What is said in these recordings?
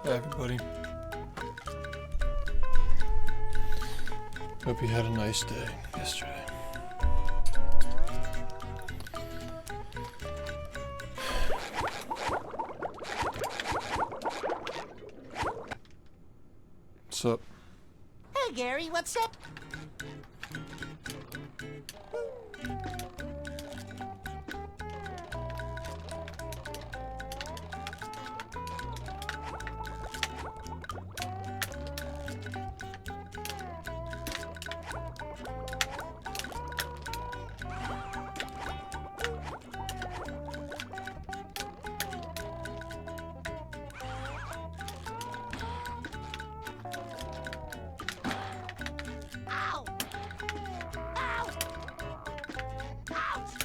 Hi everybody. Hope you had a nice day yesterday. What's up? Hey Gary, what's up?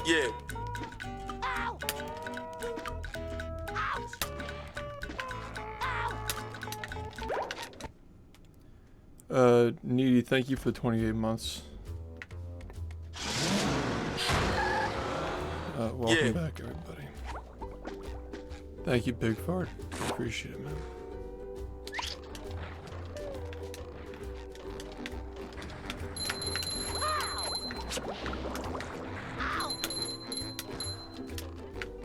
Yeah. Ow! Ouch! Ow! Needy, thank you for 28 months. Welcome back, everybody. Thank you, Big Fart. Appreciate it, man.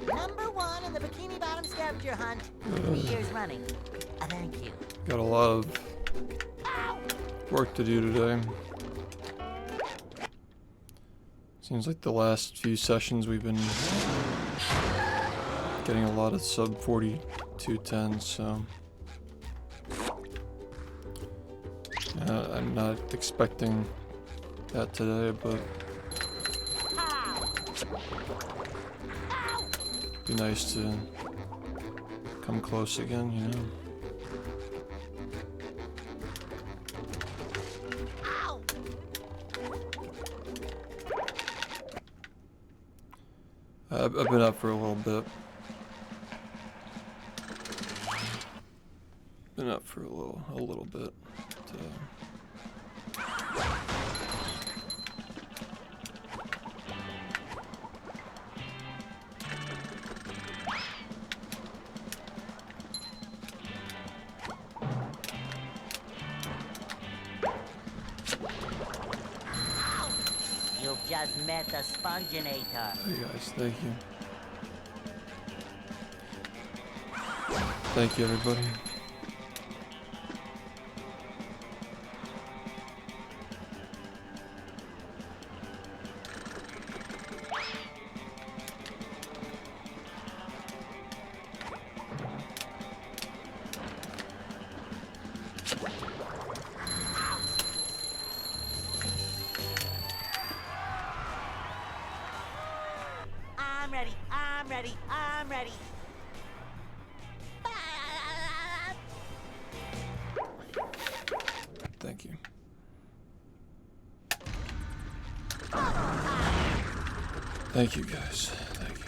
Number 1 in the Bikini Bottom scavenger hunt. 3 years running. Thank you. Got a lot of work to do today. Seems like the last few sessions we've been getting a lot of sub 4210s, so I'm not expecting that today, but be nice to come close again, you know. I've been up for a little bit. Been up for a little bit. You've just met the Sponginator. Hey guys, thank you. Thank you, everybody. I'm ready. I'm ready. I'm ready. Thank you. Thank you, guys. Thank you.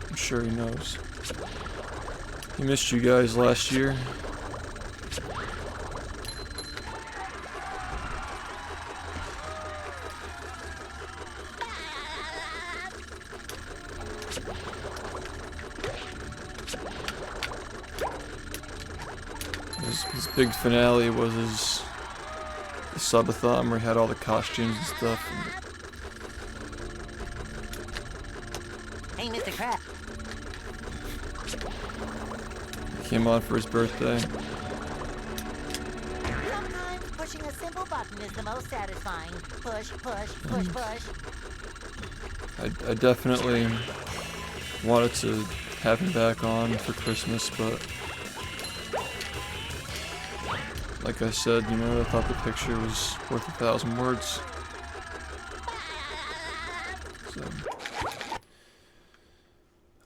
I'm sure he knows. He missed you guys last year. His big finale was his subathon where he had all the costumes and stuff. Hey, Mr. Crab. He came on for his birthday. pushing a simple button is the most satisfying. Push, push, push, push. I definitely wanted to have him back on for Christmas, but like I said, you know, I thought the picture was worth 1,000 words. So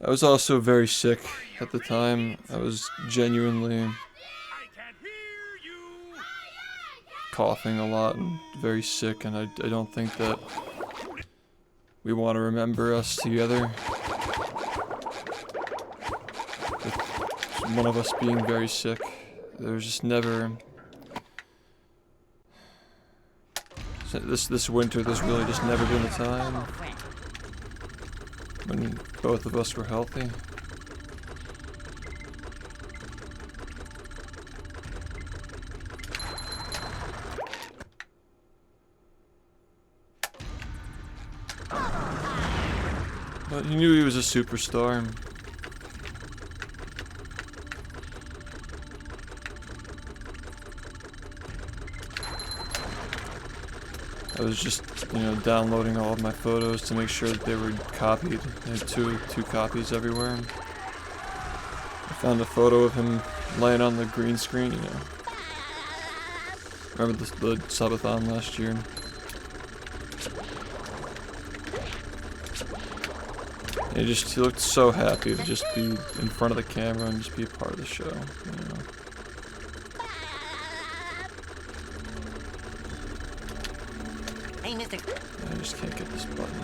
I was also very sick at the time. I was genuinely coughing a lot and very sick, and I don't think that we want to remember us together with one of us being very sick. There's just never... This winter, there's really just never been a time when both of us were healthy. But he knew he was a superstar. I was just, you know, downloading all of my photos to make sure that they were copied. I had two copies everywhere. I found a photo of him laying on the green screen, you know. Remember the subathon last year? And he looked so happy to just be in front of the camera and just be a part of the show, you know. Hey, Mr. I just can't get this button.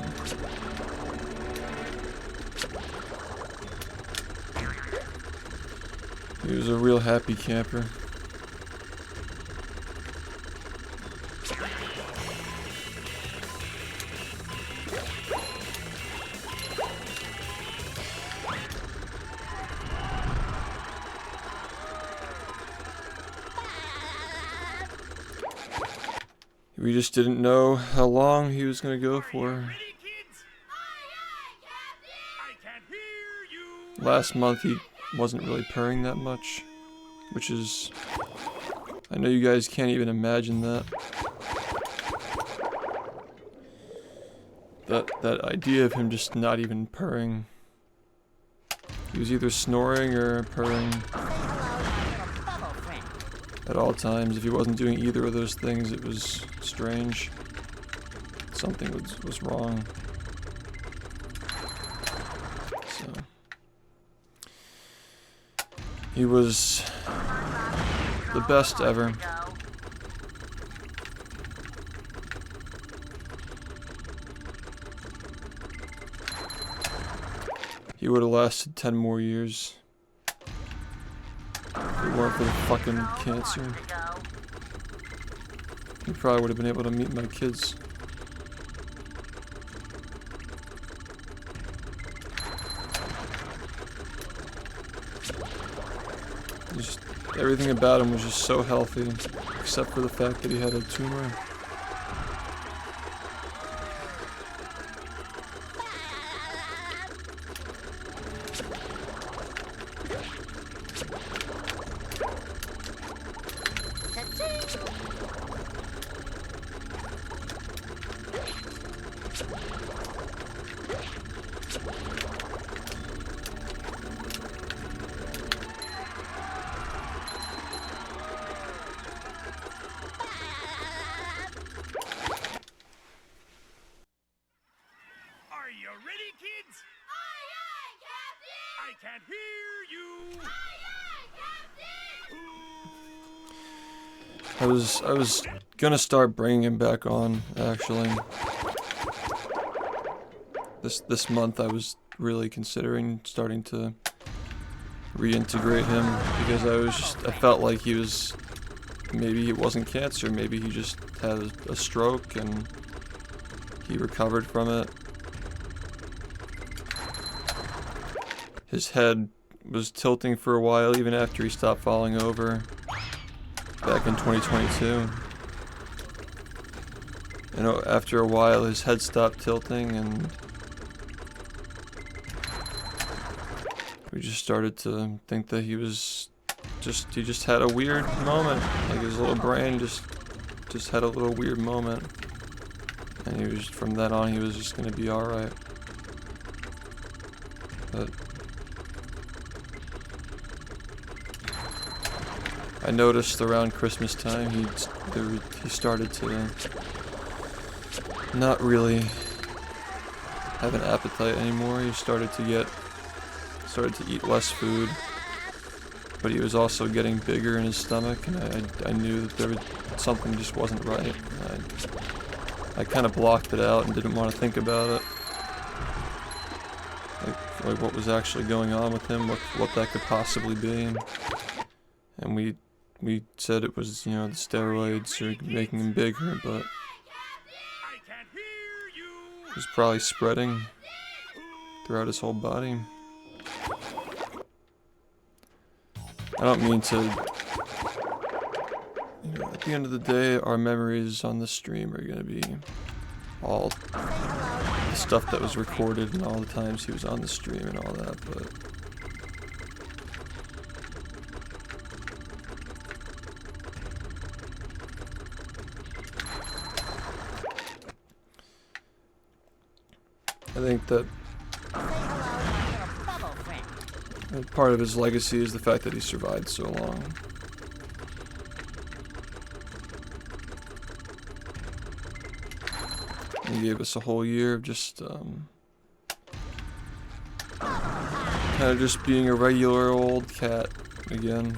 He was a real happy camper. We just didn't know how long he was going to go for. Last month he wasn't really purring that much, which is... I know you guys can't even imagine that. That idea of him just not even purring. He was either snoring or purring at all times. If he wasn't doing either of those things, it was strange. Something was wrong. So he was the best ever. He would have lasted 10 more years if it weren't for the fucking cancer. He probably would have been able to meet my kids. Just, everything about him was just so healthy, except for the fact that he had a tumor. Are you ready, kids? Aye, aye, Captain! I can't hear you! Aye, aye, Captain! I was gonna start bringing him back on, actually. This month I was really considering starting to reintegrate him because I felt like maybe it wasn't cancer, maybe he just had a stroke and he recovered from it. His head was tilting for a while even after he stopped falling over back in 2022. You know, after a while his head stopped tilting and we just started to think that he just had a weird moment. Like his little brain just just had a little weird moment, and he was, from then on, he was just gonna be all right. But I noticed around Christmas time he started to not really have an appetite anymore. He started to eat less food, but he was also getting bigger in his stomach, and I knew that something just wasn't right. I kind of blocked it out and didn't want to think about it. Like what was actually going on with him, what that could possibly be. And we said it was, you know, the steroids are making him bigger, but it was probably spreading throughout his whole body. I don't mean to, you know, at the end of the day, our memories on this stream are gonna be all the stuff that was recorded and all the times he was on the stream and all that, but I think that part of his legacy is the fact that he survived so long. He gave us a whole year of just kind of just being a regular old cat again.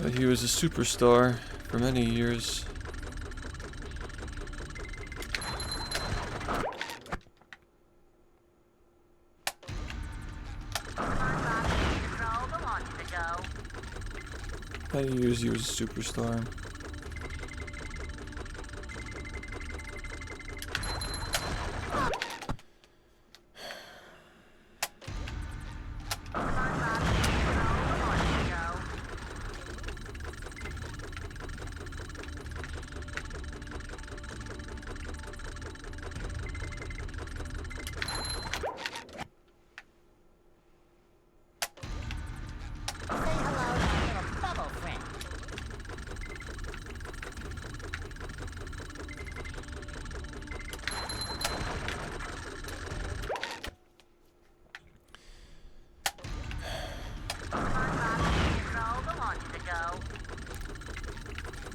But he was a superstar for many years. Many years he was a superstar.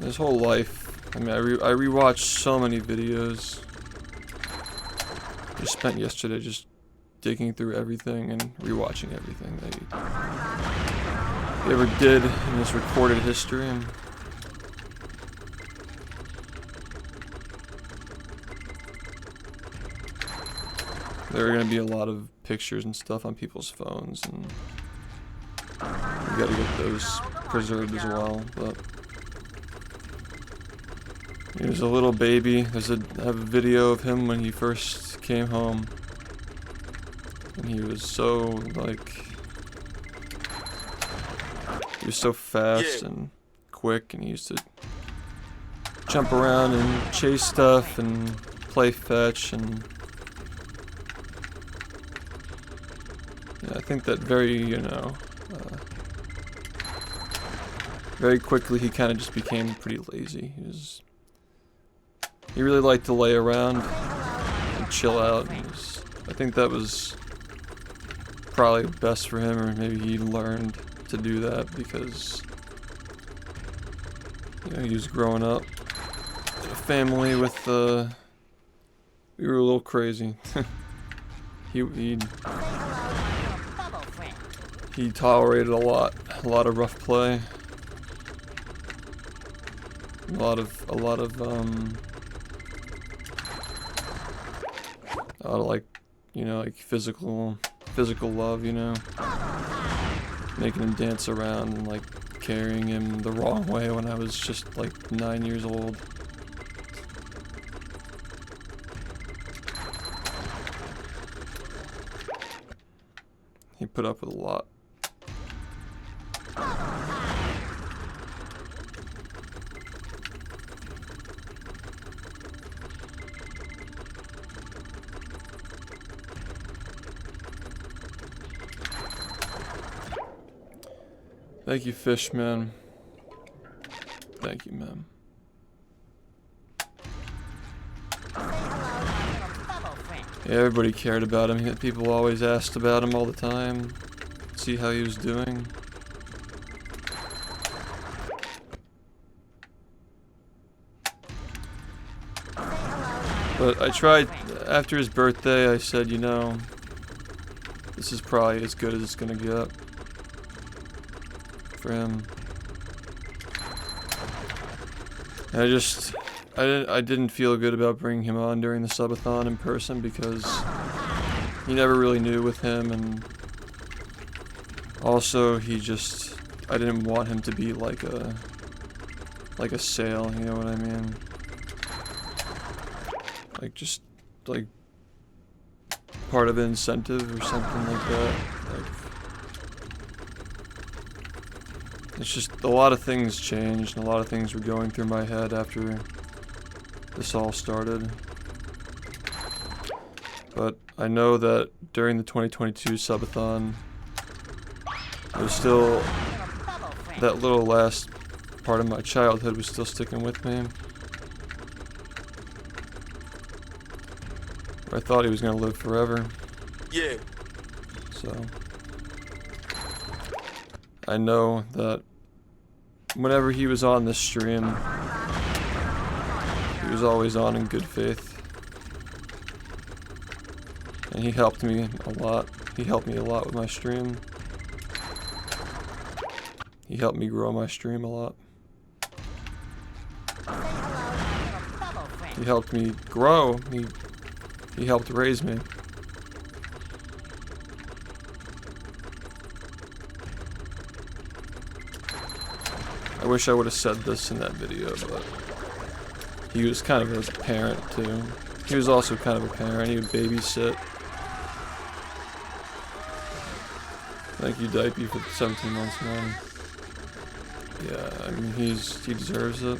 His whole life, I mean, I rewatched so many videos. Just spent yesterday just digging through everything and rewatching everything that he ever did in his recorded history. And there are going to be a lot of pictures and stuff on people's phones, and we got to get those preserved as well. But he was a little baby. I have a video of him when he first came home, and he was so fast and quick, and he used to jump around and chase stuff and play fetch, and yeah, I think that very quickly he kind of just became pretty lazy. He really liked to lay around and chill out. I think that was probably best for him, or maybe he learned to do that because, you know, he was growing up in a family with we were a little crazy. he tolerated a lot of rough play, a lot of like, you know, like physical love, you know, making him dance around and like carrying him the wrong way when I was just like 9 years old. He put up with a lot. Thank you, Fishman. Thank you, ma'am. Yeah, everybody cared about him. People always asked about him all the time. See how he was doing. But I tried, after his birthday, I said, you know, this is probably as good as it's gonna get for him. And I didn't feel good about bringing him on during the subathon in person because you never really knew with him, and also I didn't want him to be like a sale, you know what I mean? Like just like part of an incentive or something like that. Like, it's just a lot of things changed and a lot of things were going through my head after this all started. But I know that during the 2022 subathon, there's still that little last part of my childhood was still sticking with me. I thought he was gonna live forever. Yeah. So I know that whenever he was on this stream, he was always on in good faith. And he helped me a lot. He helped me a lot with my stream. He helped me grow my stream a lot. He helped me grow. He helped raise me. I wish I would have said this in that video, but he was kind of a parent too. He was also kind of a parent. He would babysit. Thank you, Dipey, for 17 months, man. Yeah, I mean, he deserves it.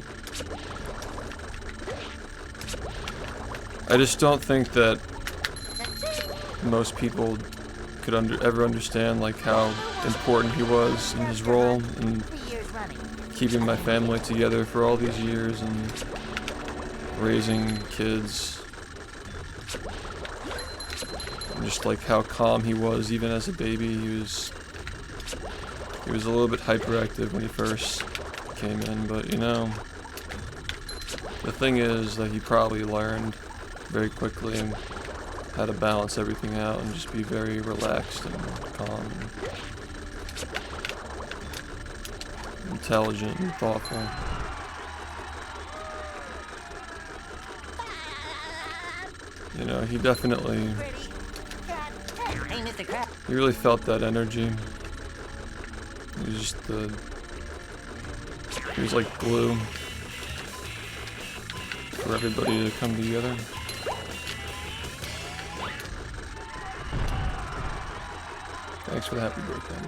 I just don't think that most people could ever understand like how important he was in his role in keeping my family together for all these years and raising kids. And just like how calm he was even as a baby. He was a little bit hyperactive when he first came in, but you know, the thing is that he probably learned very quickly and how to balance everything out and just be very relaxed and calm and intelligent and thoughtful. You know, he definitely, he really felt that energy. He was just he was like glue for everybody to come together. Thanks for the happy birthday,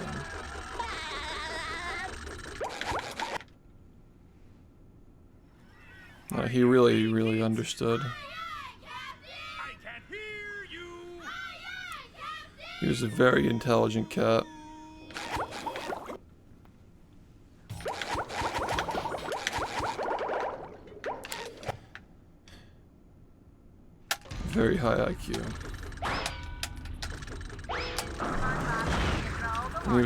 man. He really, really understood. I can't hear you. He was a very intelligent cat. Very high IQ. And when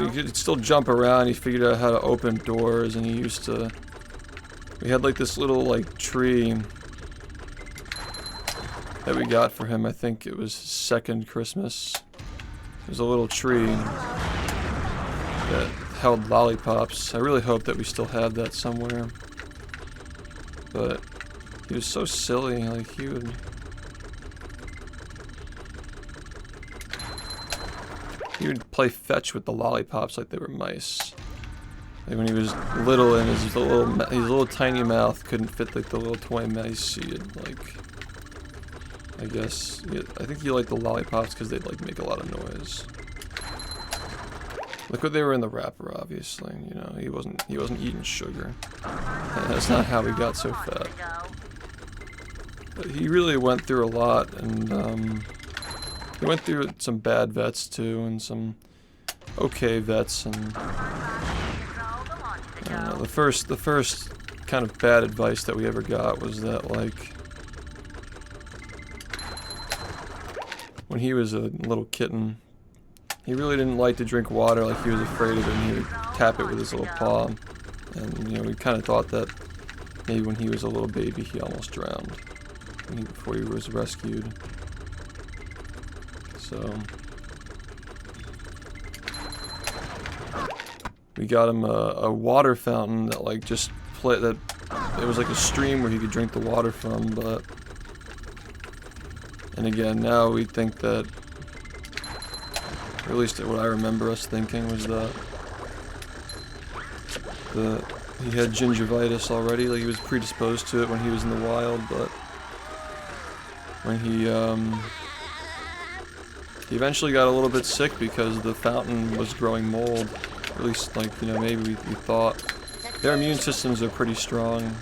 he could still jump around, he figured out how to open doors, and we had like this little like tree that we got for him. I think it was his second Christmas. It was a little tree that held lollipops. I really hope that we still have that somewhere. But he was so silly, like he would play fetch with the lollipops like they were mice. Like when he was little and his little tiny mouth couldn't fit like the little toy mice, he'd like, I think he liked the lollipops because they'd like make a lot of noise. Look what they were in the wrapper, obviously. You know, he wasn't eating sugar. That's not how he got so fat. But he really went through a lot, and he went through some bad vets too, and some okay vets, and I don't know, The first kind of bad advice that we ever got was that, like, when he was a little kitten, he really didn't like to drink water. Like, he was afraid of it, and he would tap it with his little paw. And, you know, we kind of thought that maybe when he was a little baby, he almost drowned before he was rescued. So we got him a water fountain that, like, just played, that it was like a stream where he could drink the water from. But, and again, now we think that, or at least what I remember us thinking, was that he had gingivitis already. Like, he was predisposed to it when he was in the wild, but when he eventually got a little bit sick because the fountain was growing mold. Or at least, like, you know, maybe we thought. Their immune systems are pretty strong,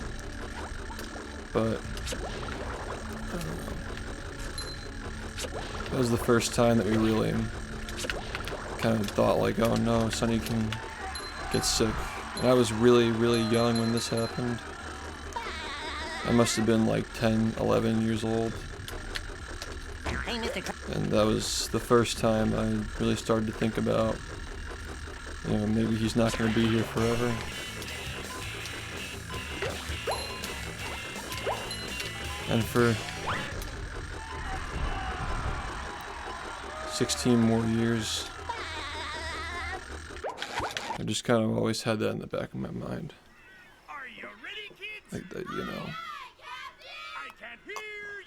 but I don't know. That was the first time that we really kind of thought, like, oh no, Sonny can get sick. And I was really, really young when this happened. I must have been like 10, 11 years old. And that was the first time I really started to think about, you know, maybe he's not going to be here forever. And for 16 more years, I just kind of always had that in the back of my mind. Are you ready, kids? Like that, you know. I can't hear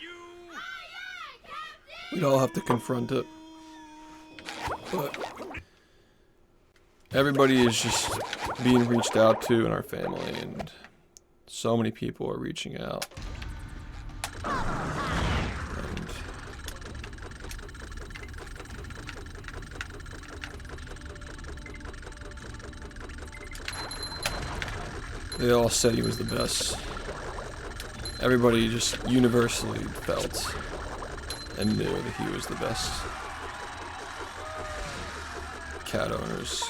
you. We'd all have to confront it. But everybody is just being reached out to in our family, and so many people are reaching out. And they all said he was the best. Everybody just universally felt and knew that he was the best. Cat owners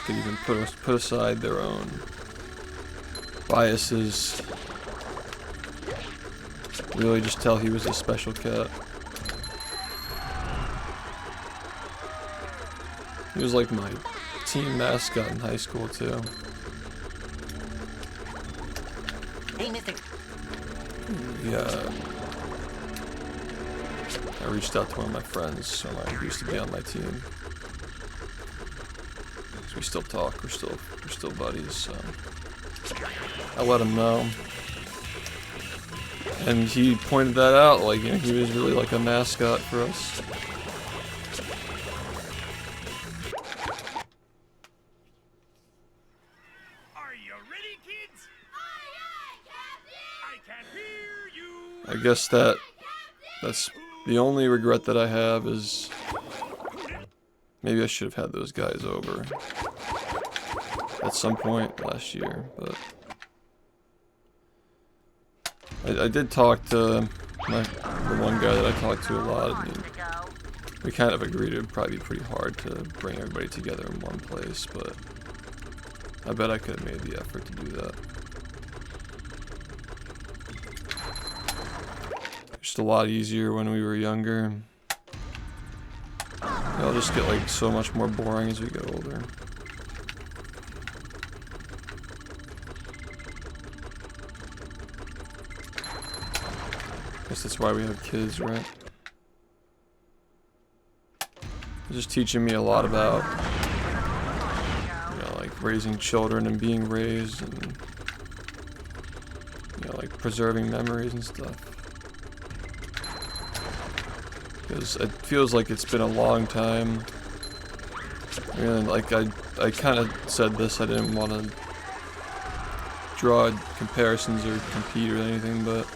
could even put aside their own biases. Really just tell he was a special cat. He was like my team mascot in high school too. Hey, Mister. Yeah. I reached out to one of my friends who used to be on my team. We still talk. We're still buddies. So I let him know, and he pointed that out. Like, you know, he was really like a mascot for us. Are you ready, kids? Aye, aye, Captain. I can't hear you. I guess that's the only regret that I have is maybe I should have had those guys over at some point last year, but I did talk to the one guy that I talked to a lot, and we kind of agreed it would probably be pretty hard to bring everybody together in one place, but I bet I could have made the effort to do that. Just a lot easier when we were younger. It'll just get like so much more boring as we get older. Guess that's why we have kids, right? It's just teaching me a lot about, you know, like raising children and being raised, and, you know, like preserving memories and stuff. Because it feels like it's been a long time. I mean, like I kind of said this, I didn't want to draw comparisons or compete or anything, but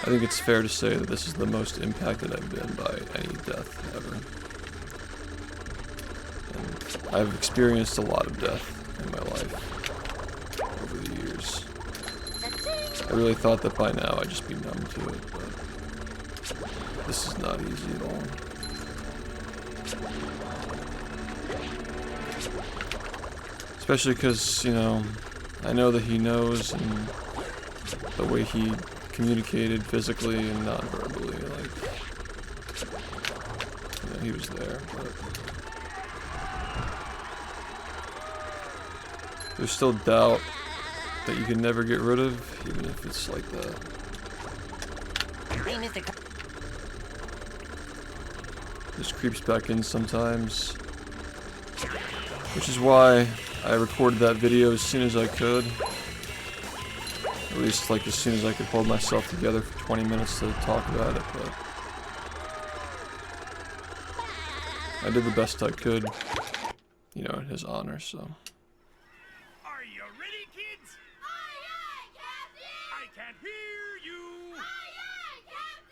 I think it's fair to say that this is the most impacted I've been by any death ever. And I've experienced a lot of death in my life over the years. I really thought that by now I'd just be numb to it, but this is not easy at all. Especially because, you know, I know that he knows, and the way he communicated physically and non-verbally, like, yeah, he was there, but there's still doubt that you can never get rid of, even if it's like that. Hey, Mr. Just creeps back in sometimes, which is why I recorded that video as soon as I could. At least, like, as soon as I could hold myself together for 20 minutes to talk about it, but I did the best I could, you know, in his honor, so. Are you ready, kids? Aye, aye, Captain! I can't hear you! Aye, aye, Captain!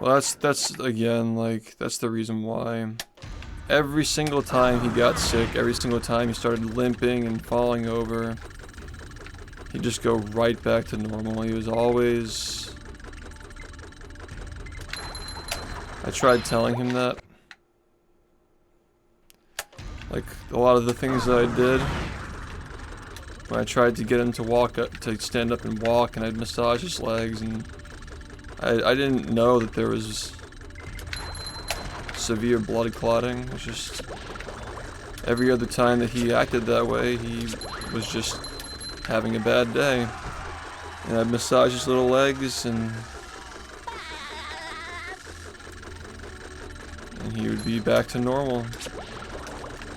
Well, that's again, like, that's the reason why every single time he got sick, every single time he started limping and falling over, he'd just go right back to normal. He was always... I tried telling him that. Like, a lot of the things that I did, when I tried to get him to walk up, to stand up and walk, and I'd massage his legs, and I didn't know that there was severe blood clotting. It was just every other time that he acted that way, he was just having a bad day. And I'd massage his little legs, and he would be back to normal.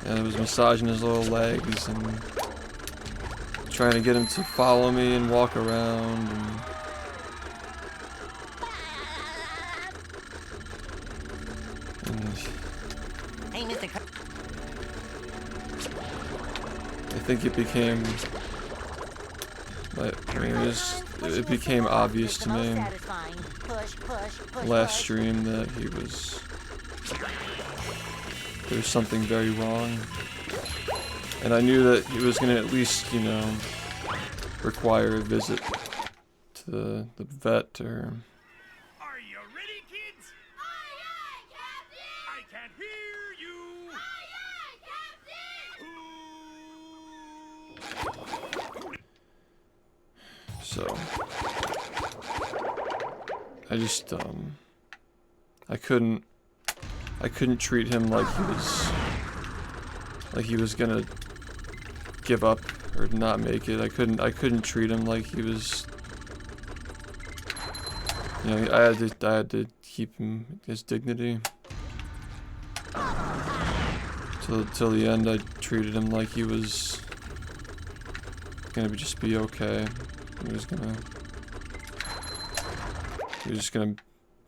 And I was massaging his little legs and trying to get him to follow me and walk around. And Hey, Mr. I think it became, it became obvious to me last stream that he was, there was something very wrong, and I knew that he was gonna at least, you know, require a visit to the vet or. Are you ready, kids? Aye, aye, Captain! I can't hear you! Aye, aye, Captain! So I just I couldn't treat him like he was gonna give up or not make it. I couldn't treat him like he was, you know, I had to keep him his dignity. Till the end, I treated him like he was gonna just be okay. He was just gonna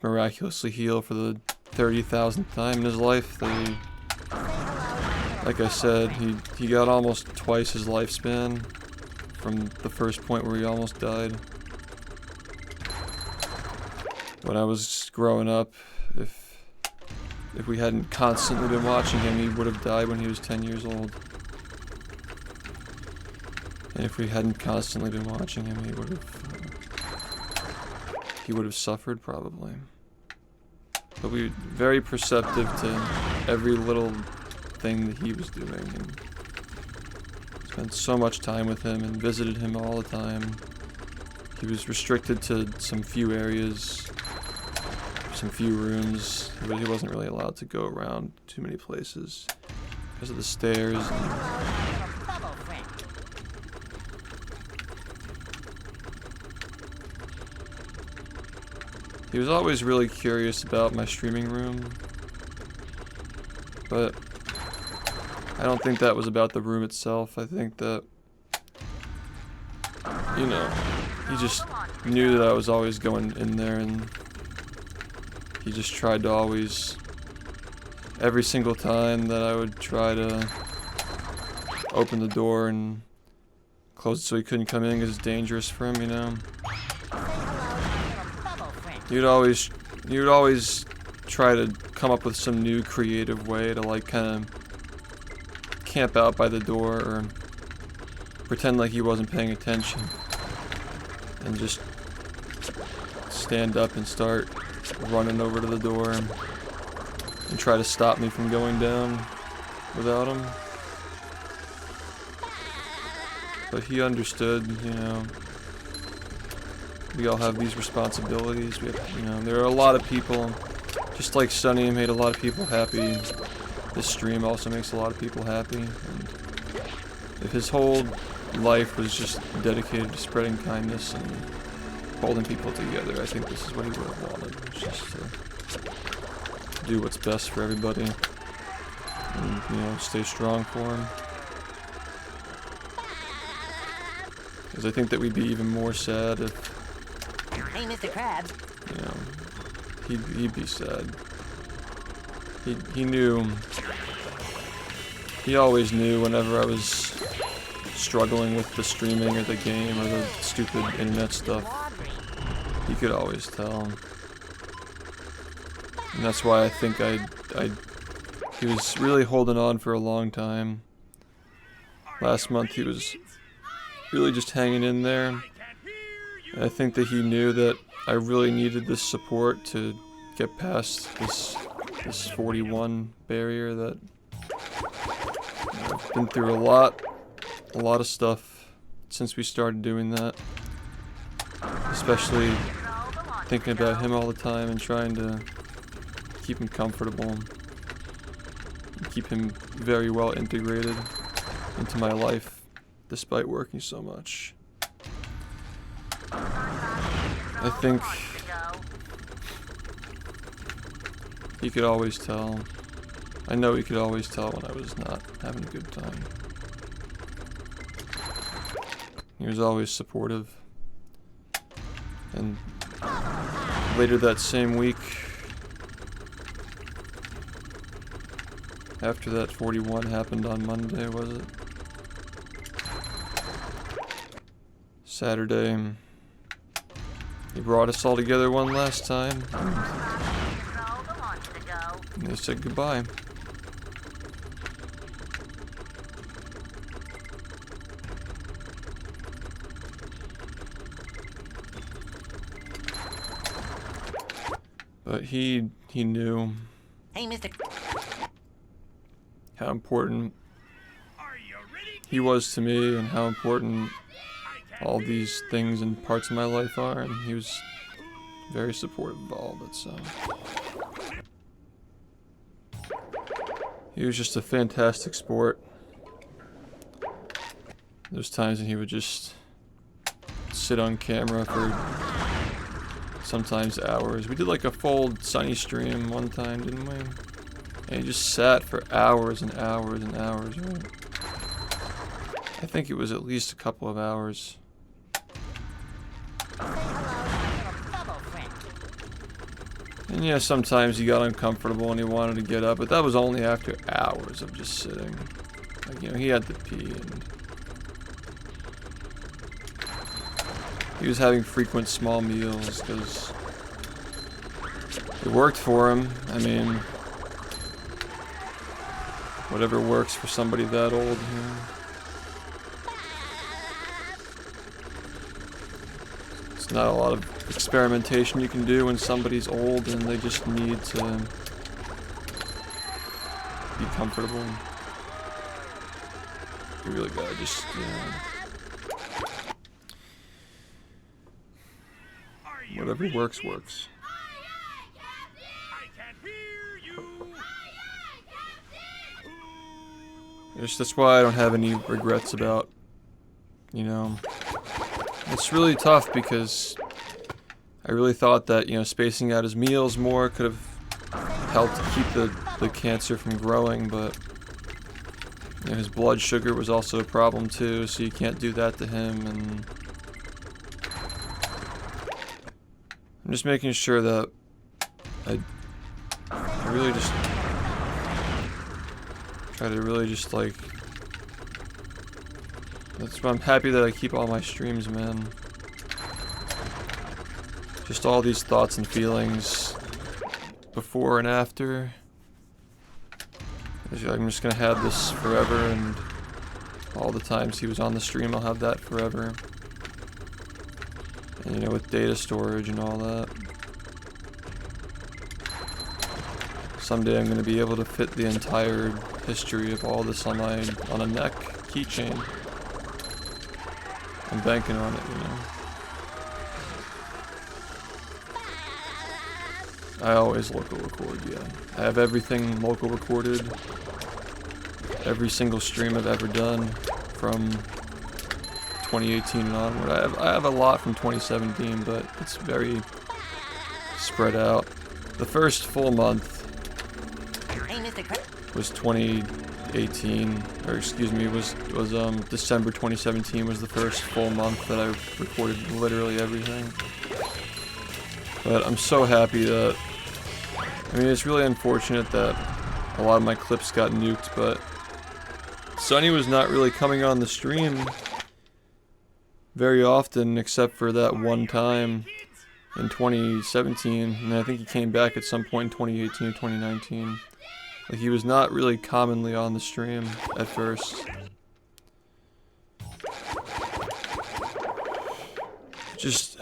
miraculously heal for the 30,000th time in his life. That he, like I said, he got almost twice his lifespan from the first point where he almost died. When I was growing up, if we hadn't constantly been watching him, he would have died when he was 10 years old. And if we hadn't constantly been watching him, he would have suffered probably. But we were very perceptive to every little thing that he was doing, and spent so much time with him and visited him all the time. He was restricted to some few areas, some few rooms. He wasn't really allowed to go around too many places because of the stairs. He was always really curious about my streaming room, but I don't think that was about the room itself. I think that, you know, he just knew that I was always going in there, and he just tried to always, every single time that I would try to open the door and close it so he couldn't come in because it's dangerous for him, you know. You'd always try to come up with some new creative way to, like, kind of camp out by the door or pretend like he wasn't paying attention and just stand up and start running over to the door and try to stop me from going down without him. But he understood, you know. We all have these responsibilities. We have, you know, there are a lot of people, just like Sunny made a lot of people happy. This stream also makes a lot of people happy. And if his whole life was just dedicated to spreading kindness and holding people together, I think this is what he would have wanted. It's just to do what's best for everybody and, you know, stay strong for him. Because I think that we'd be even more sad if, Hey, Mr. Krabs. you know, he'd be sad. He knew, he always knew whenever I was struggling with the streaming or the game or the stupid internet stuff, he could always tell. And that's why I think he was really holding on for a long time. Last month he was really just hanging in there. And I think that he knew that I really needed this support to get past this 41 barrier that I've been through a lot of stuff since we started doing that. Especially thinking about him all the time and trying to keep him comfortable and keep him very well integrated into my life despite working so much. I think he could always tell. I know he could always tell when I was not having a good time. He was always supportive. And later that same week, after that 41 happened on Monday, was it? Saturday, he brought us all together one last time. And they said goodbye. But he knew Hey, Mr. how important he was to me and how important all these things and parts of my life are, and he was very supportive of all of it, so. He was just a fantastic sport. There's times when he would just sit on camera for sometimes hours. We did like a full Sunny stream one time, didn't we? And he just sat for hours and hours and hours, right? I think it was at least a couple of hours. And yeah, sometimes he got uncomfortable and he wanted to get up, but that was only after hours of just sitting. Like, you know, he had to pee and he was having frequent small meals because it worked for him. I mean, whatever works for somebody that old, you know. It's not a lot of experimentation you can do when somebody's old and they just need to be comfortable. You really gotta just, you know, whatever works, works. That's why I don't have any regrets about, you know, it's really tough because I really thought that, you know, spacing out his meals more could have helped keep the cancer from growing, but, you know, his blood sugar was also a problem too, so you can't do that to him, and I'm just making sure that I really just try to really just like, that's why I'm happy that I keep all my streams, man. Just all these thoughts and feelings before and after. I'm just gonna have this forever, and all the times he was on the stream, I'll have that forever. And you know, with data storage and all that. someday I'm going to be able to fit the entire history of all this on a neck keychain. I'm banking on it, you know. I always local record, yeah. I have everything local recorded. Every single stream I've ever done from 2018 and onward. I have a lot from 2017, but it's very spread out. The first full month was 2018, or excuse me, was December 2017 was the first full month that I recorded literally everything. But I'm so happy that, I mean, it's really unfortunate that a lot of my clips got nuked, but Sonny was not really coming on the stream very often, except for that one time in 2017, and I think he came back at some point in 2018 or 2019. Like, he was not really commonly on the stream at first. Just...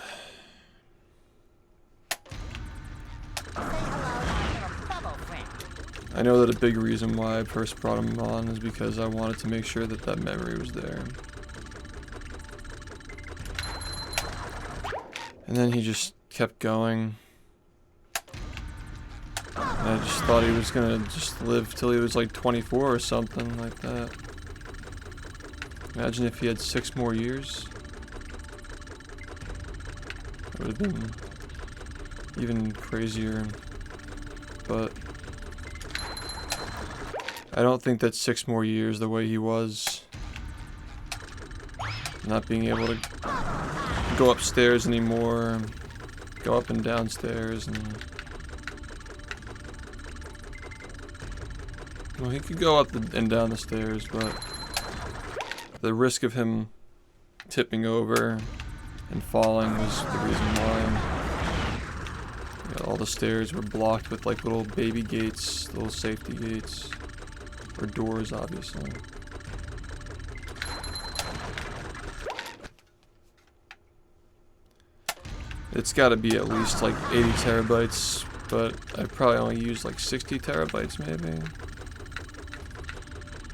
I know that a big reason why I first brought him on is because I wanted to make sure that that memory was there. And then he just kept going. And I just thought he was gonna just live till he was like 24 or something like that. Imagine if he had 6 more years. That would have been even crazier. But I don't think that 6 more years, the way he was, not being able to go upstairs anymore, go up and downstairs, and well, he could go up and down the stairs, but the risk of him tipping over and falling was the reason why. Yeah, all the stairs were blocked with like little baby gates, little safety gates, or doors, obviously. It's got to be at least like 80 terabytes, but I probably only used like 60 terabytes maybe.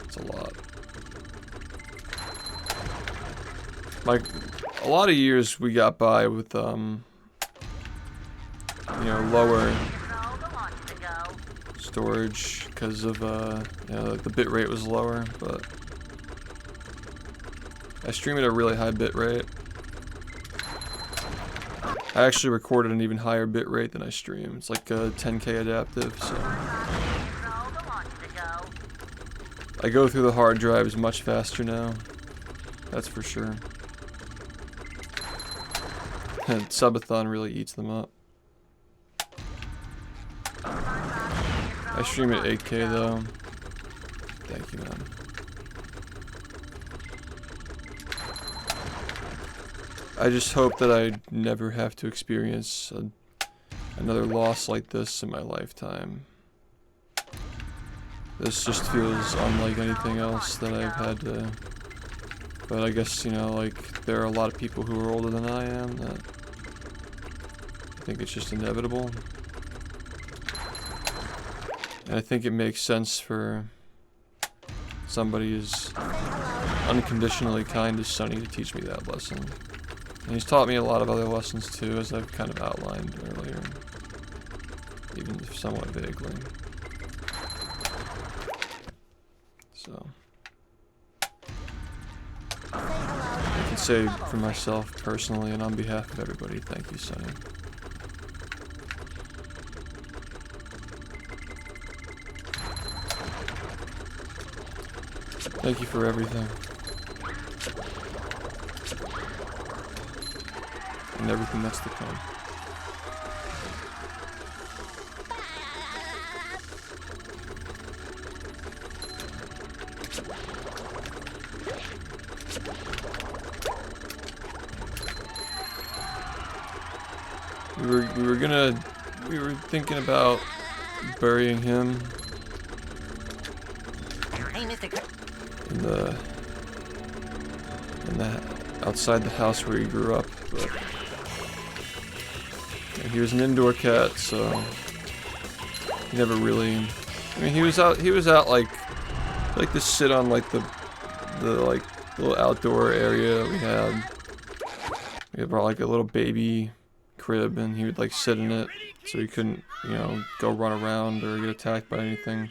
It's a lot. Like, a lot of years we got by with, you know, lower storage because of, you know, like the bit rate was lower, but I stream at a really high bit rate. I actually recorded an even higher bit rate than I stream. It's like a 10K adaptive, so I go through the hard drives much faster now. That's for sure. And Subathon really eats them up. I stream at 8K though. Thank you, man. I just hope that I never have to experience another loss like this in my lifetime. This just feels unlike anything else that I've had to... But I guess, you know, like, there are a lot of people who are older than I am that I think it's just inevitable. And I think it makes sense for somebody as unconditionally kind as Sonny to teach me that lesson. And he's taught me a lot of other lessons too, as I've kind of outlined earlier, even if somewhat vaguely. So, I can say for myself personally and on behalf of everybody, thank you, Sonny. Thank you for everything. And everything that's to come. We were thinking about burying him in the outside the house where he grew up, but he was an indoor cat, so He never really. I mean, he was out. He was out like to sit on like the like little outdoor area that we had. We had brought like a little baby crib, and he would like sit in it, so he couldn't, you know, go run around or get attacked by anything.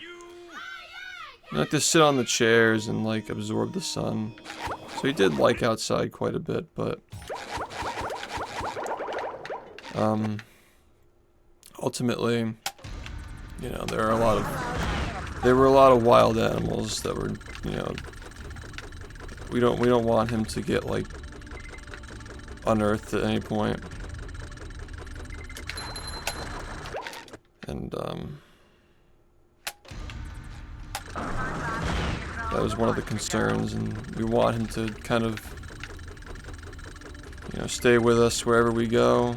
He liked to sit on the chairs and like absorb the sun. So he did like outside quite a bit, but ultimately, you know, there were a lot of wild animals that were, you know, we don't want him to get like unearthed at any point. And that was one of the concerns, and we want him to kind of, you know, stay with us wherever we go.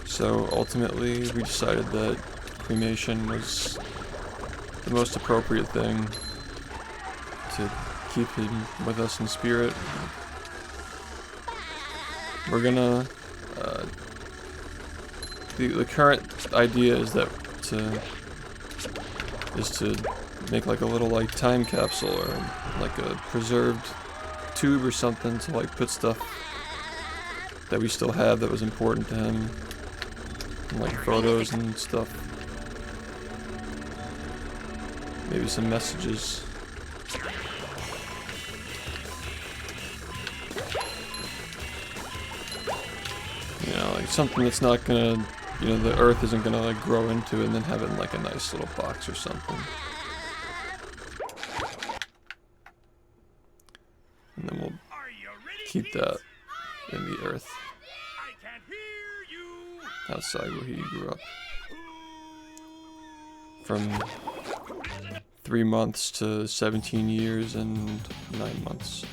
So ultimately, we decided that cremation was the most appropriate thing to keep him with us in spirit. We're gonna, the current idea is that to make like a little like time capsule or like a preserved tube or something to like put stuff that we still have that was important to him, and, like photos and stuff, maybe some messages. You know, like something that's not gonna, you know, the earth isn't gonna like grow into it and then have it in like a nice little box or something. And then we'll keep that in the earth outside where he grew up. From 3 months to 17 years and 9 months.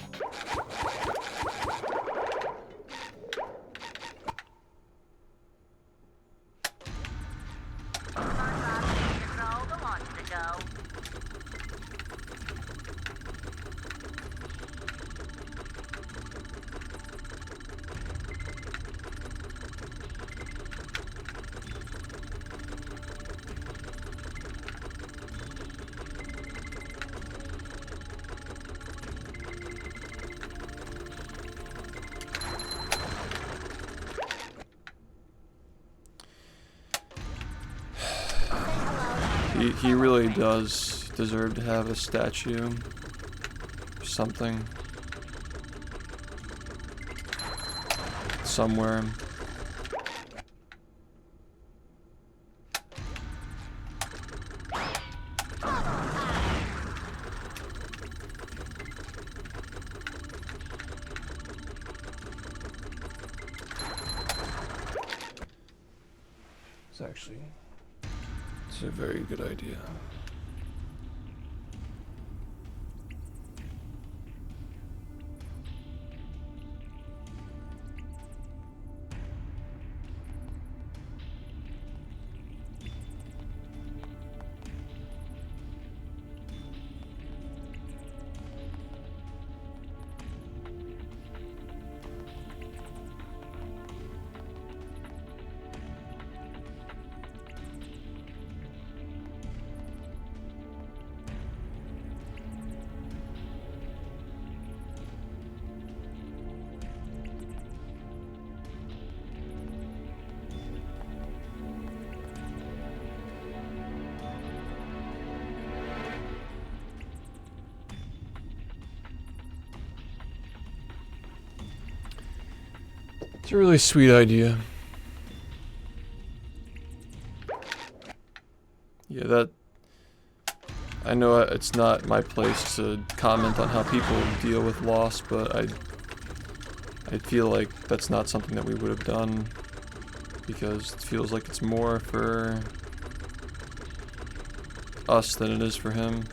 He really does deserve to have a statue or something somewhere. It's a very good idea. It's a really sweet idea. Yeah, that... I know it's not my place to comment on how people deal with loss, but I feel like that's not something that we would have done, because it feels like it's more for us than it is for him.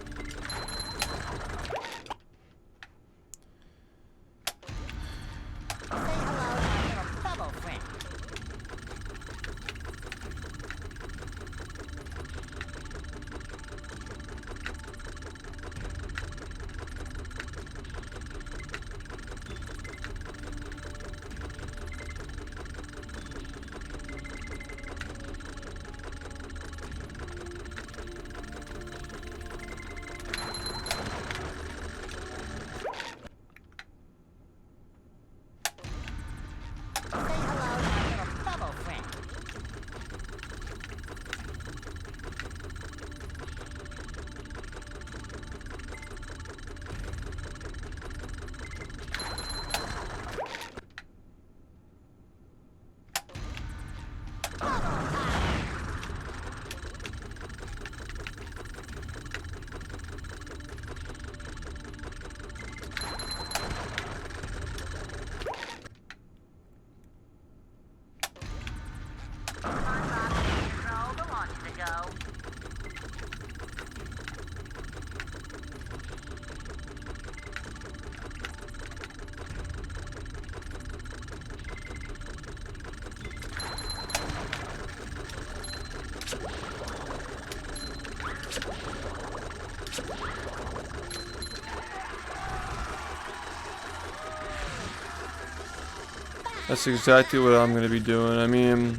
That's exactly what I'm gonna be doing. I mean,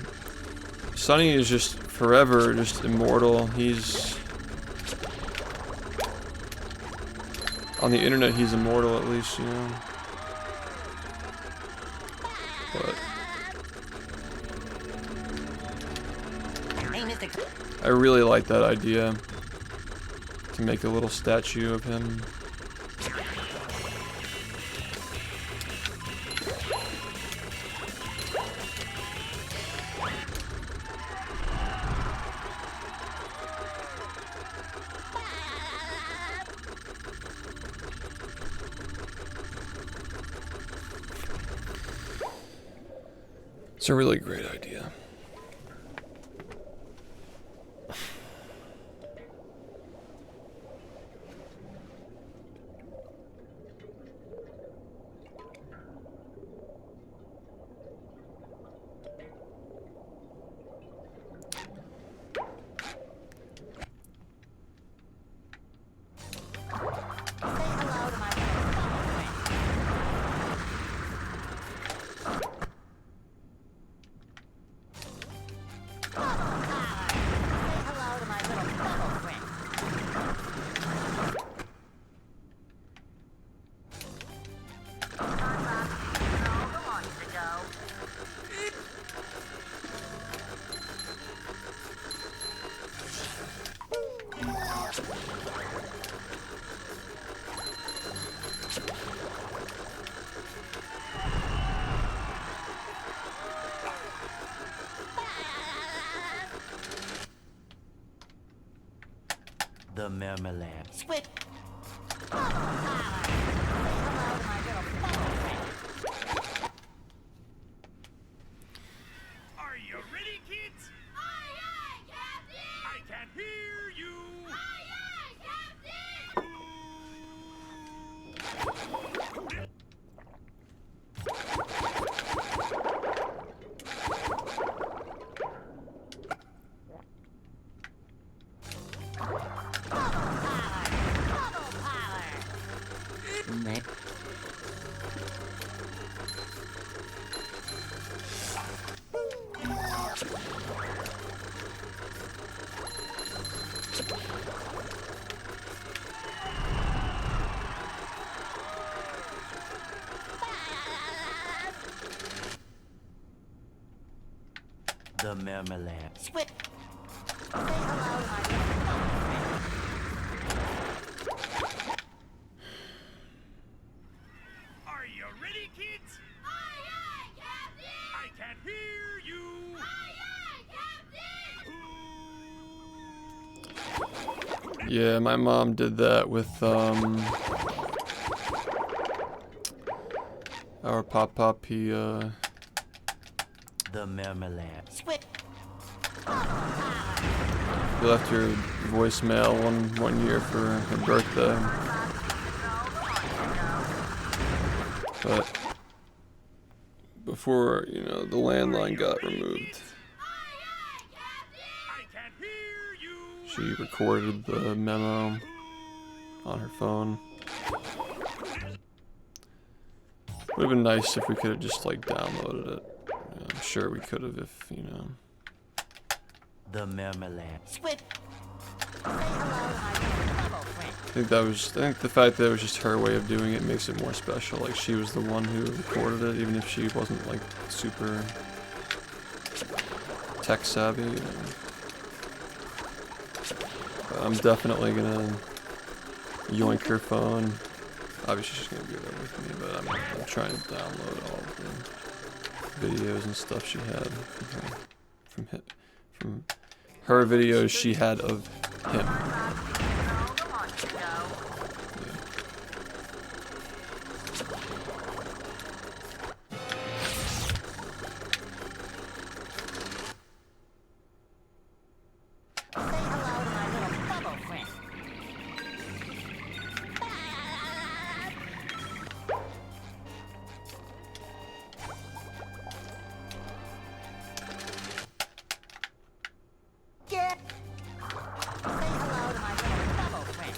Sonny is just forever, just immortal. He's on the internet. He's immortal, at least, you know. But Hey, Mr. I really like that idea to make a little statue of him. It's a really great idea. The marmalade. Squid. Are you ready, kids? Aye, aye, Captain! I can't hear you. Aye, aye, Captain! The marmalade. Squid. Are you ready, kids? Aye, aye, Captain! I can't hear you. Aye, aye, Captain! Yeah, my mom did that with our pop. He The marmalade. Squid. he left her voicemail one year for her birthday. But before, you know, the landline got removed, I can't hear you. she recorded the memo on her phone. Would have been nice if we could have just like downloaded it. Yeah, I'm sure we could have if, you know. The marmalade. Squid. Say hello to my little bubble friend. I think the fact that it was just her way of doing it makes it more special. Like she was the one who recorded it, even if she wasn't like super tech savvy. You know. But I'm definitely gonna yoink her phone. Obviously she's gonna be there with me, but I'm trying to download all of the videos and stuff she had from her videos she had of him. Say hello to my little bubble friend. Get. Say hello to my little bubble friend.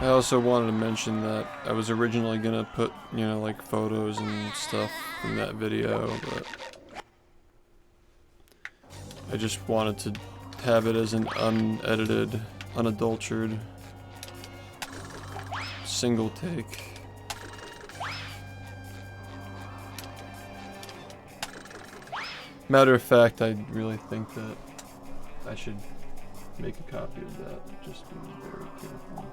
I also wanted to mention that I was originally gonna put, you know, like photos and stuff in that video, but I just wanted to have it as an unedited, unadulterated, single take. Matter of fact, I really think that I should make a copy of that. Just be very careful.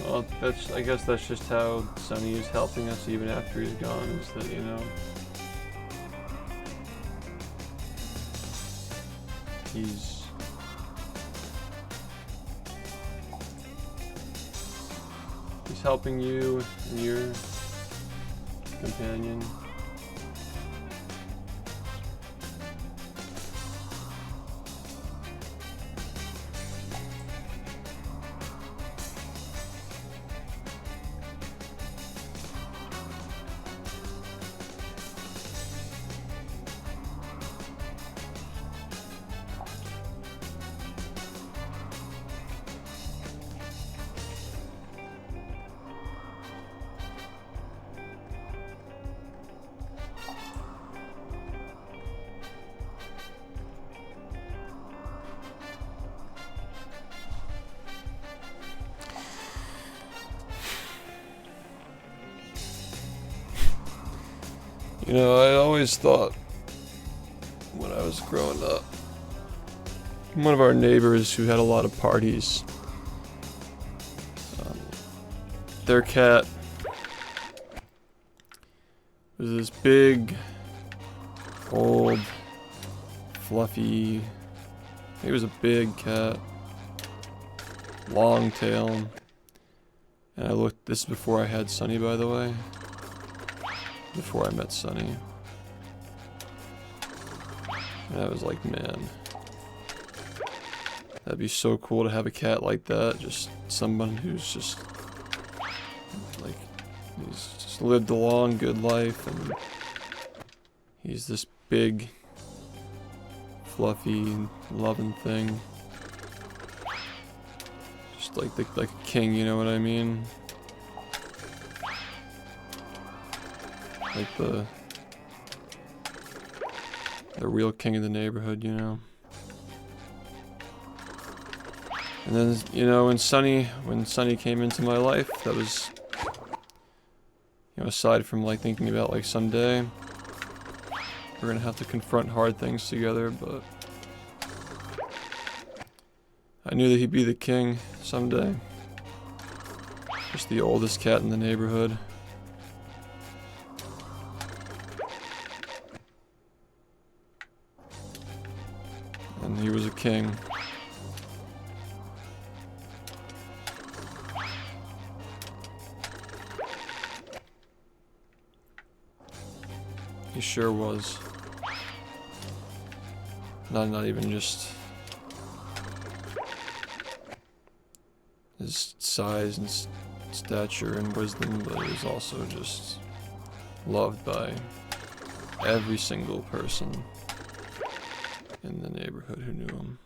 Well, I guess that's just how Sonny is helping us even after he's gone, is that, you know, he's helping you and your companion. You know, I always thought when I was growing up, one of our neighbors who had a lot of parties, their cat was this big, old, fluffy, he was a big cat, long tail, and I looked, this is before I had Sonny, by the way. Before I met Sonny. And I was like, man, that'd be so cool to have a cat like that. Just someone who's just like, he's just lived a long, good life, and he's this big, fluffy, loving thing. Just like a king, you know what I mean? Like the real king of the neighborhood, you know. And then, you know, when Sonny came into my life, that was, you know, aside from like thinking about like someday we're gonna have to confront hard things together, but I knew that he'd be the king someday. Just the oldest cat in the neighborhood. And he was a king. He sure was. Not even just his size and stature and wisdom, but he was also just loved by every single person in the neighborhood who knew him.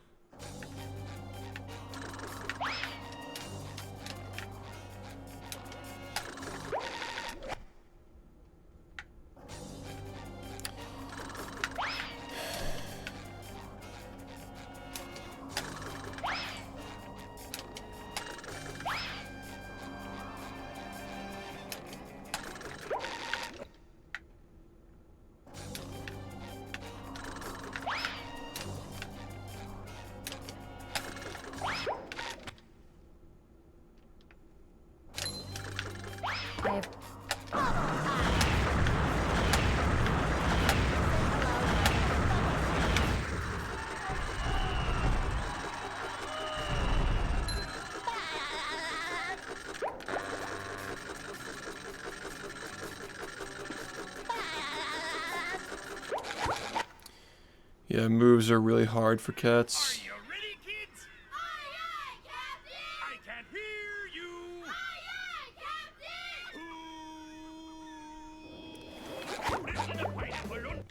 Yeah, moves are really hard for cats. Are you ready, kids? I can't hear you.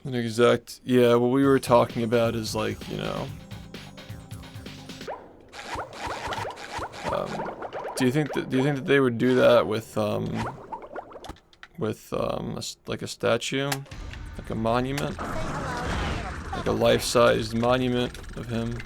An exact, yeah, what we were talking about is like, you know, do you think that they would do that with like a statue, like a monument, like a life-sized monument of him?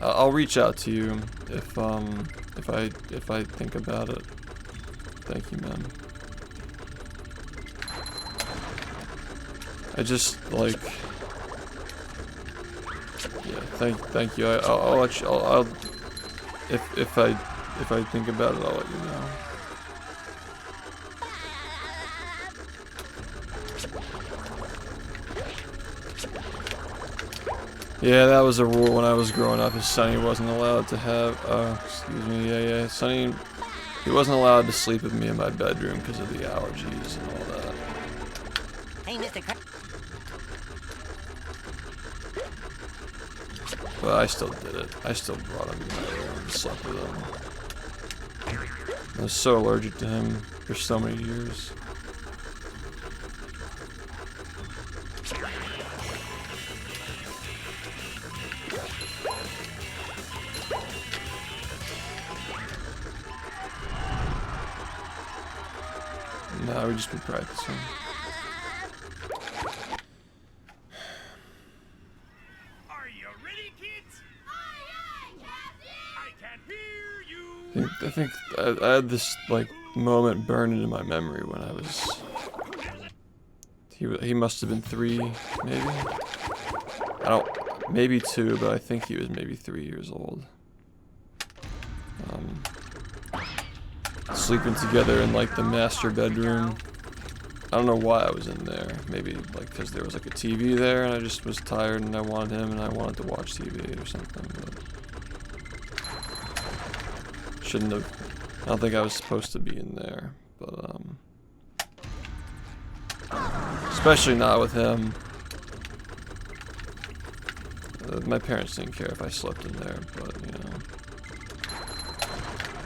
I'll reach out to you if I think about it. Thank you, man. I just like, yeah. Thank you. I'll let you. I'll if I think about it, I'll let you know. Yeah, that was a rule when I was growing up. Is Sonny wasn't allowed to have. Excuse me. Yeah. Sonny, he wasn't allowed to sleep with me in my bedroom because of the allergies and all that. Hey, Mr. But I still did it. I still brought him in my room and slept with him. I was so allergic to him for so many years. Nah, we just been practicing. Are you ready, kids? I can't hear you. I think I had this like moment burned into my memory when I was. He must have been 3, maybe. Maybe 2, but I think he was maybe 3 years old. Sleeping together in like the master bedroom. I don't know why I was in there. Maybe like because there was like a TV there and I just was tired and I wanted him and I wanted to watch TV or something. But shouldn't have. I don't think I was supposed to be in there. But especially not with him. My parents didn't care if I slept in there, but you know.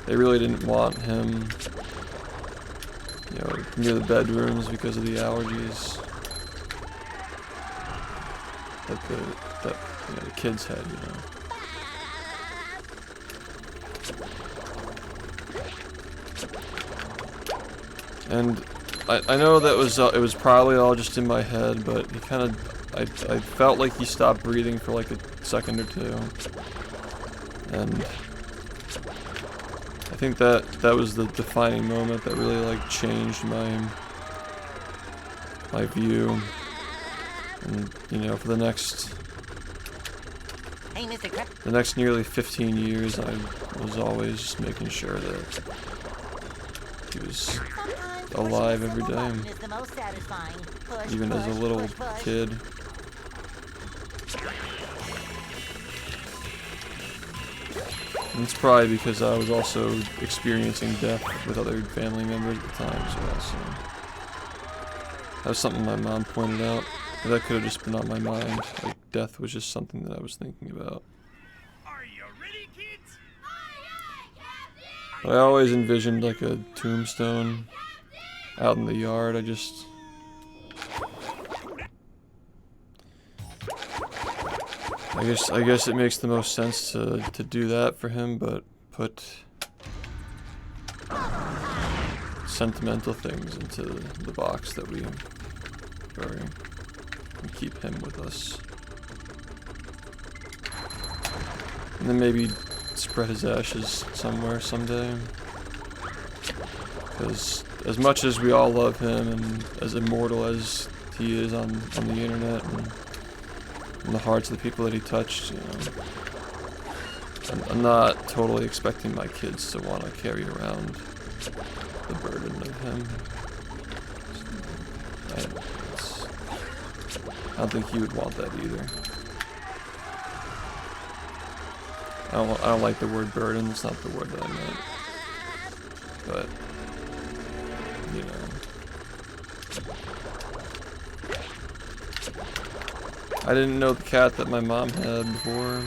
They really didn't want him, you know, near the bedrooms because of the allergies that you know, the kids had, you know. And I know that it was probably all just in my head, but he kind of I felt like he stopped breathing for like a second or two, and I think that was the defining moment that really like changed my view, and you know, for the next nearly 15 years, I was always just making sure that he was alive every day, even as a little kid. And it's probably because I was also experiencing death with other family members at the time as well, so that was something my mom pointed out. That could have just been on my mind. Like, death was just something that I was thinking about. Are you ready, kids? But I always envisioned like a tombstone out in the yard. I guess it makes the most sense to do that for him, but put sentimental things into the box that we bury and keep him with us. And then maybe spread his ashes somewhere someday. Because as much as we all love him and as immortal as he is on the internet and in the hearts of the people that he touched, you know, I'm not totally expecting my kids to want to carry around the burden of him. I don't think he would want that either. I don't like the word burden. It's not the word that I meant. But, you know. I didn't know the cat that my mom had before.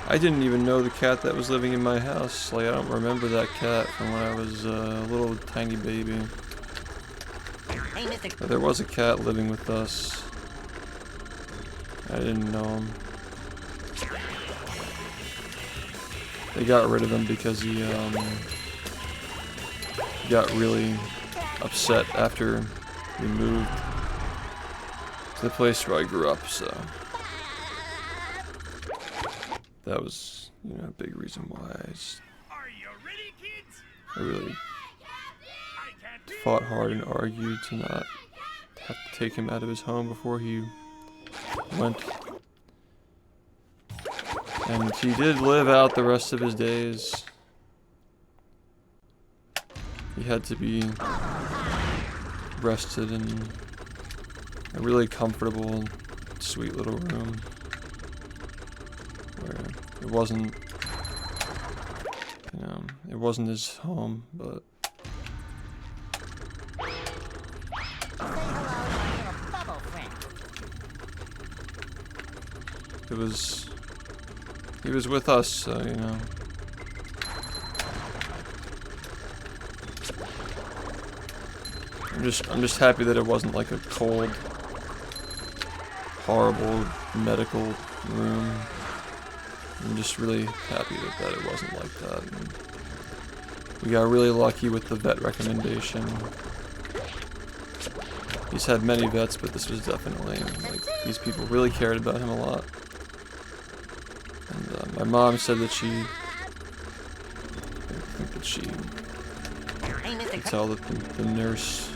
I didn't even know the cat that was living in my house. Like, I don't remember that cat from when I was a little tiny baby. Hey, Mr. But there was a cat living with us. I didn't know him. They got rid of him because he got really upset after we moved to the place where I grew up, so that was, you know, a big reason why Are you ready, kids? I really I can't hear fought hard and argued to not have to take him out of his home before he went. And he did live out the rest of his days. He had to be rested in a really comfortable, sweet little room where it wasn't, you know, it wasn't his home, but Say hello to my little bubble friend. he was with us, so, you know. I'm just happy that it wasn't like a cold, horrible medical room. I'm just really happy that it wasn't like that. And we got really lucky with the vet recommendation. He's had many vets, but this was definitely, like, these people really cared about him a lot. And my mom said that I think that she Hey, Mr. could tell that the nurse,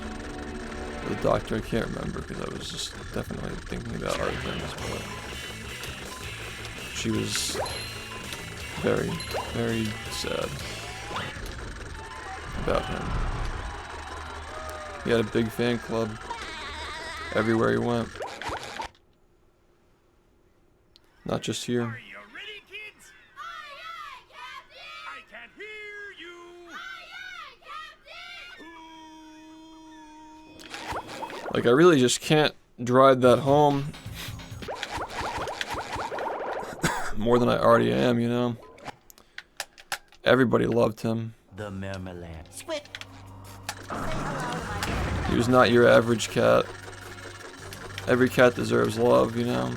or the doctor, I can't remember because I was just definitely thinking about other things, but she was very, very sad about him. He had a big fan club everywhere he went. Not just here. Are you ready, kids? I can't hear you. Like, I really just can't drive that home more than I already am, you know? Everybody loved him. The Marmalade. Squid. Say hello to my little He was not your average cat. Every cat deserves love, you know?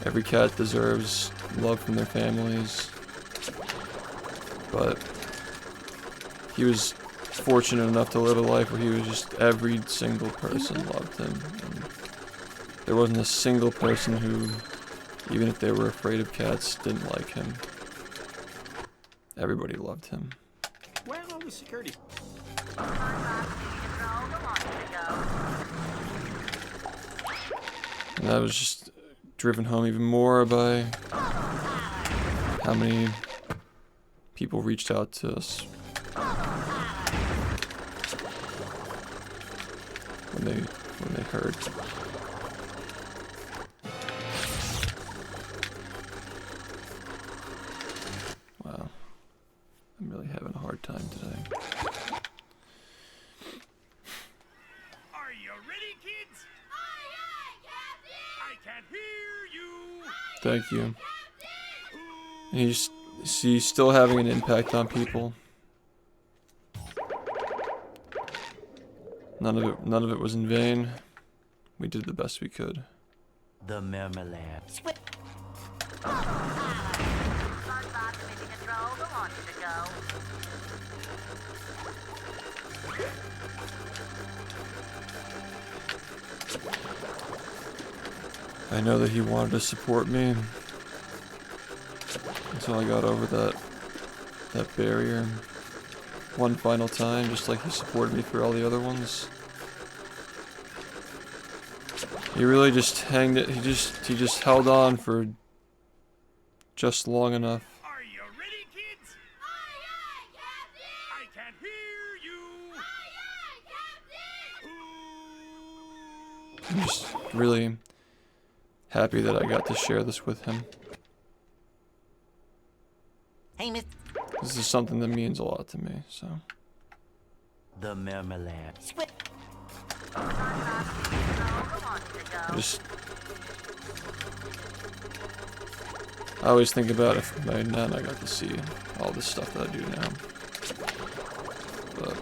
Every cat deserves love from their families. But he was fortunate enough to live a life where he was just, every single person loved him. And there wasn't a single person who, even if they were afraid of cats, didn't like him. Everybody loved him. Where are all the security? And that was just driven home even more by how many people reached out to us when they heard. Wow. I'm really having a hard time today. Are you ready, kids? I can't hear you. Thank you. And he's still having an impact on people. None of it was in vain. We did the best we could. The Marmalade. Squid. I know that he wanted to support me until I got over that barrier one final time, just like he supported me for all the other ones. He really just hanged it. He just held on for just long enough. Are you ready, kids? Aye, aye, Captain! I can't hear you. Aye, aye, Captain! I'm just really happy that I got to share this with him. Hey, Miss. This is something that means a lot to me, so. The Marmalade. Squid. I always think about if by then I got to see all this stuff that I do now. But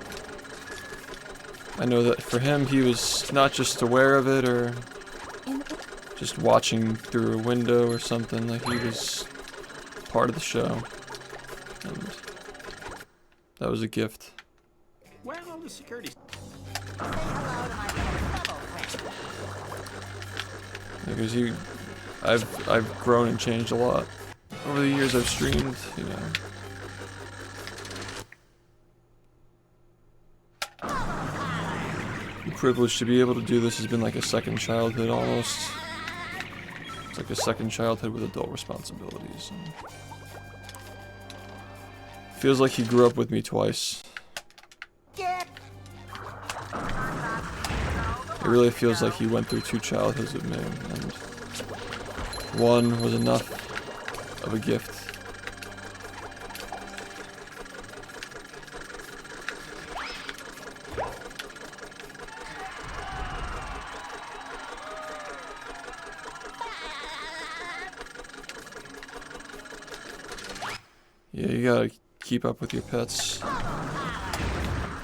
I know that for him, he was not just aware of it or just watching through a window or something, like he was part of the show. And that was a gift. Where are all the security? Because I've grown and changed a lot over the years I've streamed, you know. The privilege to be able to do this has been like a second childhood almost. It's like a second childhood with adult responsibilities. And feels like he grew up with me twice. It really feels like he went through two childhoods with me, and one was enough of a gift. Yeah, you gotta keep up with your pets.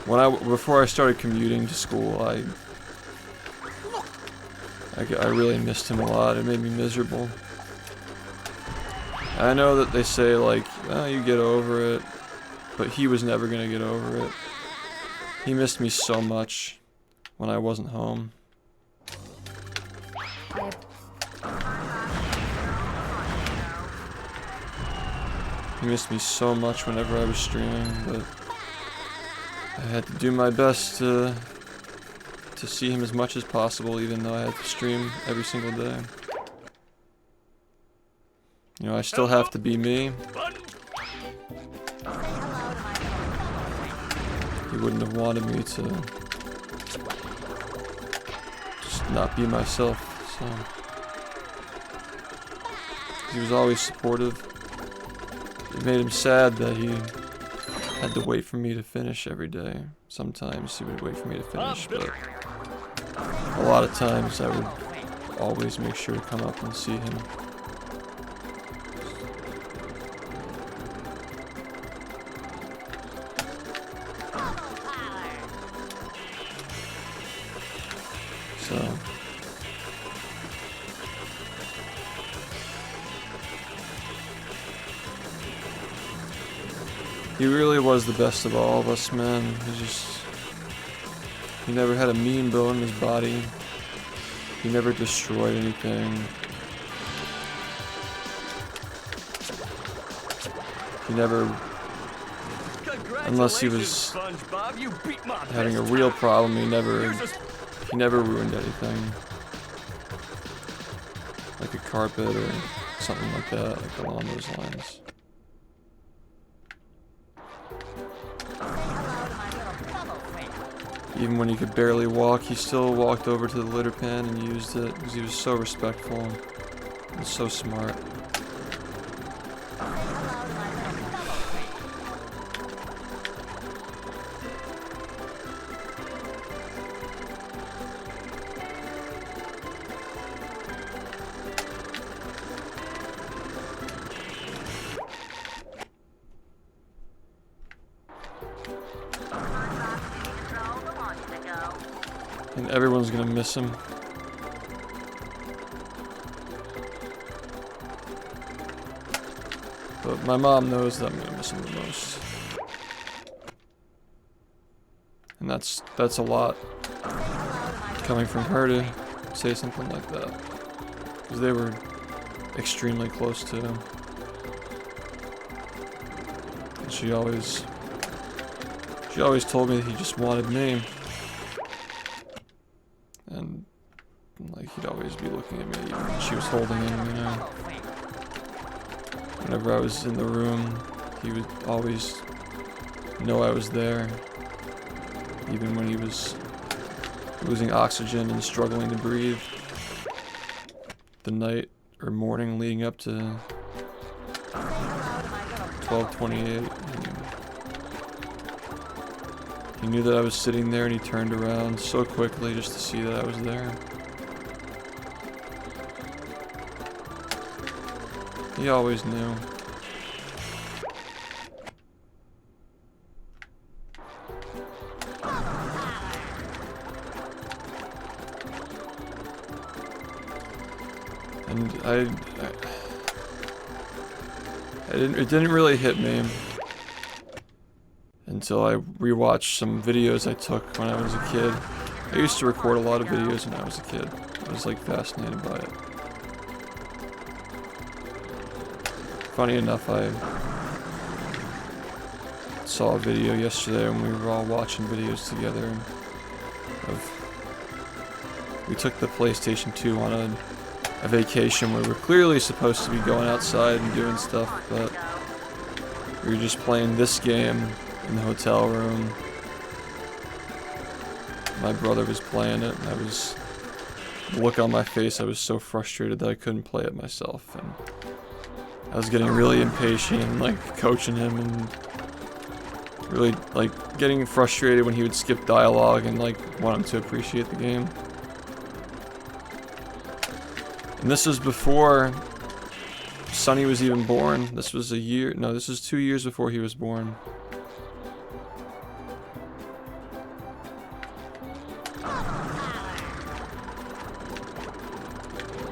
Before I started commuting to school, I really missed him a lot. It made me miserable. I know that they say, like, oh, you get over it, but he was never gonna get over it. He missed me so much when I wasn't home. He missed me so much whenever I was streaming, but I had to do my best to see him as much as possible, even though I had to stream every single day. You know, I still have to be me. He wouldn't have wanted me to just not be myself, so. He was always supportive. It made him sad that he had to wait for me to finish every day. Sometimes he would wait for me to finish, but a lot of times I would always make sure to come up and see him. So he really was the best of all of us, man. He never had a mean bone in his body. He never destroyed anything. He never, unless he was having a real problem, he never ruined anything. Like a carpet or something like that, like along those lines. Even when he could barely walk, he still walked over to the litter pan and used it because he was so respectful and so smart. And everyone's gonna miss him. But my mom knows that I'm gonna miss him the most. And that's a lot coming from her to say something like that. Because they were extremely close to him. And she always told me that he just wanted me. And like he'd always be looking at me even when she was holding him, you know. Whenever I was in the room, he would always know I was there, even when he was losing oxygen and struggling to breathe. The night or morning leading up to 12:28, he knew that I was sitting there, and he turned around so quickly just to see that I was there. He always knew. And it didn't really hit me until I rewatched some videos I took when I was a kid. I used to record a lot of videos when I was a kid. I was like fascinated by it. Funny enough, I saw a video yesterday when we were all watching videos together we took the PlayStation 2 on a vacation where we're clearly supposed to be going outside and doing stuff, but we were just playing this game in the hotel room. My brother was playing it, and the look on my face, I was so frustrated that I couldn't play it myself, and I was getting really impatient and like coaching him, and really like getting frustrated when he would skip dialogue and like want him to appreciate the game. And this is before Sonny was even born. This was 2 years before he was born.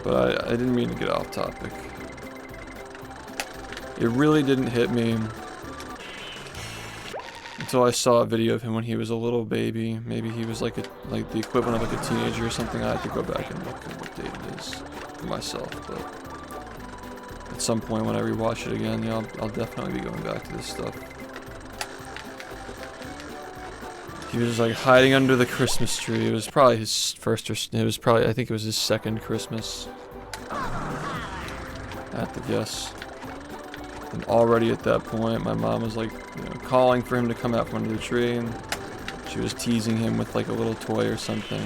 But I didn't mean to get off topic. It really didn't hit me until I saw a video of him when he was a little baby. Maybe he was like the equivalent of like a teenager or something. I had to go back and look at what date it is for myself. But at some point when I rewatch it again, yeah, I'll definitely be going back to this stuff. He was like hiding under the Christmas tree. It was probably his first, or I think it was his second Christmas. I have to guess. And already at that point, my mom was like, calling for him to come out from under the tree, and she was teasing him with like a little toy or something.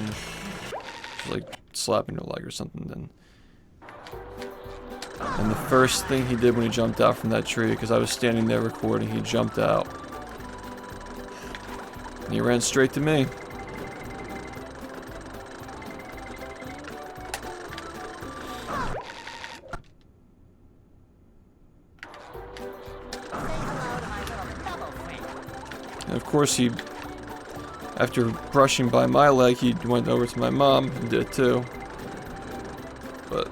She was like slapping her leg or something. And the first thing he did when he jumped out from that tree, because I was standing there recording, he jumped out. And he ran straight to me. And of course after brushing by my leg, he went over to my mom and did it too. But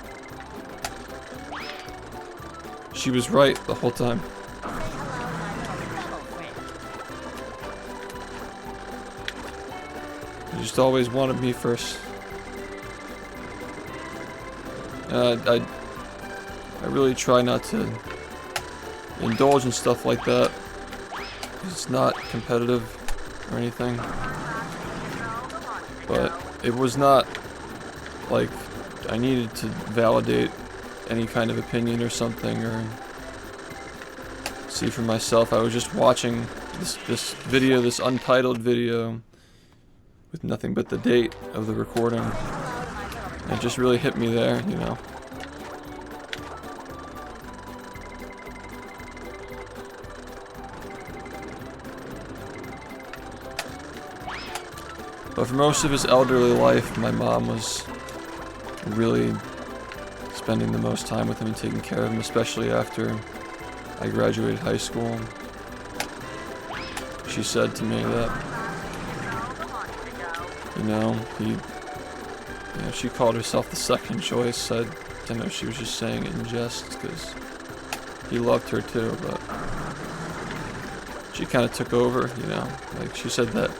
she was right the whole time. He just always wanted me first. I really try not to indulge in stuff like that. It's not competitive or anything. But it was not like I needed to validate any kind of opinion or something or see for myself. I was just watching this video, this untitled video with nothing but the date of the recording. And it just really hit me there, But for most of his elderly life, my mom was really spending the most time with him and taking care of him, especially after I graduated high school. She said to me that, she called herself the second choice. I know she was just saying it in jest because he loved her too, but she kind of took over, Like she said that,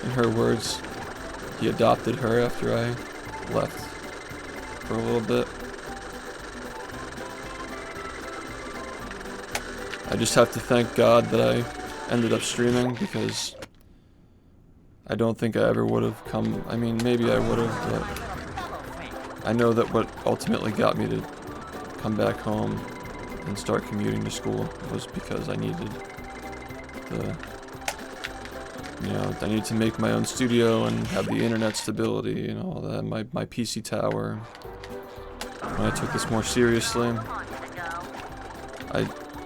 in her words, he adopted her after I left for a little bit. I just have to thank God that I ended up streaming, because I don't think I ever would have come. I mean, maybe I would have, but I know that what ultimately got me to come back home and start commuting to school was because I needed the, you know, I needed to make my own studio and have the internet stability and all that, my PC tower. When I took this more seriously,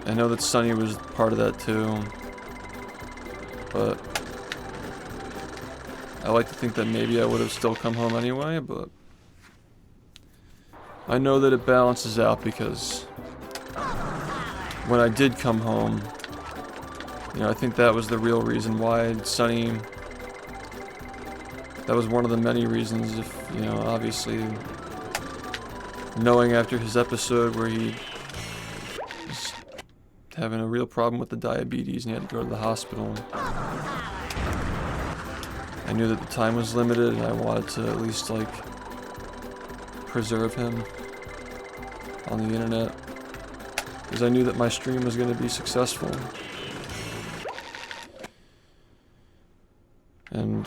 I know that Sunny was part of that too, but I like to think that maybe I would have still come home anyway, but I know that it balances out because when I did come home, you know, I think that was the real reason why Sunny, that was one of the many reasons, if, you know, obviously knowing after his episode where he was having a real problem with the diabetes and he had to go to the hospital. I knew that the time was limited and I wanted to at least, like, preserve him on the internet because I knew that my stream was going to be successful. And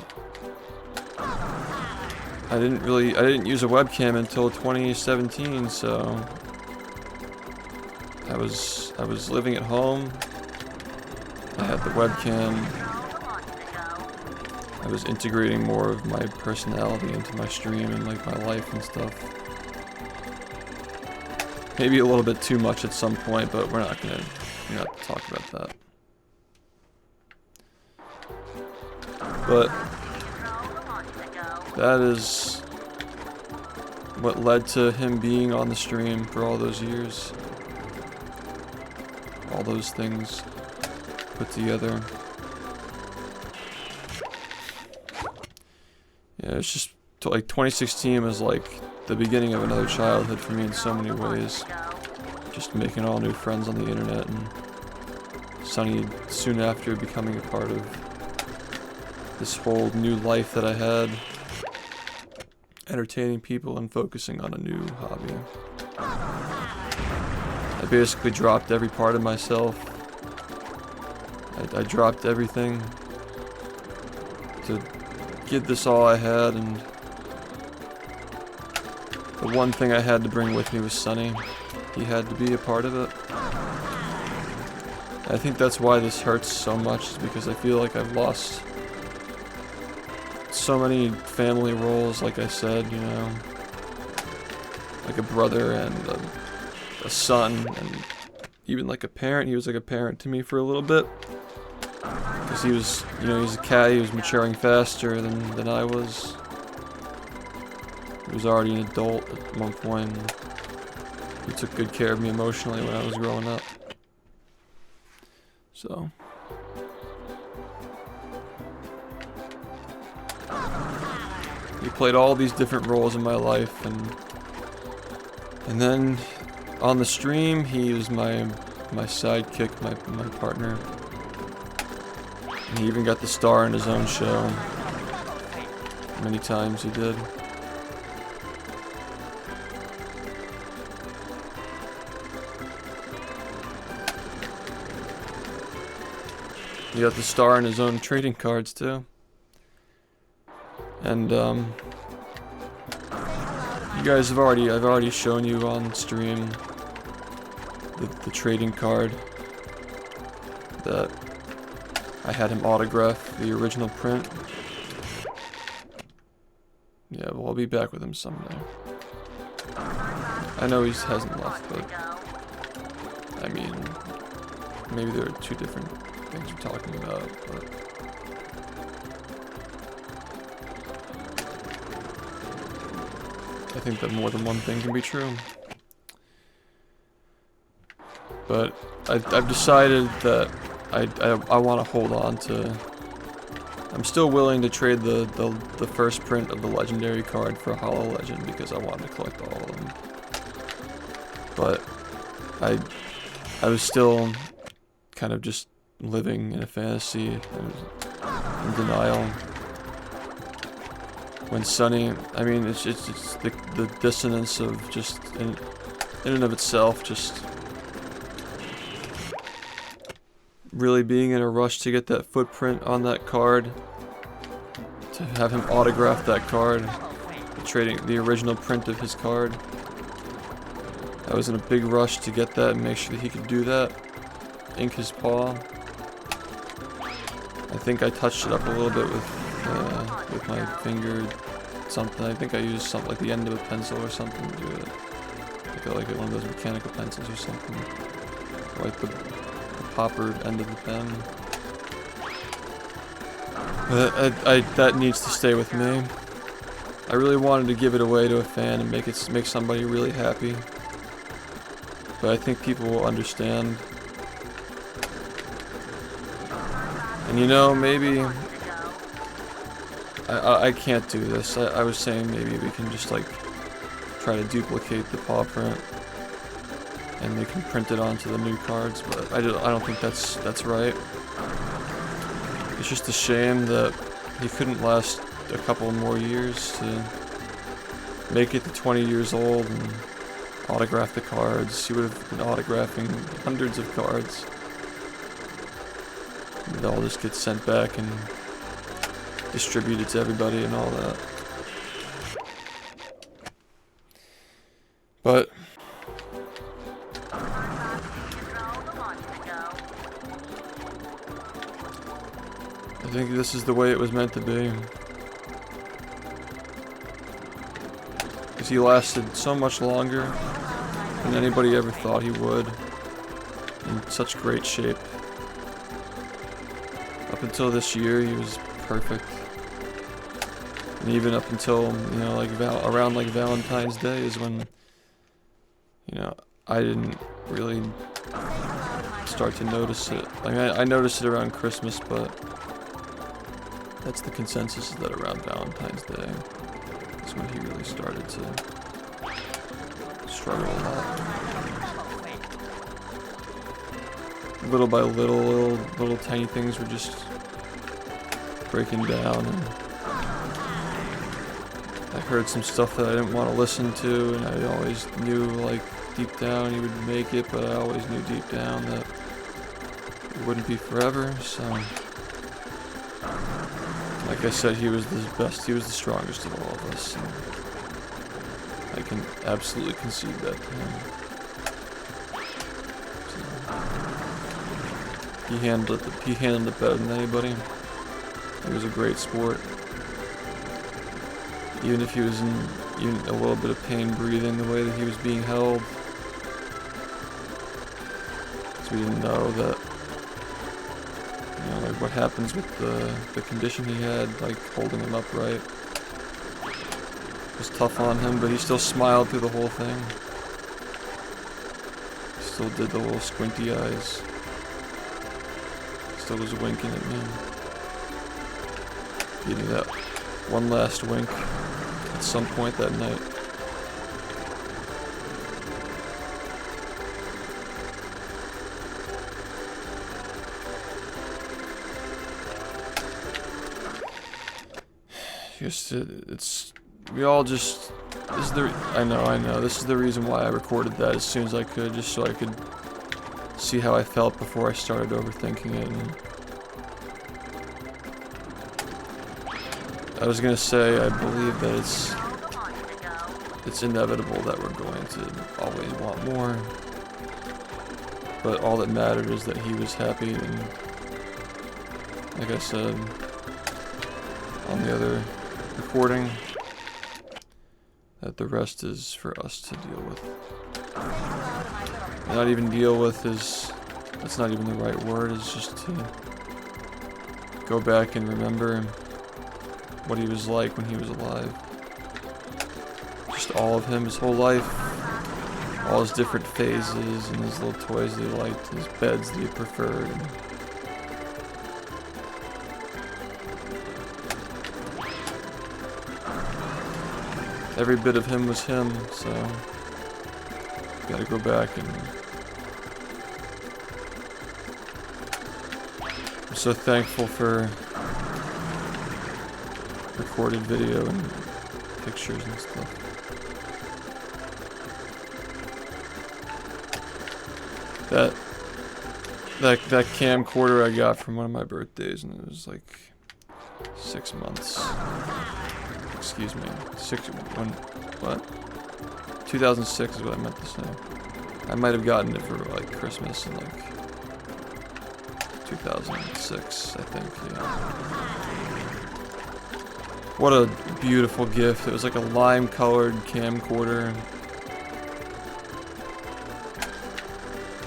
I didn't use a webcam until 2017, so I was living at home. I had the webcam. I was integrating more of my personality into my stream and like my life and stuff. Maybe a little bit too much at some point, but we're not gonna talk about that. But that is what led to him being on the stream for all those years. All those things put together. Yeah, it's just like 2016 was like the beginning of another childhood for me in so many ways. Just making all new friends on the internet, and Sunny soon after becoming a part of this whole new life that I had. Entertaining people and focusing on a new hobby. I basically dropped every part of myself. I dropped everything to give this all I had, and the one thing I had to bring with me was Sunny. He had to be a part of it. I think that's why this hurts so much, is because I feel like I've lost so many family roles, like I said, you know, like a brother and a son, and even like a parent. He was like a parent to me for a little bit, because he was, you know, he's a cat. He was maturing faster than I was. He was already an adult at one point. And he took good care of me emotionally when I was growing up. So he played all these different roles in my life, and then on the stream he was my sidekick, my partner. And he even got to star in his own show. Many times he did. He got to star in his own trading cards too. And you guys have I've already shown you on stream the trading card that I had him autograph, the original print. Yeah, well, I'll be back with him someday. I know he hasn't left, but I mean, maybe there are two different things you're talking about, but I think that more than one thing can be true. But I've decided that I want to hold on to. I'm still willing to trade the first print of the legendary card for a Hollow Legend because I wanted to collect all of them. But I was still kind of just living in a fantasy. I was in denial. When Sunny, I mean, it's the dissonance of just in and of itself, just really being in a rush to get that footprint on that card, to have him autograph that card, trading the original print of his card. I was in a big rush to get that and make sure that he could do that. Ink his paw. I think I touched it up a little bit with my finger. Something. I think I used something like the end of a pencil or something to do it. Like one of those mechanical pencils or something. Like the popper end of the pen. But that needs to stay with me. I really wanted to give it away to a fan and make somebody really happy. But I think people will understand. And you know, maybe I can't do this. I was saying maybe we can just like try to duplicate the paw print and we can print it onto the new cards, but I don't think that's right. It's just a shame that he couldn't last a couple more years to make it to 20 years old and autograph the cards. He would have been autographing hundreds of cards. It all just gets sent back and distributed to everybody and all that. But I think this is the way it was meant to be. Because he lasted so much longer than anybody ever thought he would. In such great shape. Up until this year, he was perfect. And even up until, you know, like around like Valentine's Day is when, you know, I didn't really start to notice it. Like I noticed it around Christmas, but that's the consensus, is that around Valentine's Day is when he really started to struggle a lot. Little by little tiny things were just breaking down, and I heard some stuff that I didn't want to listen to, and I always knew, like, deep down he would make it, but I always knew deep down that it wouldn't be forever. So, like I said, he was the best, he was the strongest of all of us, and I can absolutely concede that to him. He handled it better than anybody. He was a great sport. Even if he was in even a little bit of pain breathing the way that he was being held. So we didn't know that, you know, like what happens with the condition he had, like holding him upright. It was tough on him, but he still smiled through the whole thing. Still did the little squinty eyes. Still was winking at me. Gave me that one last wink at some point that night. I know, this is the reason why I recorded that as soon as I could, just so I could see how I felt before I started overthinking it. And I was gonna say, I believe that it's inevitable that we're going to always want more, but all that mattered is that he was happy, and like I said on the other recording, that the rest is for us to deal with. Not even deal with is, that's not even the right word, it's just to go back and remember what he was like when he was alive. Just all of him, his whole life, all his different phases, and his little toys that he liked, his beds that he preferred. Every bit of him was him, so gotta go back and I'm so thankful for recorded video and pictures and stuff. That camcorder I got from one of my birthdays, and it was like 6 months. Excuse me. 2 2006 is what I meant to say. I might have gotten it for like Christmas in like 2006, I think, yeah. What a beautiful gift. It was like a lime-colored camcorder.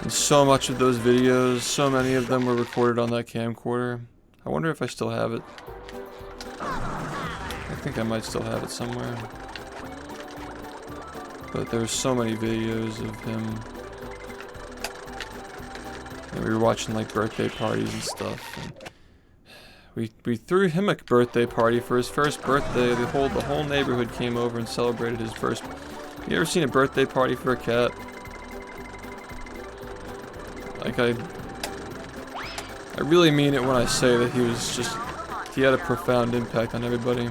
And so much of those videos, so many of them were recorded on that camcorder. I wonder if I still have it. I think I might still have it somewhere. But there's so many videos of him. And we were watching like birthday parties and stuff. And we threw him a birthday party for his first birthday. The whole neighborhood came over and celebrated his first. You ever seen a birthday party for a cat? Like I really mean it when I say that he had a profound impact on everybody.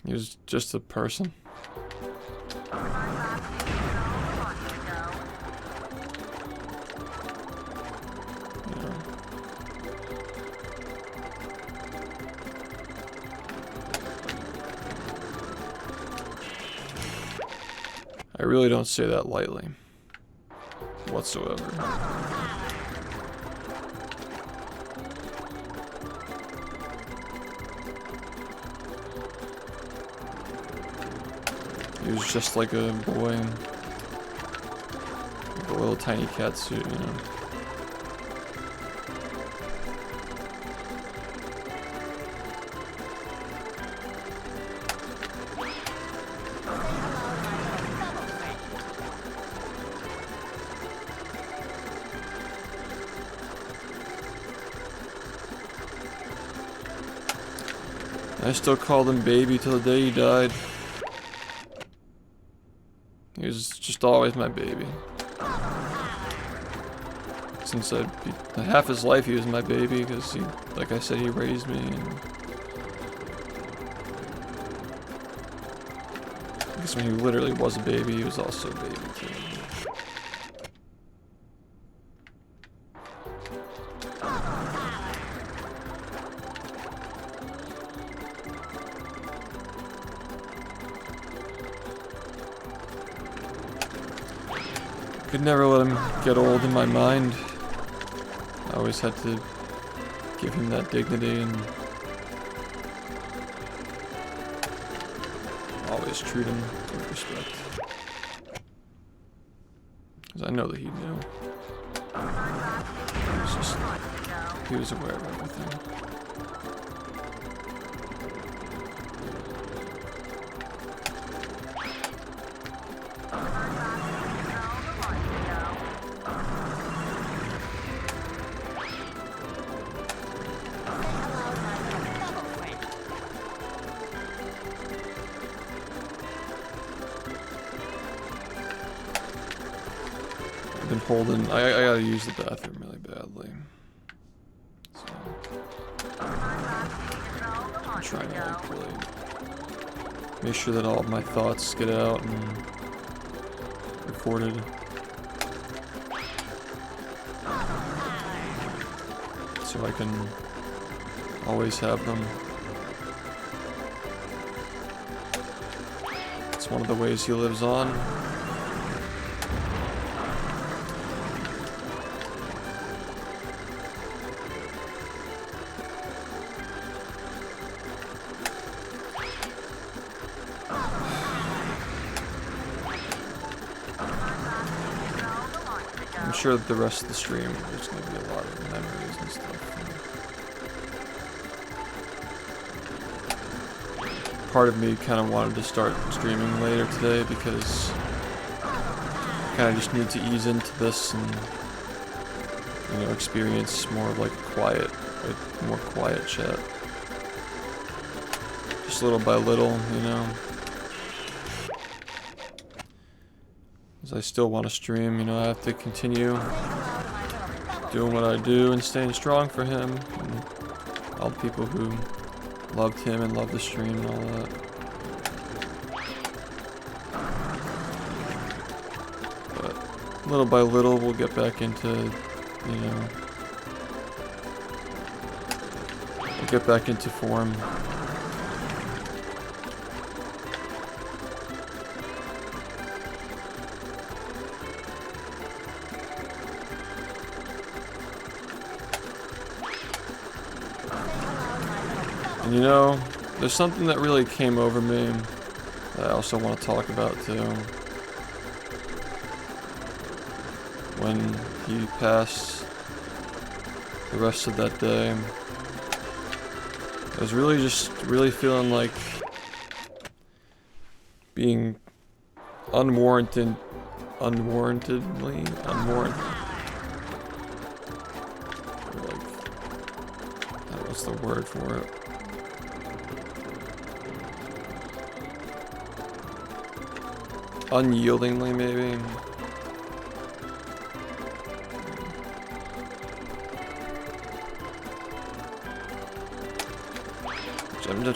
He was just a person. I really don't say that lightly, whatsoever. He was just like a boy in like a little tiny cat suit, you know. I still called him baby till the day he died. He was just always my baby. Since half his life he was my baby because he, like I said, he raised me. And I guess when he literally was a baby, he was also a baby too. Could never let him get old in my mind. I always had to give him that dignity and always treat him with respect. Because I know that he knew. He was aware of everything. Been holding. I gotta use the bathroom really badly. So I'm trying to like really make sure that all of my thoughts get out and recorded. So I can always have them. It's one of the ways he lives on. I'm sure that the rest of the stream there's going to be a lot of memories and stuff. Part of me kind of wanted to start streaming later today because I kind of just need to ease into this and, you know, experience more of like more quiet chat. Just little by little, you know. I still want to stream, you know, I have to continue doing what I do and staying strong for him and all the people who loved him and loved the stream and all that. But little by little we'll get back into, you know, get back into form. And you know, there's something that really came over me that I also want to talk about too. When he passed the rest of that day, I was really just feeling like being unwarranted. Like, what's the word for it? Unyieldingly, maybe.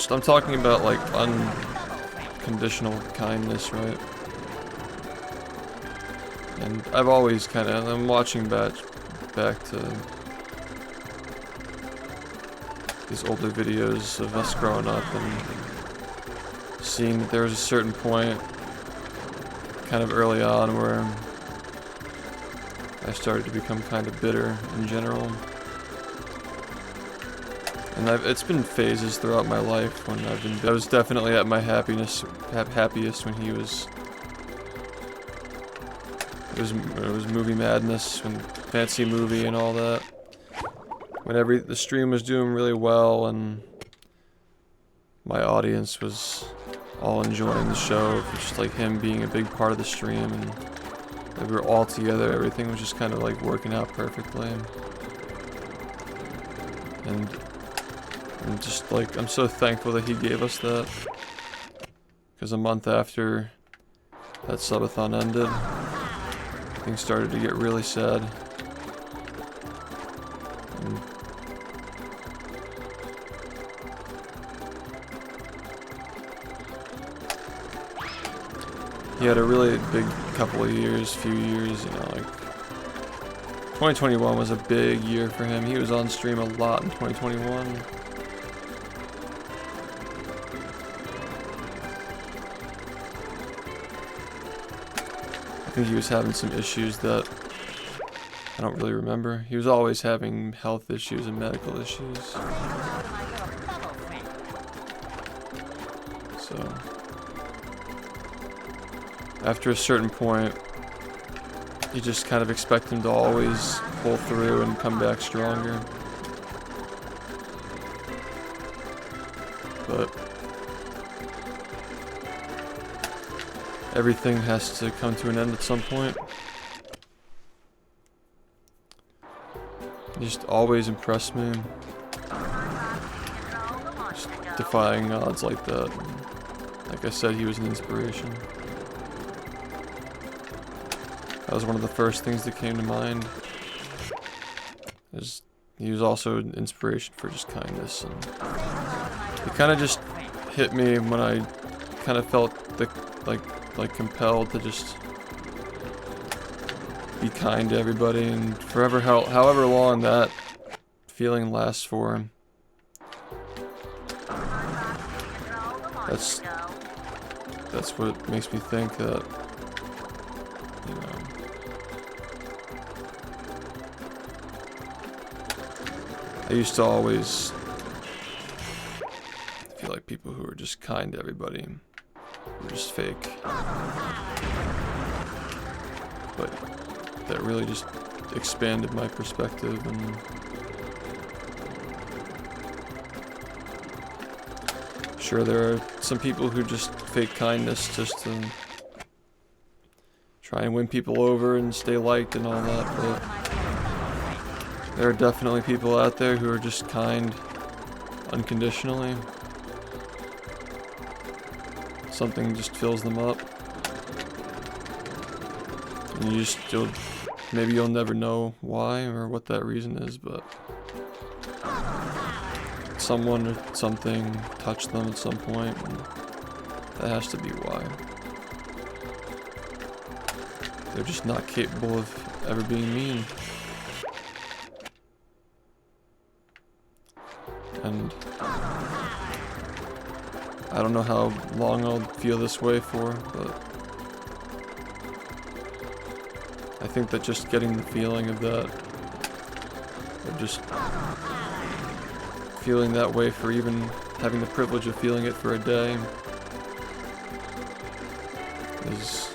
I'm talking about like unconditional kindness, right? And I've always I'm watching back to these older videos of us growing up and seeing that there was a certain point kind of early on where I started to become kind of bitter in general. And it's been phases throughout my life when I was definitely at my happiest when he was. It was movie madness, when fancy movie and all that. When the stream was doing really well and my audience was all enjoying the show, just like him being a big part of the stream, and we were all together. Everything was just kind of like working out perfectly. And just like, I'm so thankful that he gave us that. Because a month after that subathon ended, things started to get really sad. And he had a really big few years, you know, like 2021 was a big year for him. He was on stream a lot in 2021. I think he was having some issues that I don't really remember. He was always having health issues and medical issues. So after a certain point, you just kind of expect him to always pull through and come back stronger. But everything has to come to an end at some point. He just always impressed me. Just defying odds like that. Like I said, he was an inspiration. That was one of the first things that came to mind. He was also an inspiration for just kindness. And it kind of just hit me when I kind of felt like compelled to just be kind to everybody, and however long that feeling lasts for him. That's what makes me think that, you know, I used to always feel like people who were just kind to everybody were just fake. But that really just expanded my perspective, and sure, there are some people who just fake kindness just to try and win people over and stay liked and all that, but there are definitely people out there who are just kind unconditionally. Something just fills them up. And maybe you'll never know why or what that reason is, but someone or something touched them at some point, and that has to be why. They're just not capable of ever being mean. and I don't know how long I'll feel this way for, but I think that just getting the feeling of that, or just feeling that way for even having the privilege of feeling it for a day, is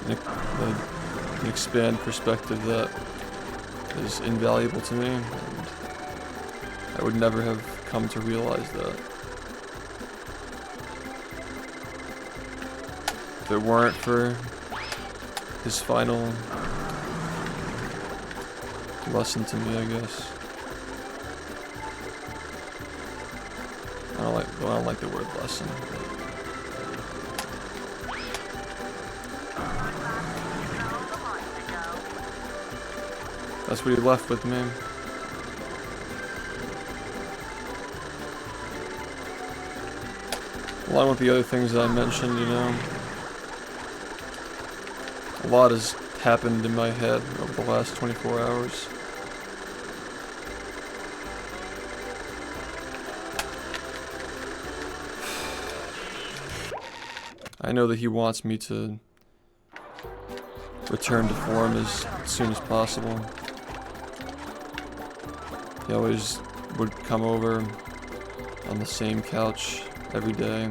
an expand perspective that is invaluable to me, and I would never have come to realize that. If it weren't for his final lesson to me, I guess. I don't like the word lesson. That's what he left with me. Along with the other things that I mentioned, you know, a lot has happened in my head over the last 24 hours. I know that he wants me to return to form as soon as possible. He always would come over on the same couch every day.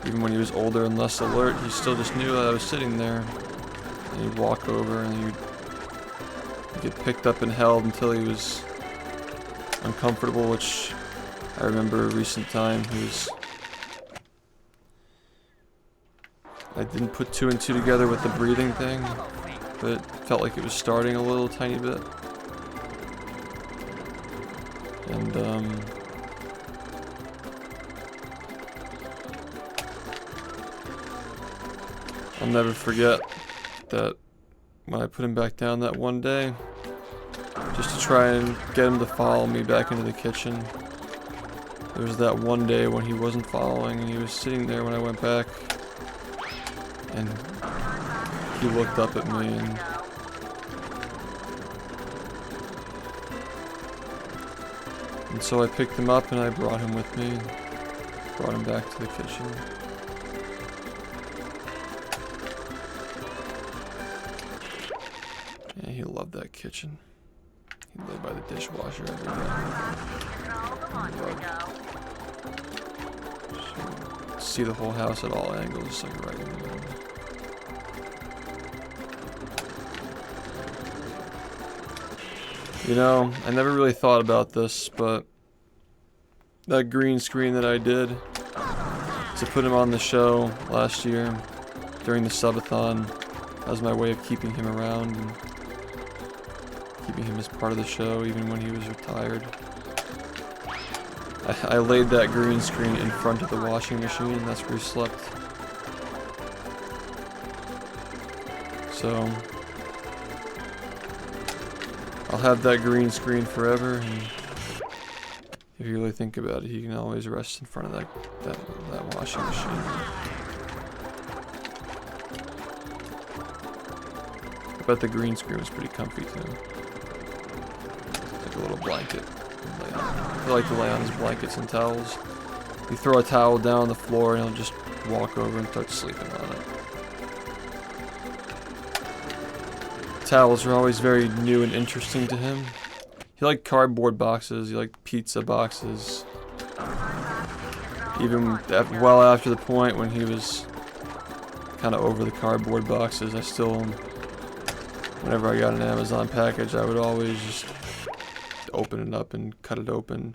Even when he was older and less alert, he still just knew that I was sitting there. And he'd walk over and he'd get picked up and held until he was uncomfortable, which I remember a recent time I didn't put 2 and 2 together with the breathing thing, but it felt like it was starting a little tiny bit. And I'll never forget that when I put him back down that one day, just to try and get him to follow me back into the kitchen. There was that one day when he wasn't following, and he was sitting there when I went back, and he looked up at me, and so I picked him up and I brought him with me, brought him back to the kitchen. Yeah, he loved that kitchen. He lived by the dishwasher every day. See the whole house at all angles, like right in the middle. You know, I never really thought about this, but that green screen that I did to put him on the show last year during the subathon, that was my way of keeping him around and keeping him as part of the show even when he was retired. I laid that green screen in front of the washing machine, and that's where he slept. So I'll have that green screen forever, and if you really think about it, he can always rest in front of that washing machine. I bet the green screen was pretty comfy too. It's like a little blanket. I like to lay on his blankets and towels. You throw a towel down on the floor and he'll just walk over and start sleeping on it. Towels are always very new and interesting to him. He liked cardboard boxes, he liked pizza boxes. Even well after the point when he was kind of over the cardboard boxes, I still, whenever I got an Amazon package, I would always just open it up and cut it open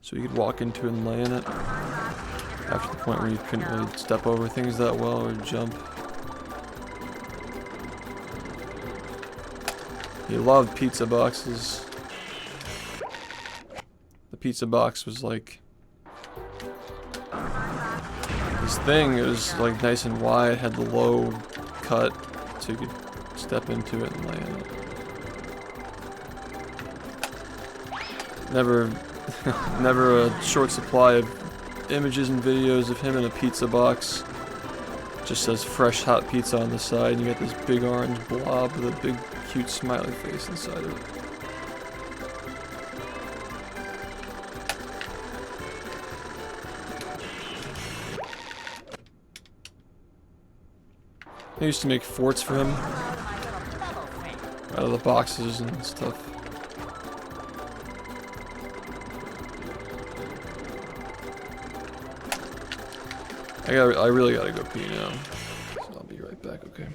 so you could walk into it and lay in it. After the point where you couldn't really step over things that well or jump. He loved pizza boxes. The pizza box was like this thing. It was like nice and wide, had the low cut so you could step into it and lay in it. Never a short supply of images and videos of him in a pizza box. Just says fresh hot pizza on the side, and you got this big orange blob with a big cute smiley face inside of it. I used to make forts for him Hello to my little bubble friend. out of the boxes and stuff. I really gotta go pee now. So I'll be right back, okay?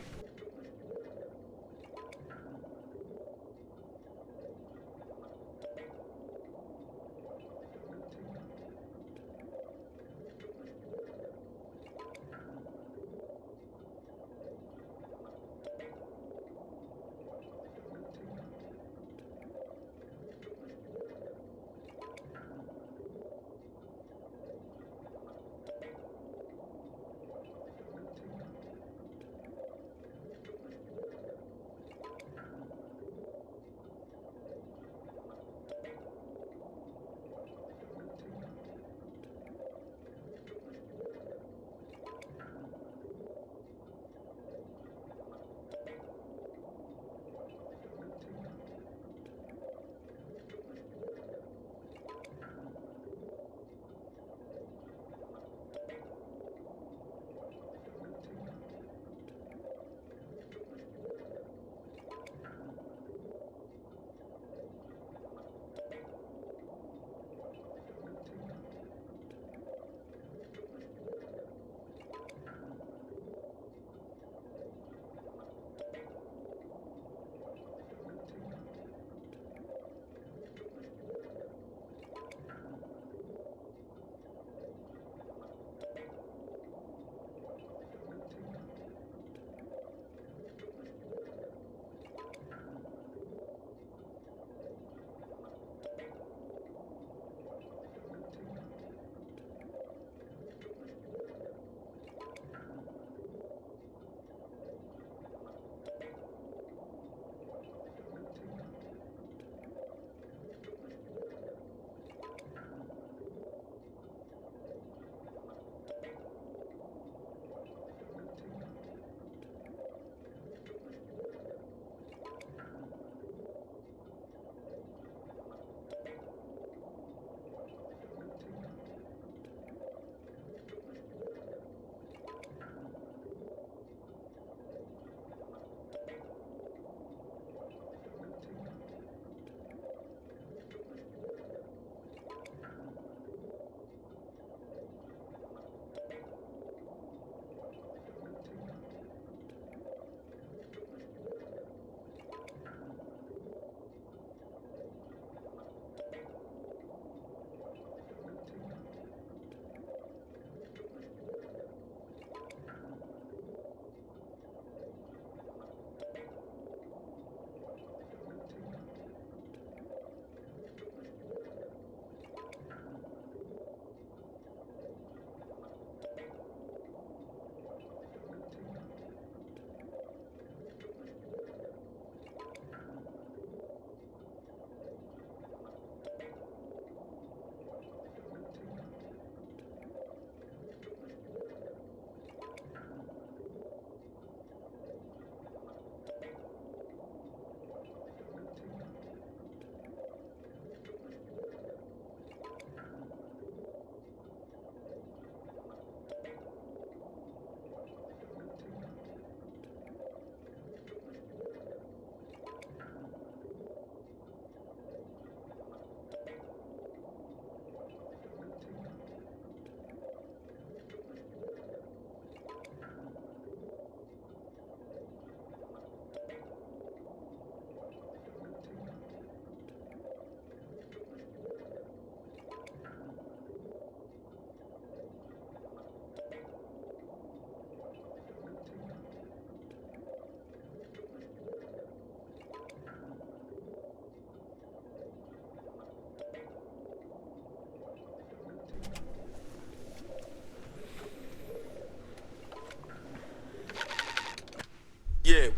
Yeah.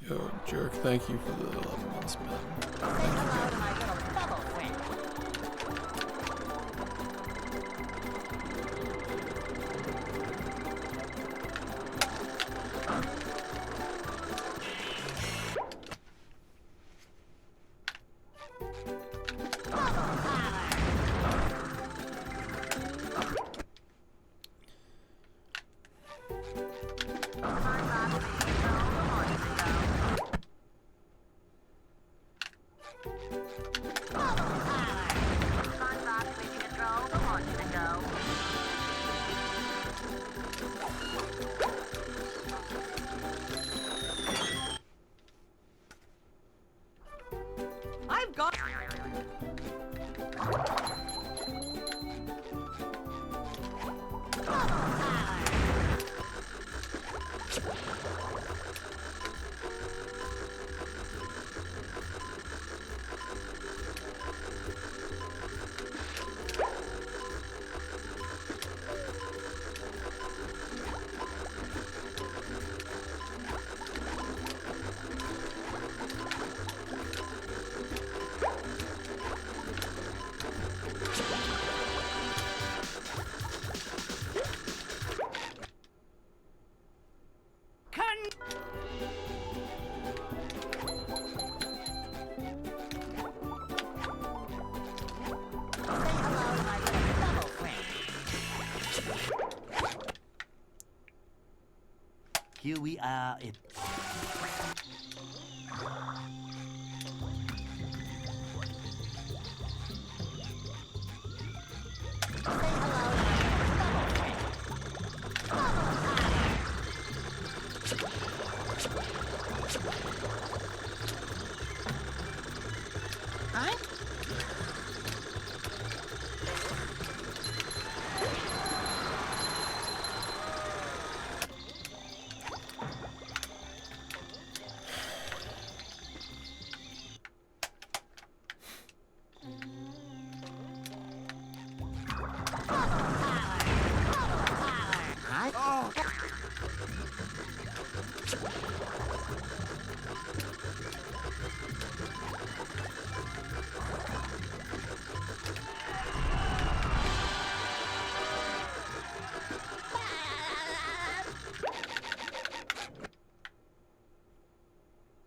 Yo, jerk, thank you for the 11 months, man. Hello to my little bubble friend. hello to my little bubble friend. Here we are. Huh?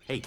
Hey.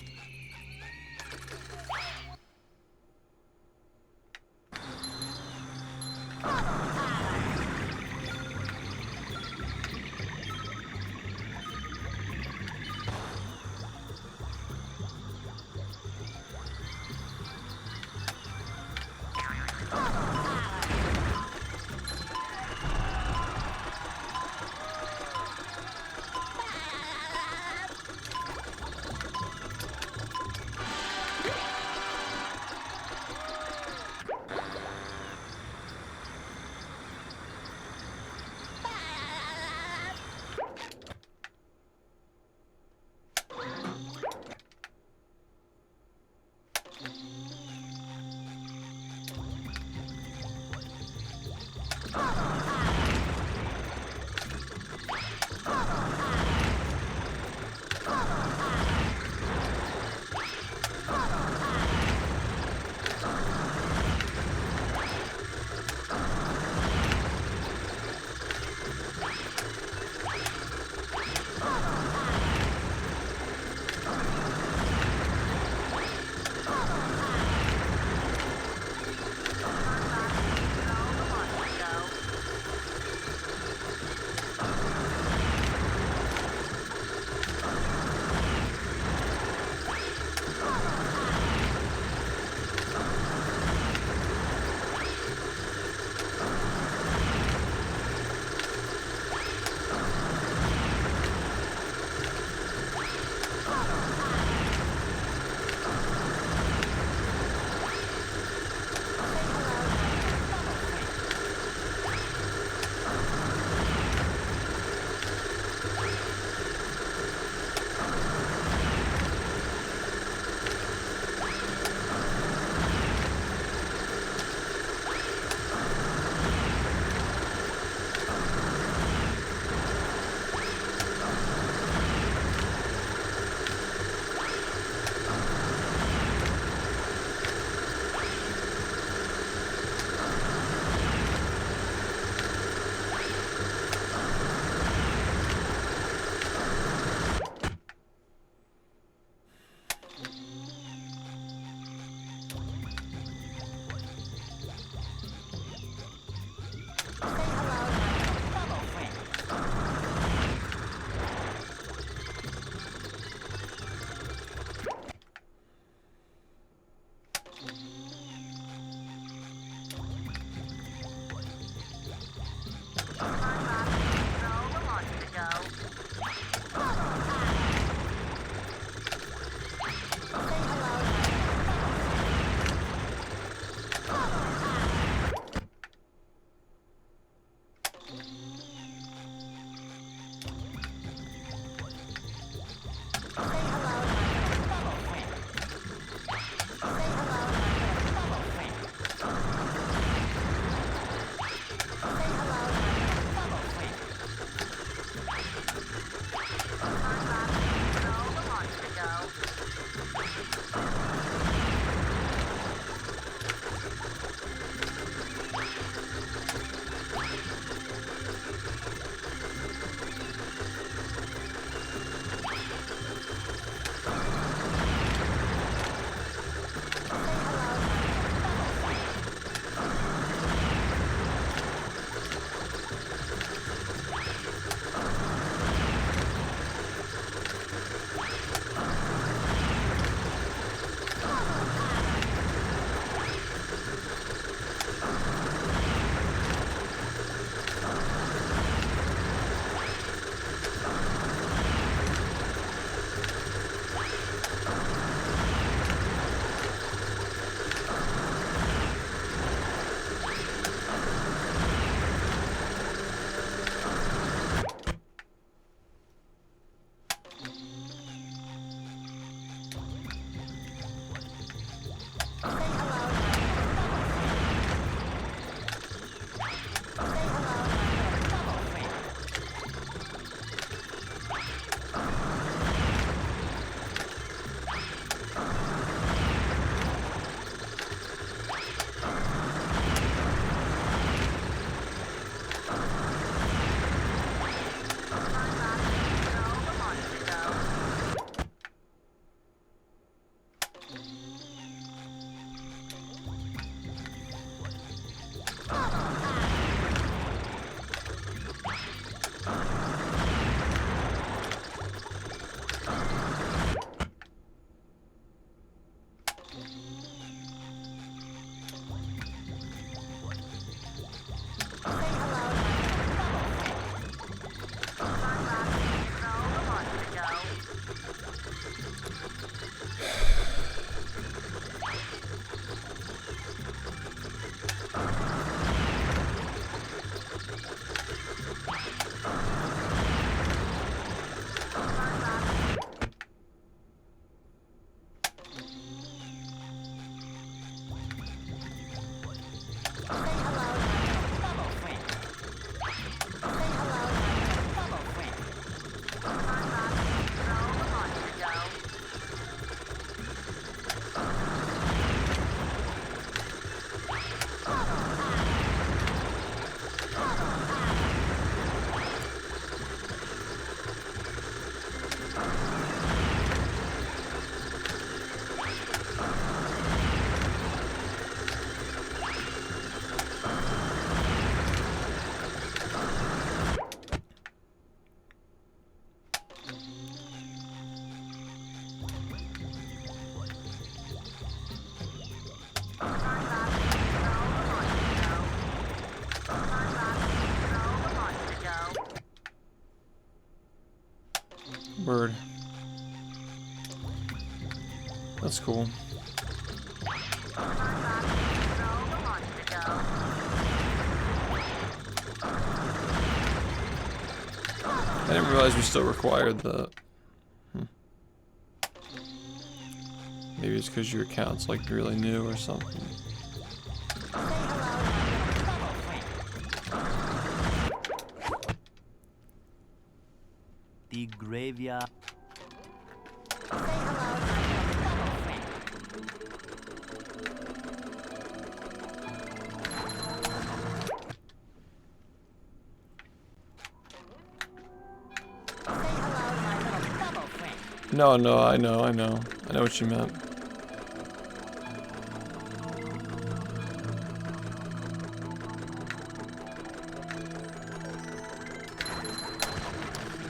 card. That's cool. I didn't realize we still required the... Maybe it's because your account's like really new or something. The graveyard. No, I know what you meant.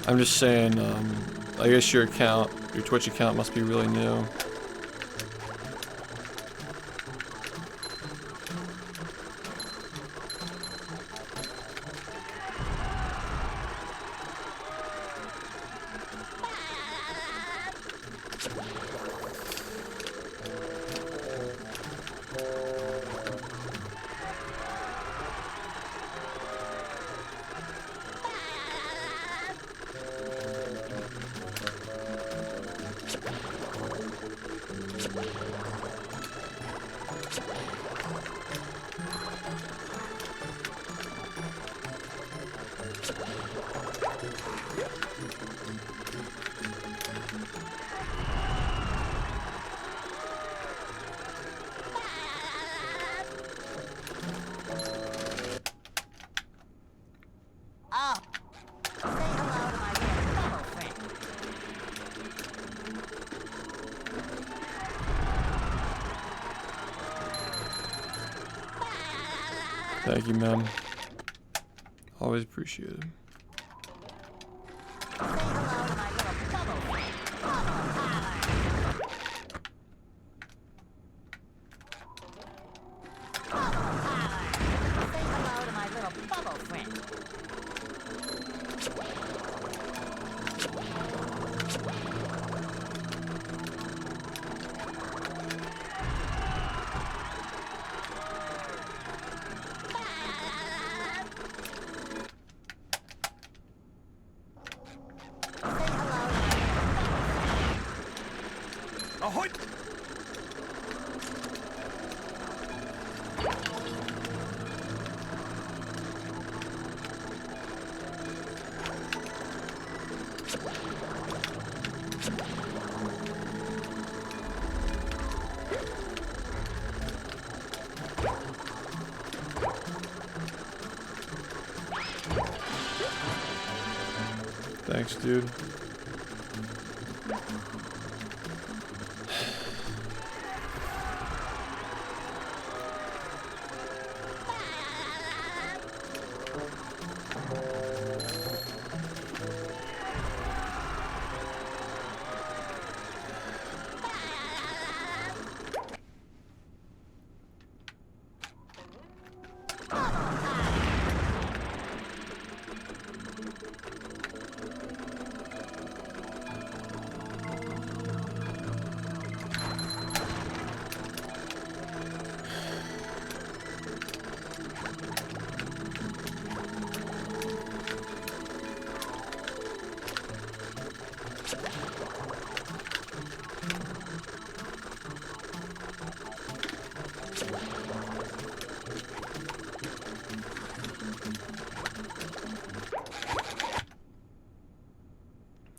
I'm just saying, I guess your Twitch account must be really new. Thank you, ma'am. Always appreciate it. Ahoy! Thanks, dude.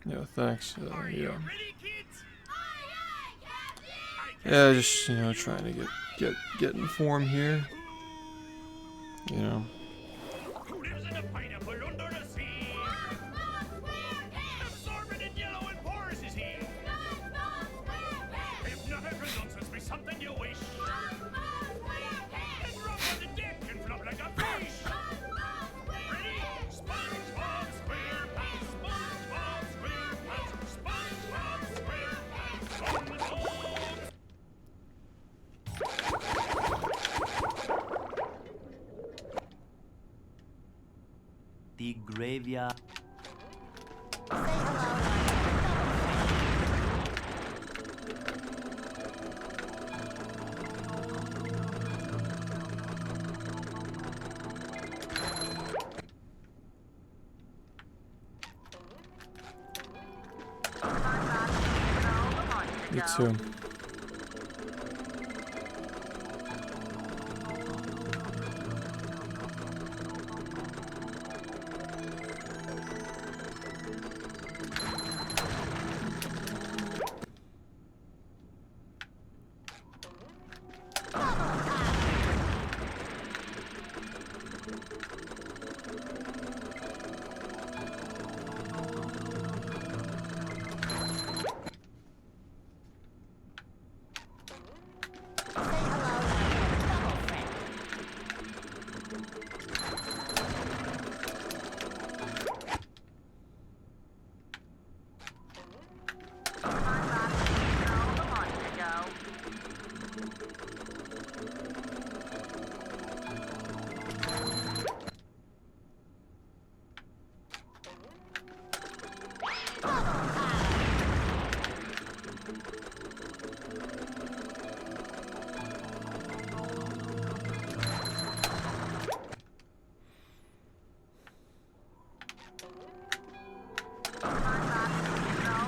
Yeah, thanks. Yeah. Yeah, just trying to get in form here. You know. Who lives in a pineapple under the sea? Absorbent and yellow and porous is he. Hypnotic nonsense be something you wish. And rub on the deck and flop like a fish. Ready? SpongeBob SquarePants. SpongeBob SquarePants. SpongeBob SquarePants. SpongeBob. The graveyard. Me too.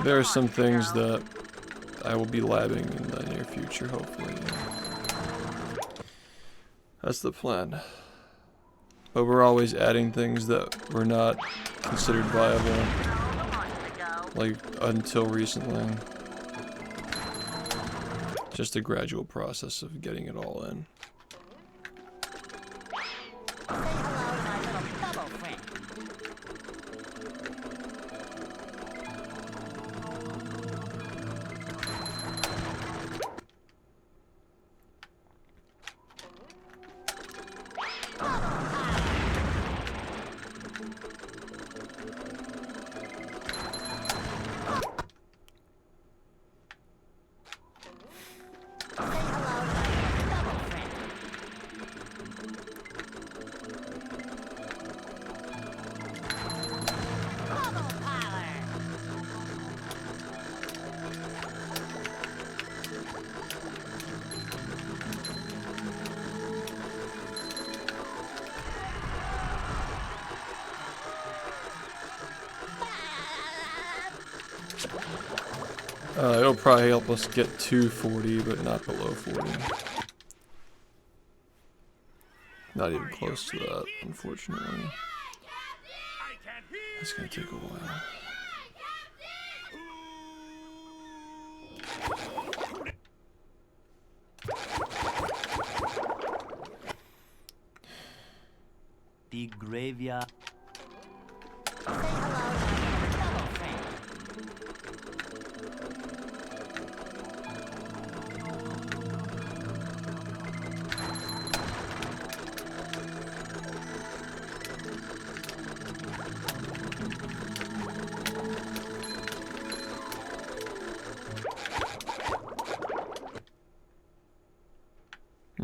There are some things that I will be labbing in the near future, hopefully. That's the plan. But we're always adding things that were not considered viable, like until recently. Just a gradual process of getting it all in. It'll probably help us get to 40, but not below 40. Not even close to that, unfortunately. It's gonna take a while. The graveyard.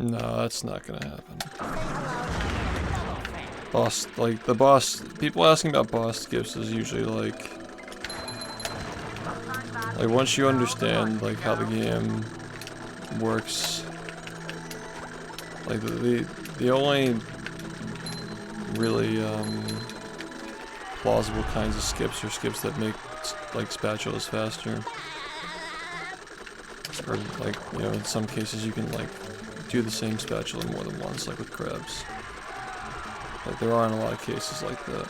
No, that's not gonna happen. Boss, like the boss, people asking about boss skips is usually like once you understand like how the game works, like the only really plausible kinds of skips are skips that make like spatulas faster, or like, you know, in some cases you can like do the same spatula more than once, like with crabs. Like there aren't a lot of cases like that.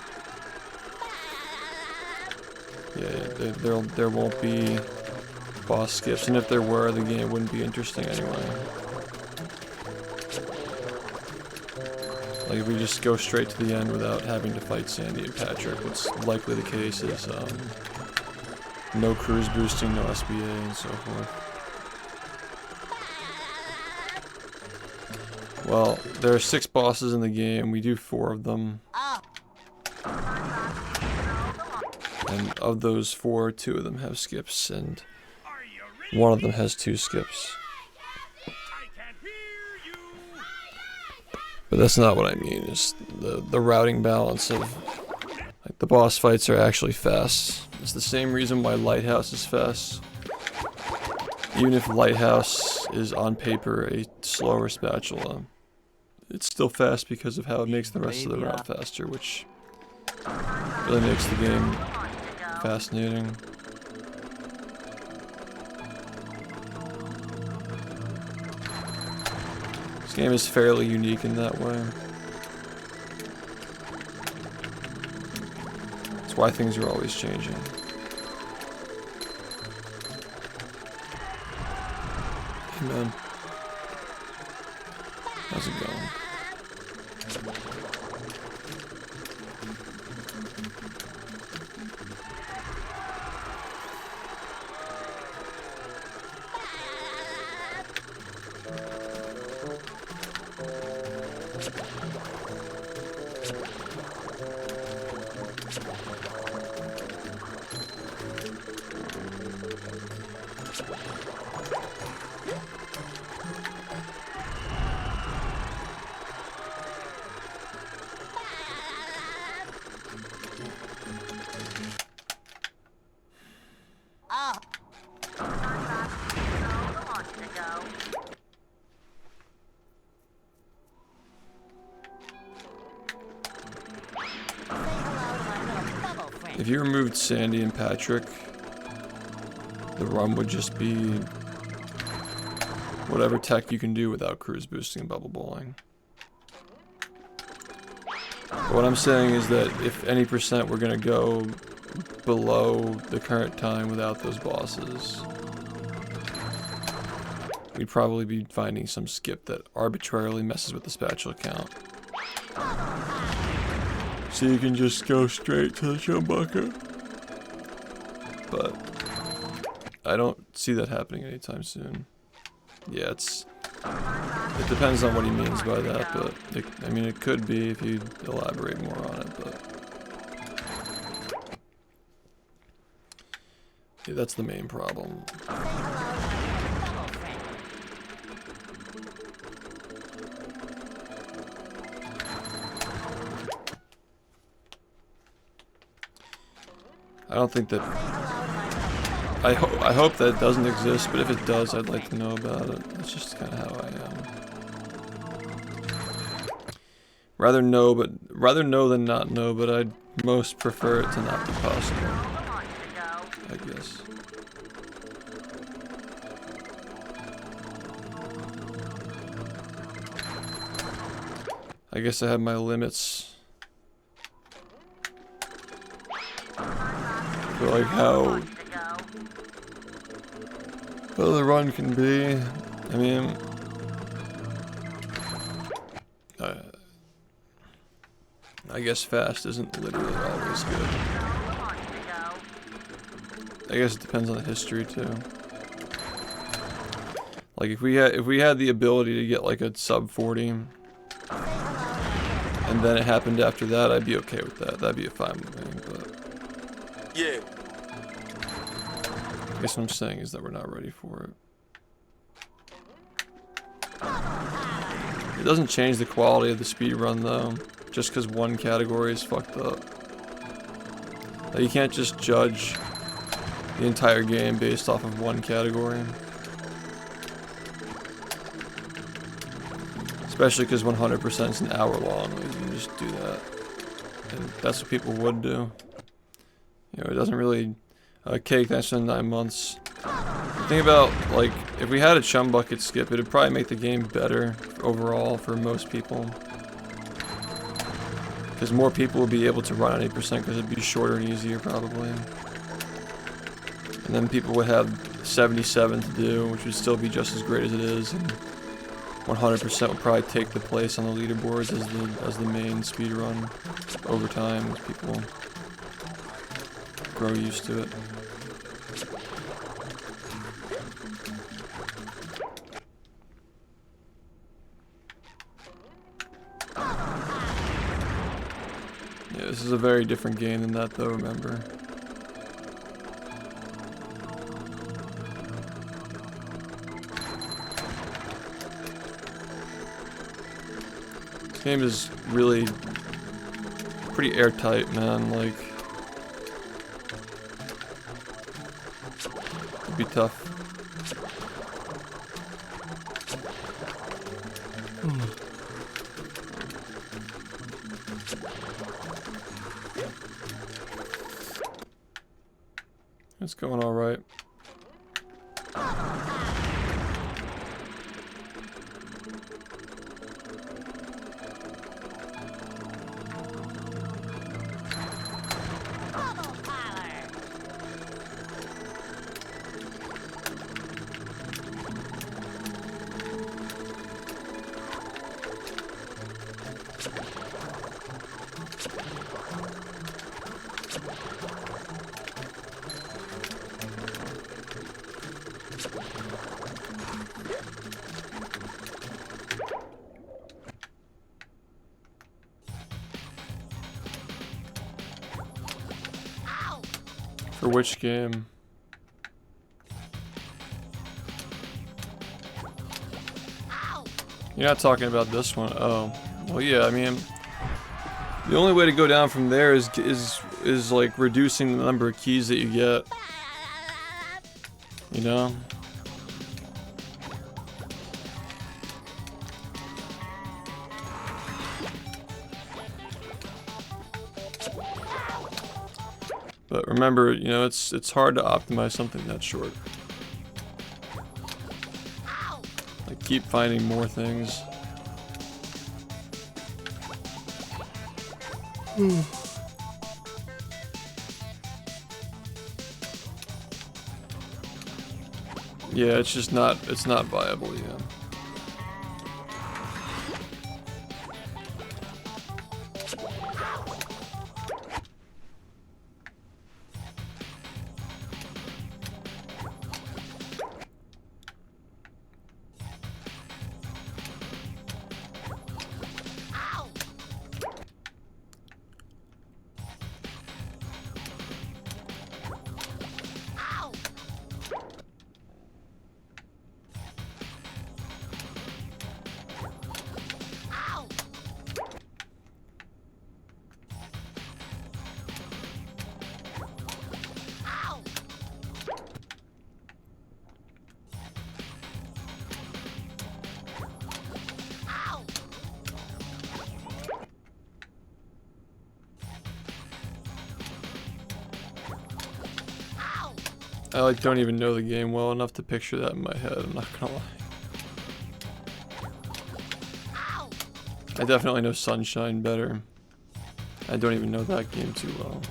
Yeah, there won't be boss skips, and if there were, the game wouldn't be interesting anyway. Like if we just go straight to the end without having to fight Sandy and Patrick, what's likely the case is no cruise boosting, no SBA, and so forth. Well, there are 6 bosses in the game. We do 4 of them. And of those 4, 2 of them have skips, and one of them has 2 skips. But that's not what I mean. It's the routing balance of, like, the boss fights are actually fast. It's the same reason why Lighthouse is fast. Even if Lighthouse is on paper a slower spatula, it's still fast because of how it makes the rest of the route faster, which really makes the game fascinating. This game is fairly unique in that way. That's why things are always changing. Hey man. How's it going? If you removed Sandy and Patrick, the run would just be whatever tech you can do without cruise boosting and bubble bowling. But what I'm saying is that if any percent we're gonna go below the current time without those bosses, we'd probably be finding some skip that arbitrarily messes with the spatula count. So you can just go straight to the chum bucket. But I don't see that happening anytime soon. Yeah, it depends on what he means by that, but I mean it could be if you elaborate more on it, but yeah, that's the main problem. I don't think that... I hope that doesn't exist, but if it does, I'd like to know about it. That's just kind of how I am. Rather know than not know, but I'd most prefer it to not be possible, I guess. I guess I have my limits. For like how well the run can be. I mean, I guess fast isn't literally always good. I guess it depends on the history too. Like if we had the ability to get like a sub 40, and then it happened after that, I'd be okay with that. That'd be a fine thing, but. Yeah. I guess what I'm saying is that we're not ready for it. It doesn't change the quality of the speedrun though, just because one category is fucked up. Like, you can't just judge the entire game based off of one category. Especially because 100% is an hour long, like, you can just do that. And that's what people would do. You know, it doesn't really... Cake, thanks for the 9 months. Think about, like, if we had a chum bucket skip, it'd probably make the game better overall for most people. Because more people would be able to run at 8% because it'd be shorter and easier, probably. And then people would have 77 to do, which would still be just as great as it is. And 100% would probably take the place on the leaderboards as the main speedrun over time as people grow used to it. Yeah, this is a very different game than that though, remember. This game is really pretty airtight, man, like it'd be tough. It's going all right. For which game? You're not talking about this one. Oh, well, yeah. I mean, the only way to go down from there is like reducing the number of keys that you get. You know. But remember, you know, it's hard to optimize something that short. Like, keep finding more things. Yeah, it's not viable, yeah. I like don't even know the game well enough to picture that in my head, I'm not gonna lie. I definitely know Sunshine better. I don't even know that game too well.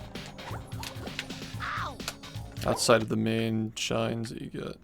Outside of the main shines that you get.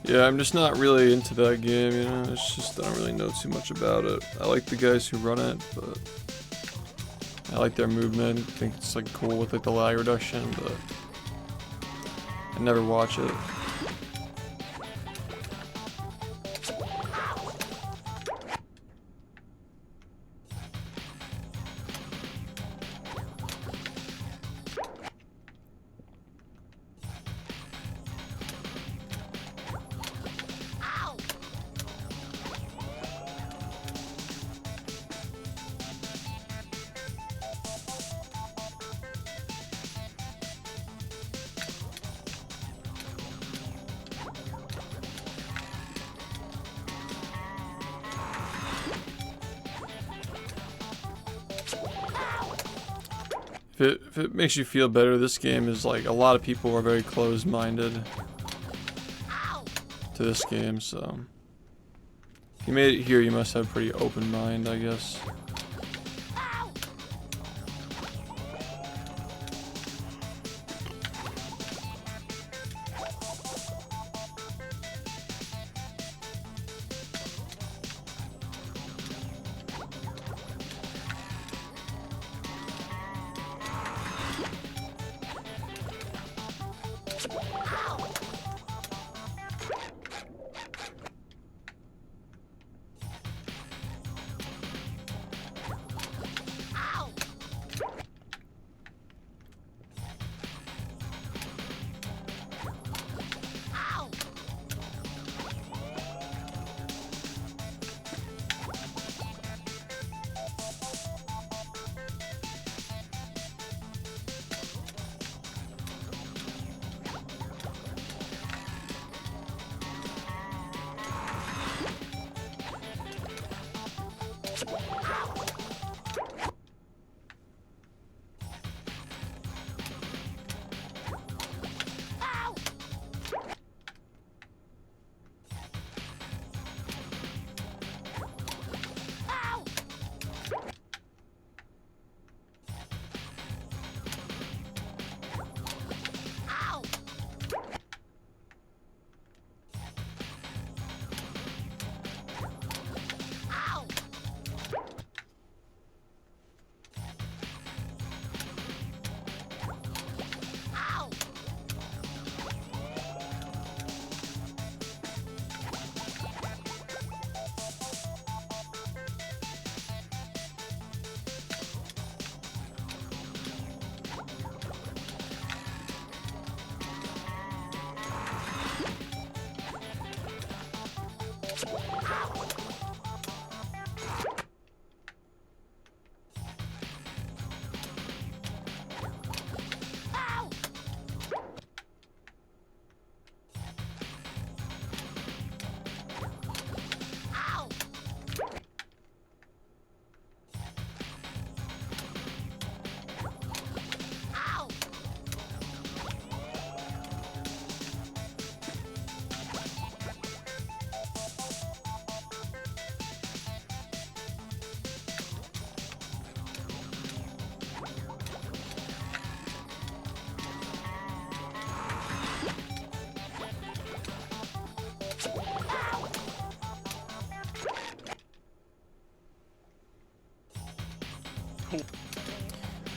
Yeah, I'm just not really into that game, you know, it's just I don't really know too much about it. I like the guys who run it, but I like their movement, I think it's like cool with like the lag reduction, but I never watch it. If it makes you feel better, this game is like, a lot of people are very closed-minded to this game, so if you made it here, you must have a pretty open mind, I guess.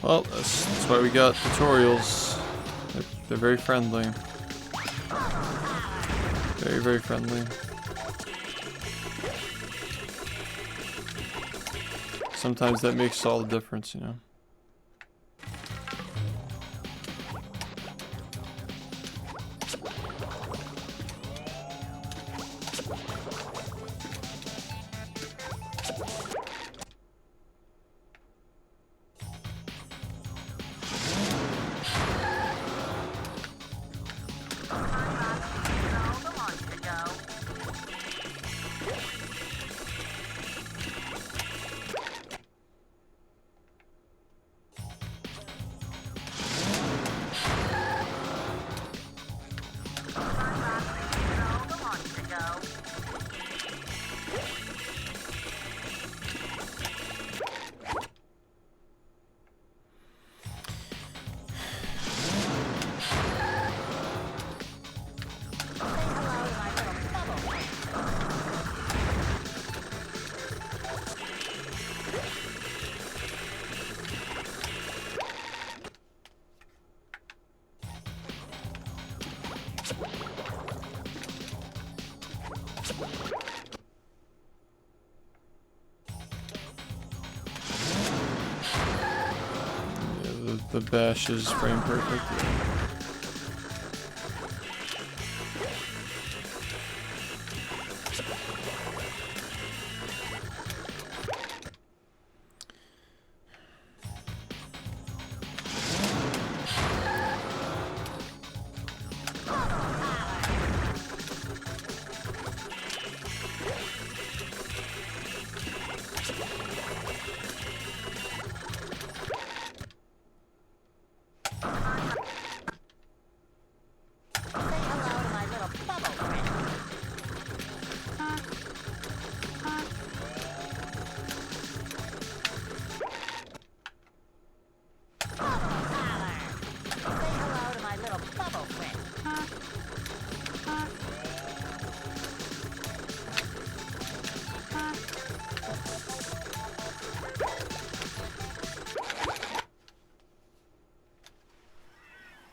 Well, that's why we got tutorials. They're very friendly. Very, very friendly. Sometimes that makes all the difference, you know. The bash is frame perfect.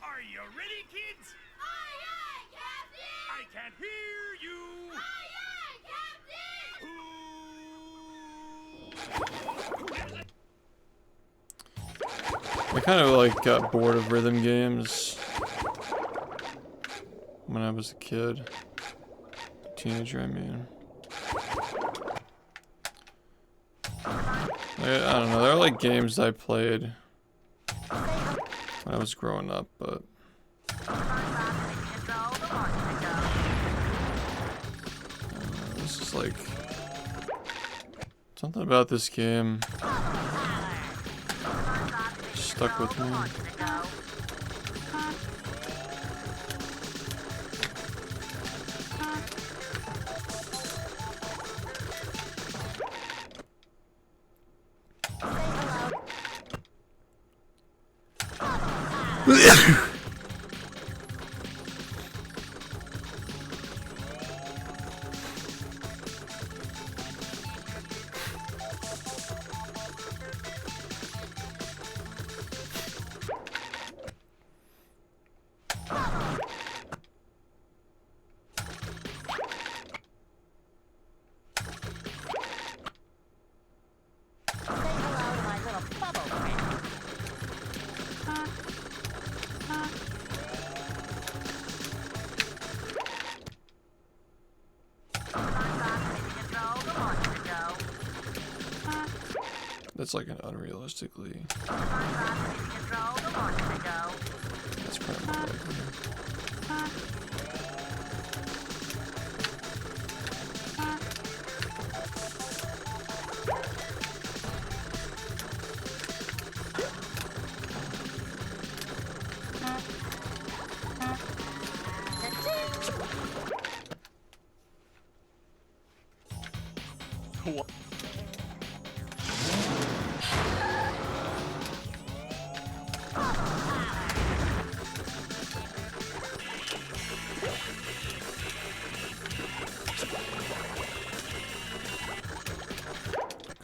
Are you ready, kids? Aye, aye, Captain! I can't hear you. Aye, aye, Captain! I kind of like got bored of rhythm games when I was a kid. Teenager, I mean. I don't know, they're like games I played when I was growing up, but this is like, it's Something about this game stuck with me. That's like an unrealistically. That's probably more likely. What?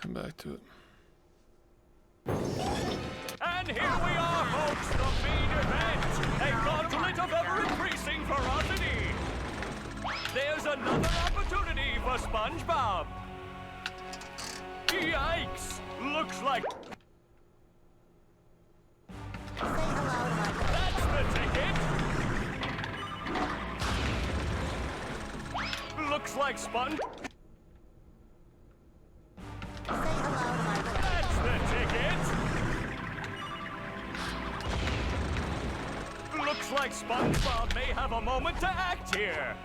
Come back to it. And here we are, folks, the main event. A gauntlet of ever-increasing ferocity. There's another opportunity for SpongeBob. Yikes! Looks like... That's the ticket! Looks like Sponge... That's the ticket! Looks like SpongeBob may have a moment to act here.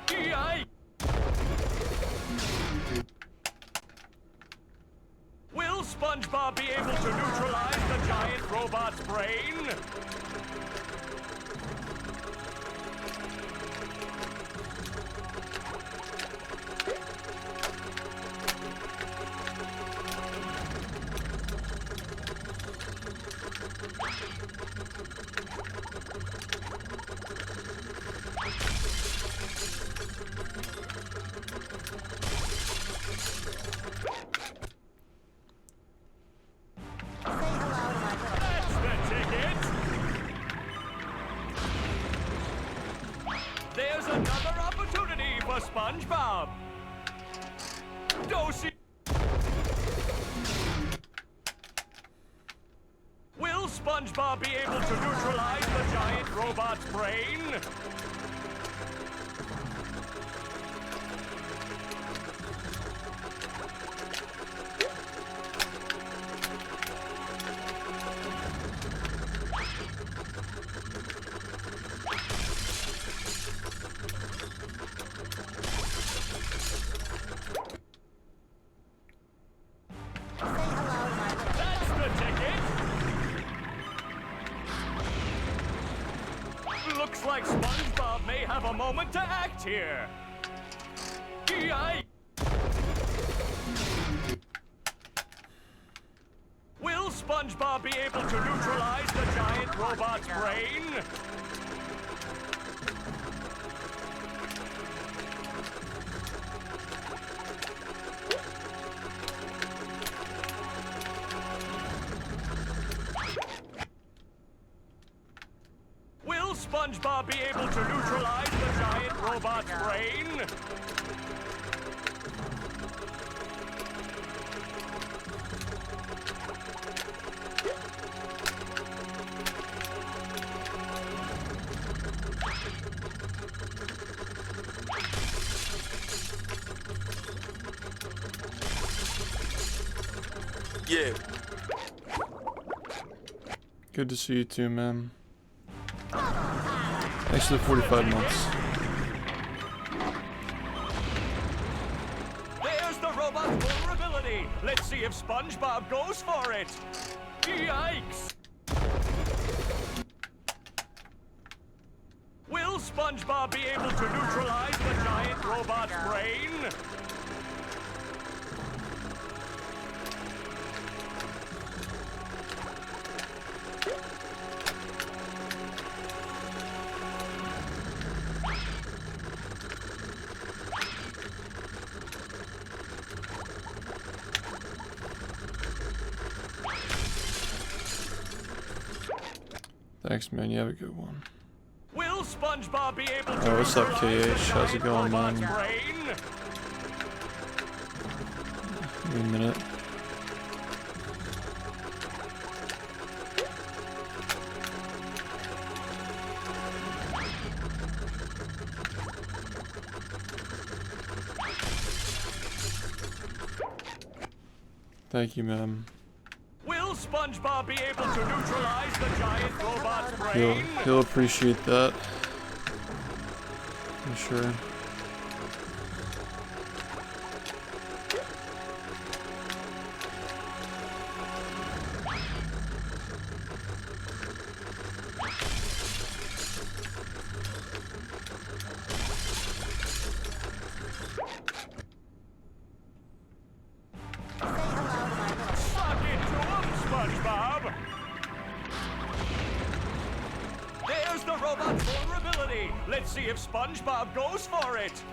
Yikes! Will SpongeBob be able to neutralize the giant robot's brain? That's the ticket! There's another opportunity for SpongeBob! Dosey! Will SpongeBob be able to neutralize the giant robot's brain? That's the ticket! Looks like SpongeBob may have a moment to act here. Yikes! Will SpongeBob be able to neutralize the giant robot's brain? Will SpongeBob be able to neutralize the giant robot's brain? Yeah. Good to see you too, man. Thanks for the 45 months. There's the robot's Let's see if SpongeBob goes for it. Yikes! Will SpongeBob be able to neutralize the giant robot's brain? Thanks, man. You have a good one. Will SpongeBob be able to Oh, what's up, neutralize the KH? How's it giant going, robot's man? brain? Give me a minute. Thank you, ma'am. Will SpongeBob be able to neutralize the giant robot's brain? He'll appreciate that. I'm sure. Suck it to him, SpongeBob! There's the robot's vulnerability. Let's see if SpongeBob goes for it.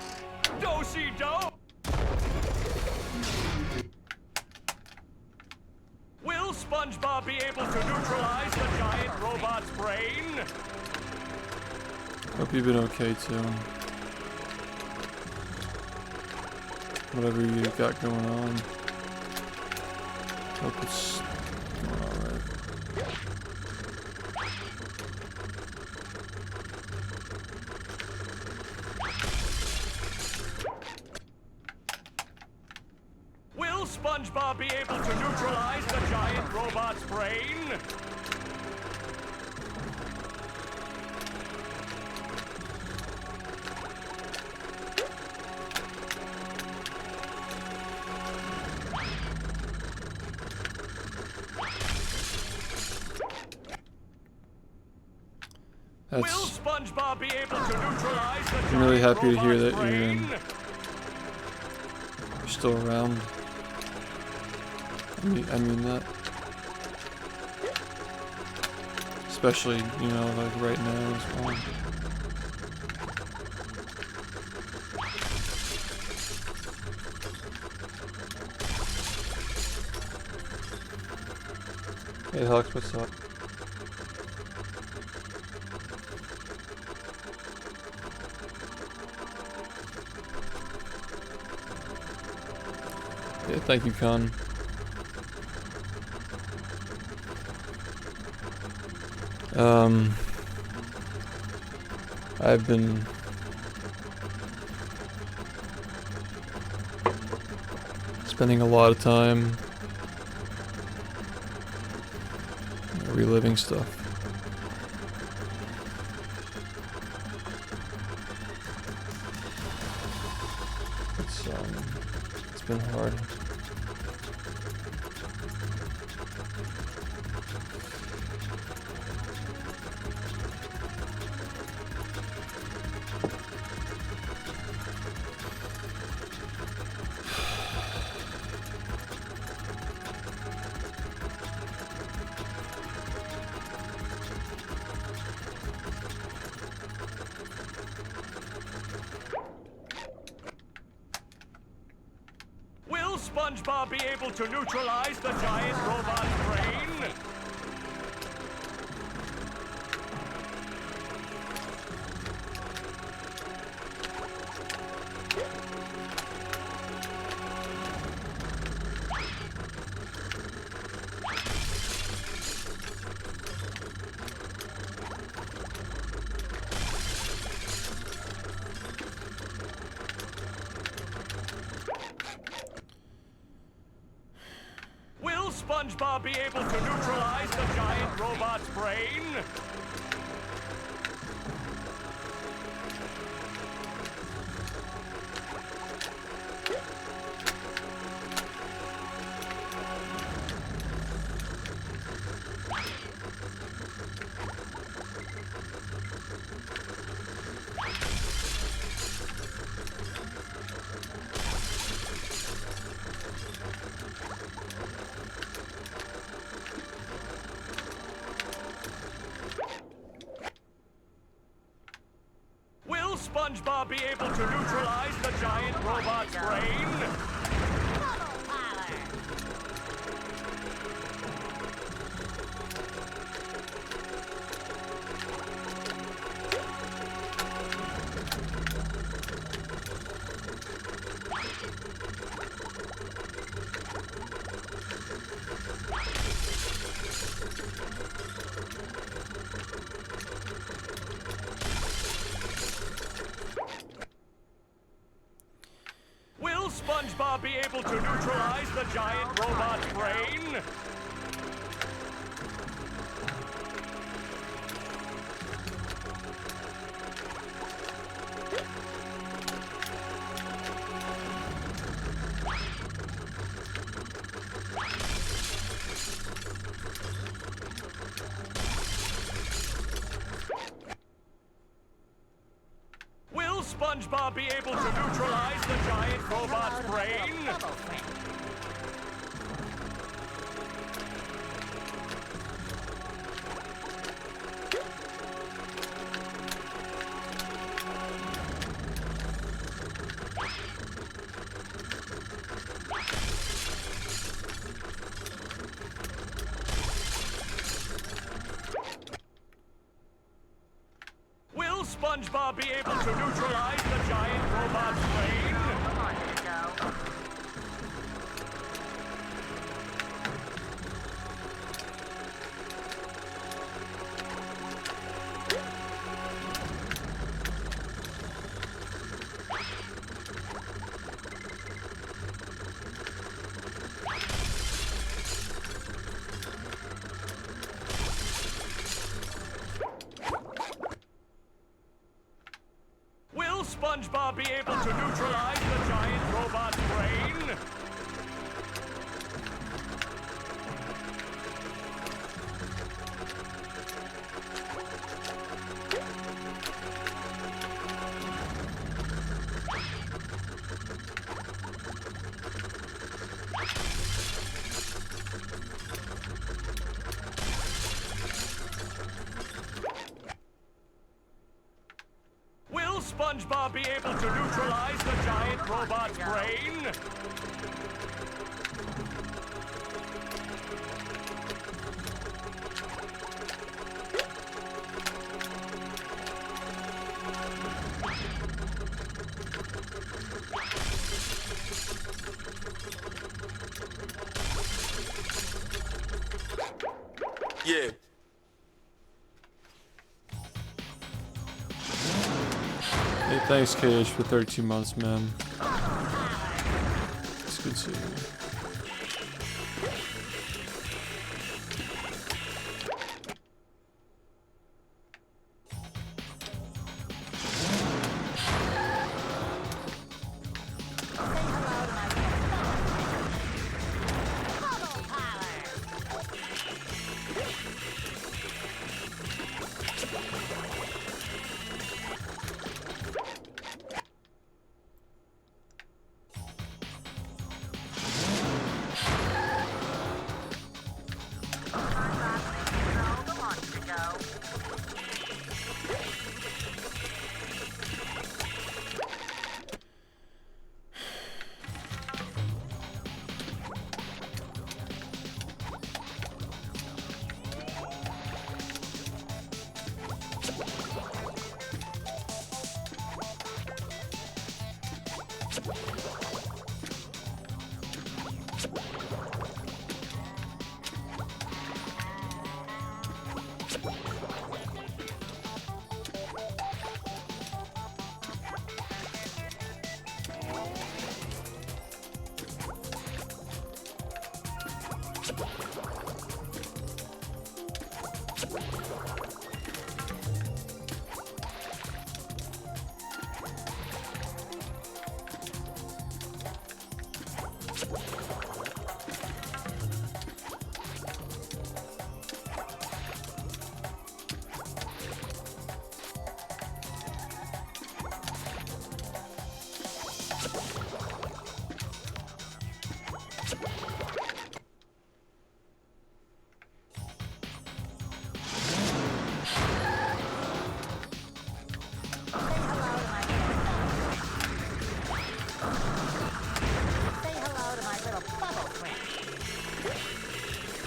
Do-si-do! Will SpongeBob be able to neutralize the giant robot's brain? Hope you've been okay too. Whatever you got going on. Hope it's going alright. Will SpongeBob be able to neutralize the giant robot's brain? Will That's. SpongeBob be able to neutralize the giant I'm really happy to hear robot's that brain? you're still around. I mean that. Especially, you know, like right now as well. Hey Hux, what's up? Yeah, thank you, Con. I've been spending a lot of time reliving stuff. It's been hard. Will SpongeBob be able to neutralize the giant robot's brain? Will SpongeBob be able to neutralize the giant robot's brain? SpongeBob be able to neutralize the giant robot's brain? Bubble power. Will SpongeBob be able to neutralize the giant robot's brain? Will SpongeBob be able to neutralize the giant robot's brain? Bubble friend. Will SpongeBob be able to neutralize the giant robot's brain? Come on, Disco. Will SpongeBob be able to neutralize the giant robot's brain? Will SpongeBob be able to neutralize the giant robot's brain? Yeah. Hey, thanks, KH, for 13 months, man. It's good seeing you. Say hello to my friend. Bubble power. Come on, Disco. Say hello to my friend.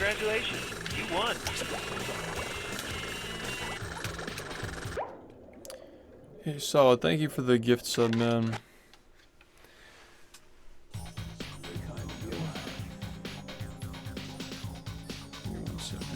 Congratulations, you won. Hey, Solid, thank you for the gift sub, man. Give me 1 second.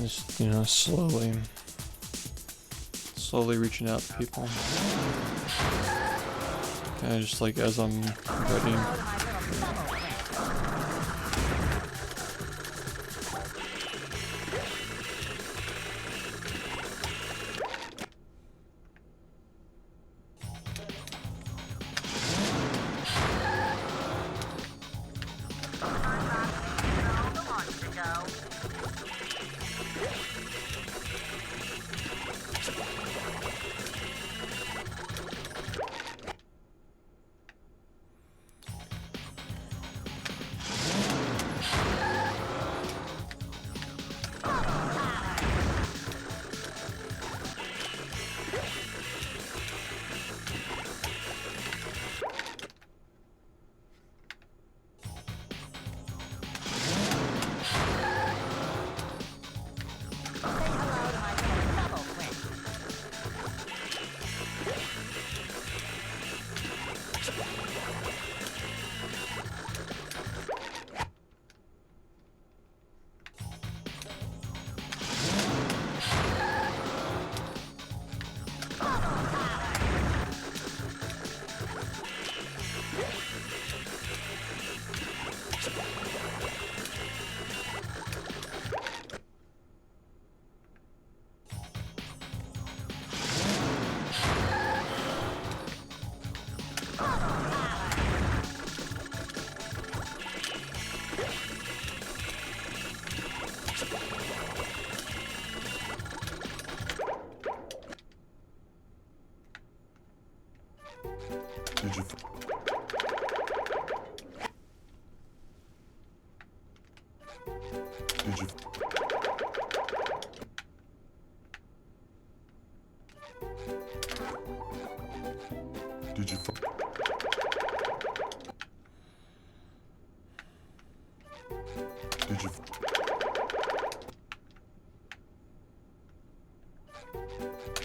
Just, you know, slowly reaching out to people. Kind of just like as I'm ready. Did you? Did you? Did you? Did you?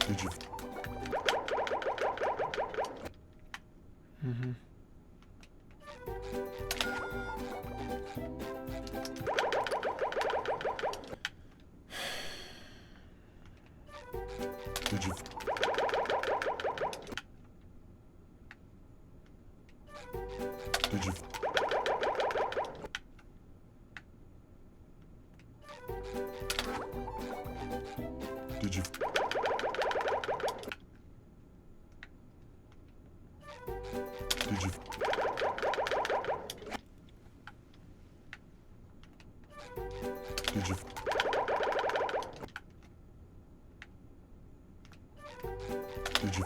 Did you? Mm-hmm. Did you? Did you? Did you? Did you? Did you? Did you?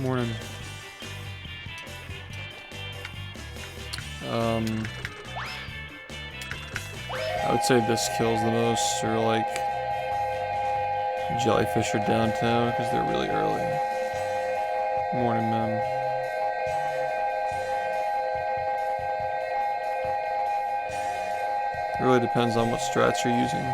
Morning. I would say this kills the most, or like jellyfish are downtown because they're really early. Morning, man. It really depends on what strats you're using.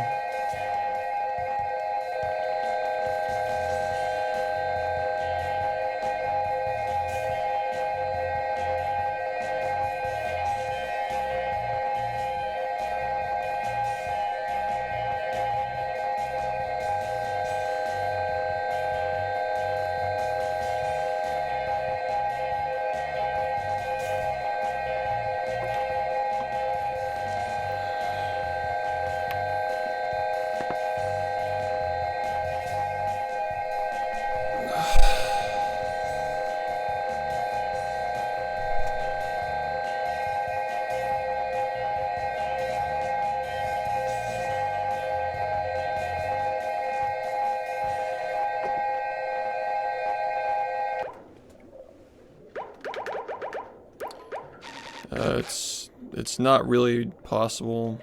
It's not really possible,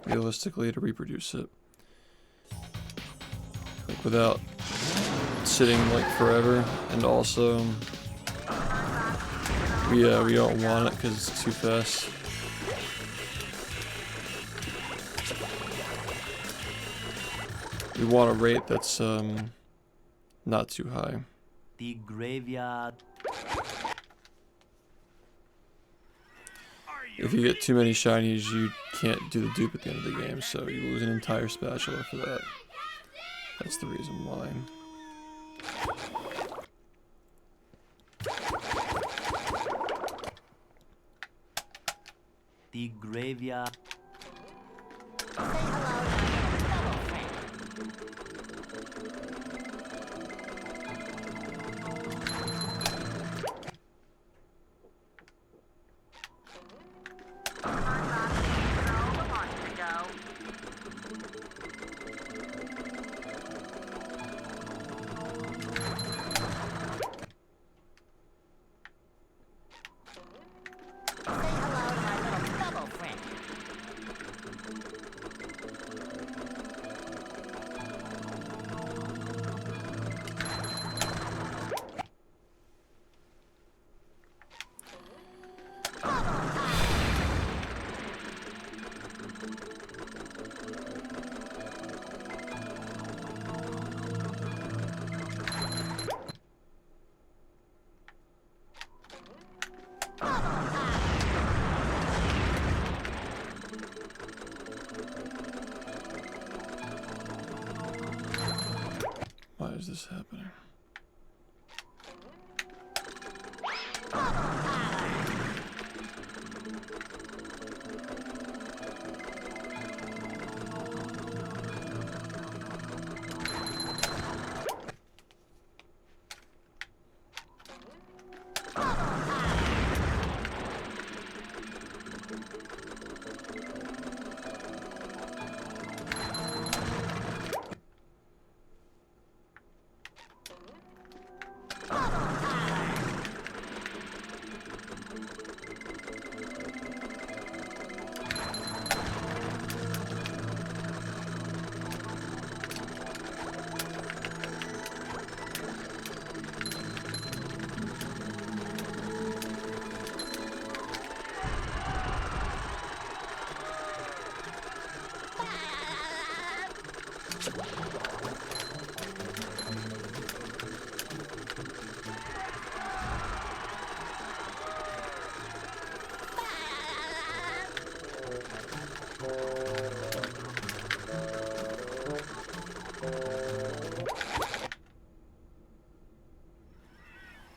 realistically, to reproduce it. Like, without sitting, like, forever, and also, we don't want it because it's too fast. We want a rate that's, not too high. The graveyard. If you get too many shinies, you can't do the dupe at the end of the game, so you lose an entire spatula for that. That's the reason why. The graveyard. Why is this happening?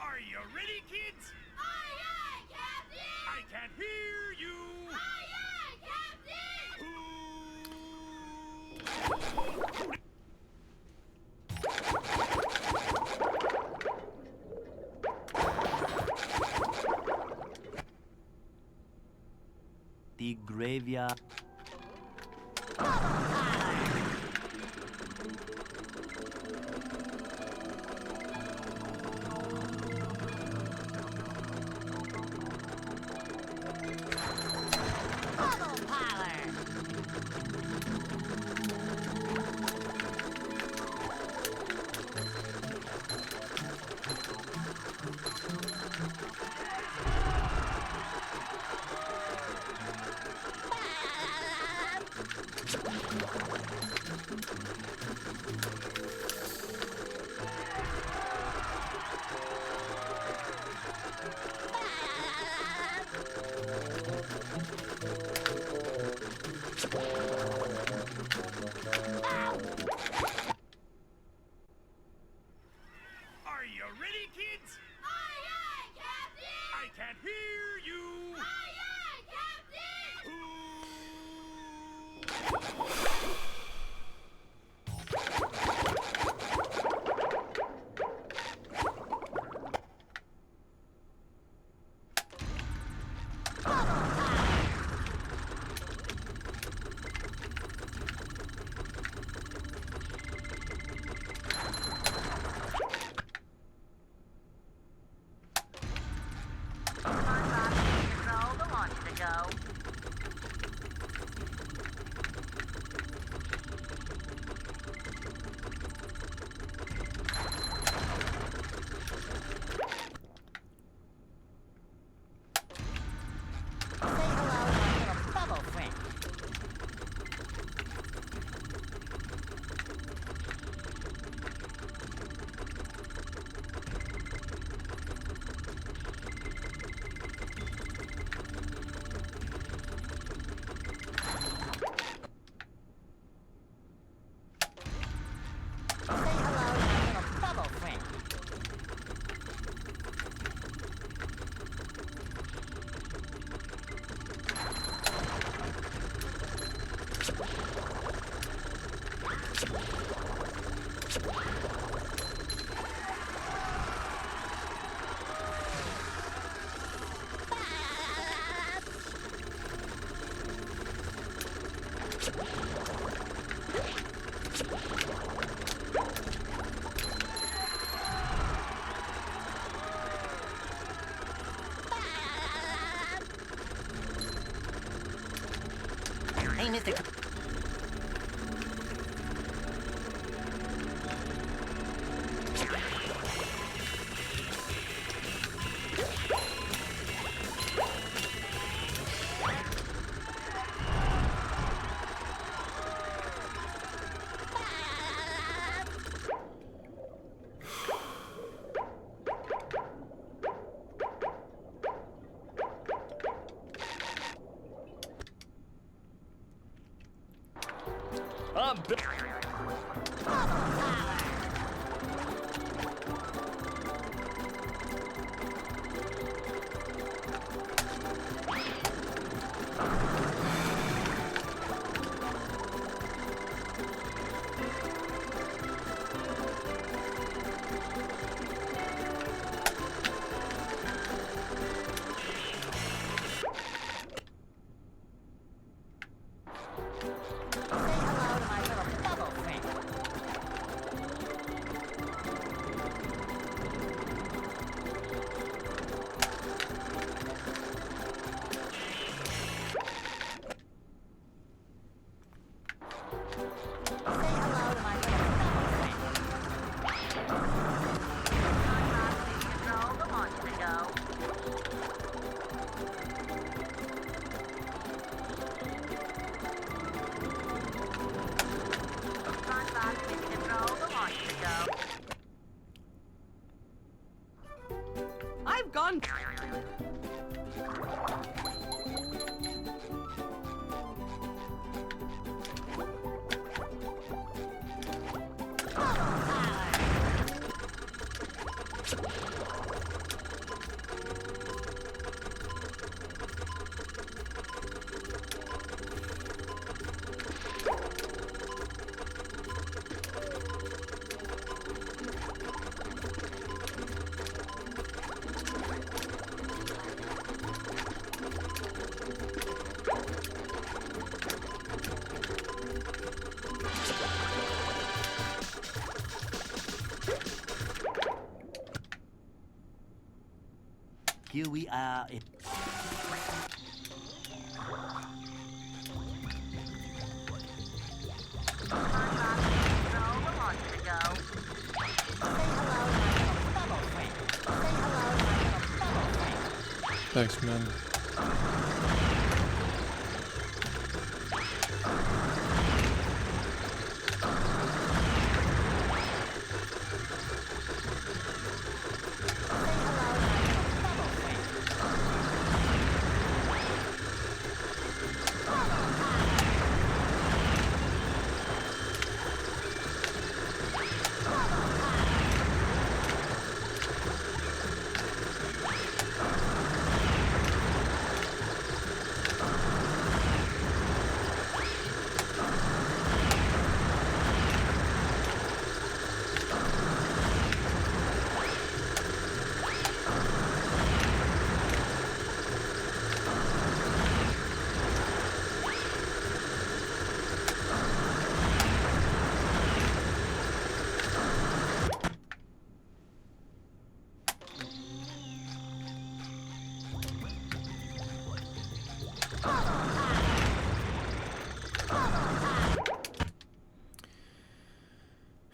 Are you ready, kids? Aye, aye, Captain! I can't hear you. Aye, aye, Captain! The graveyard. Hey, Mr. I've gone. Here we are. Thanks, man.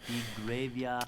The graveyard.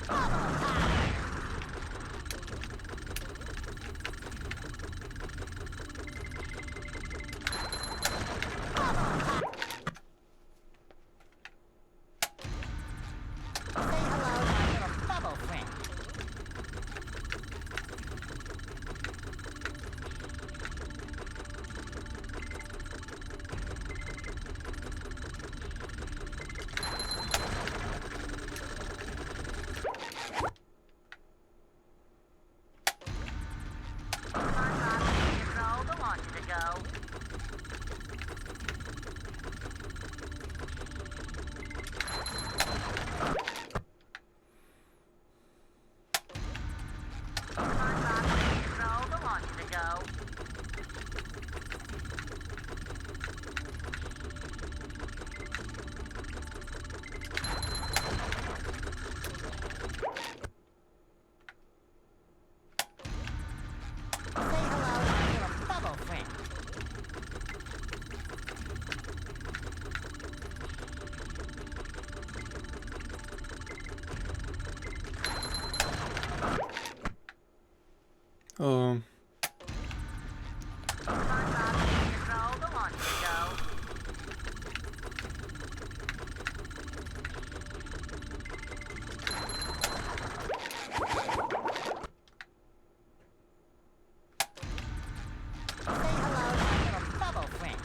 Say hello to my little bubble friend. Control the launcher to go. Control the launcher to go. Say hello to my little bubble friend. Um, Control the launcher to go. Say hello to my little bubble friend.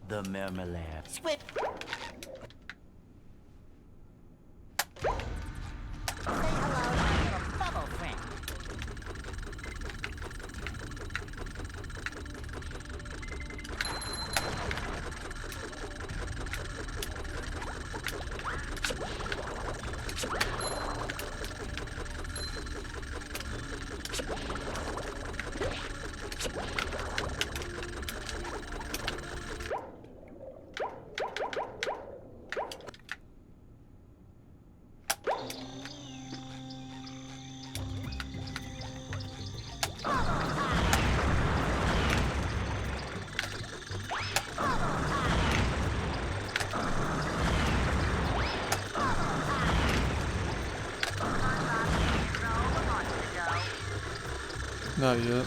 The marmalade. Squid. Say hello to my little bubble friend. Not yet.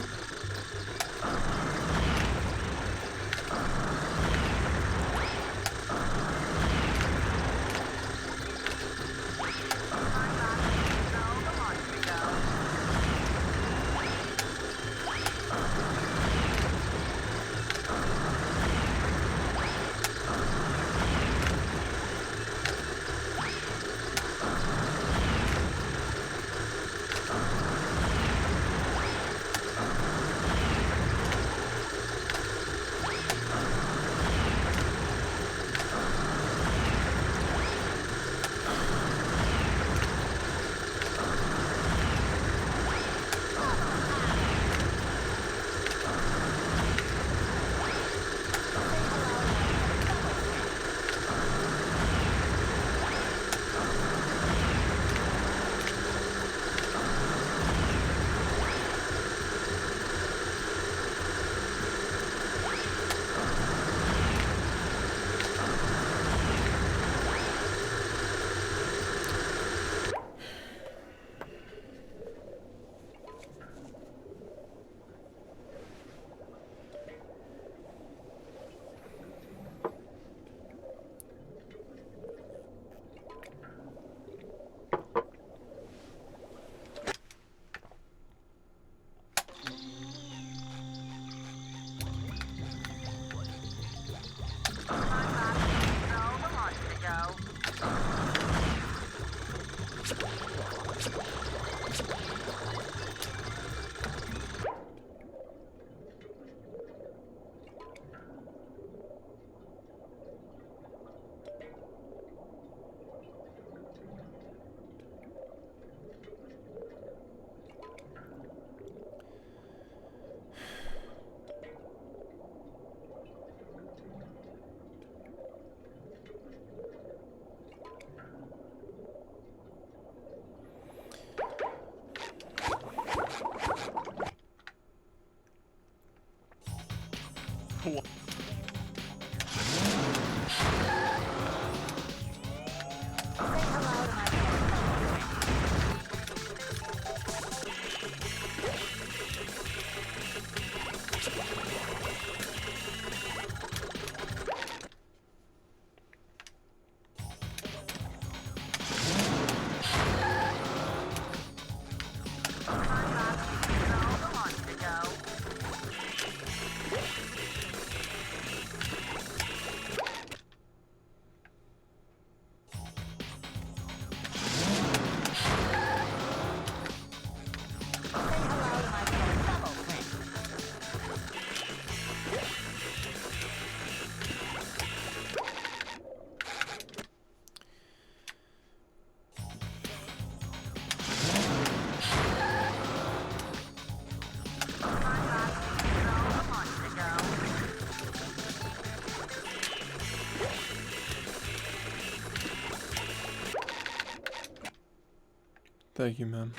Thank you, ma'am.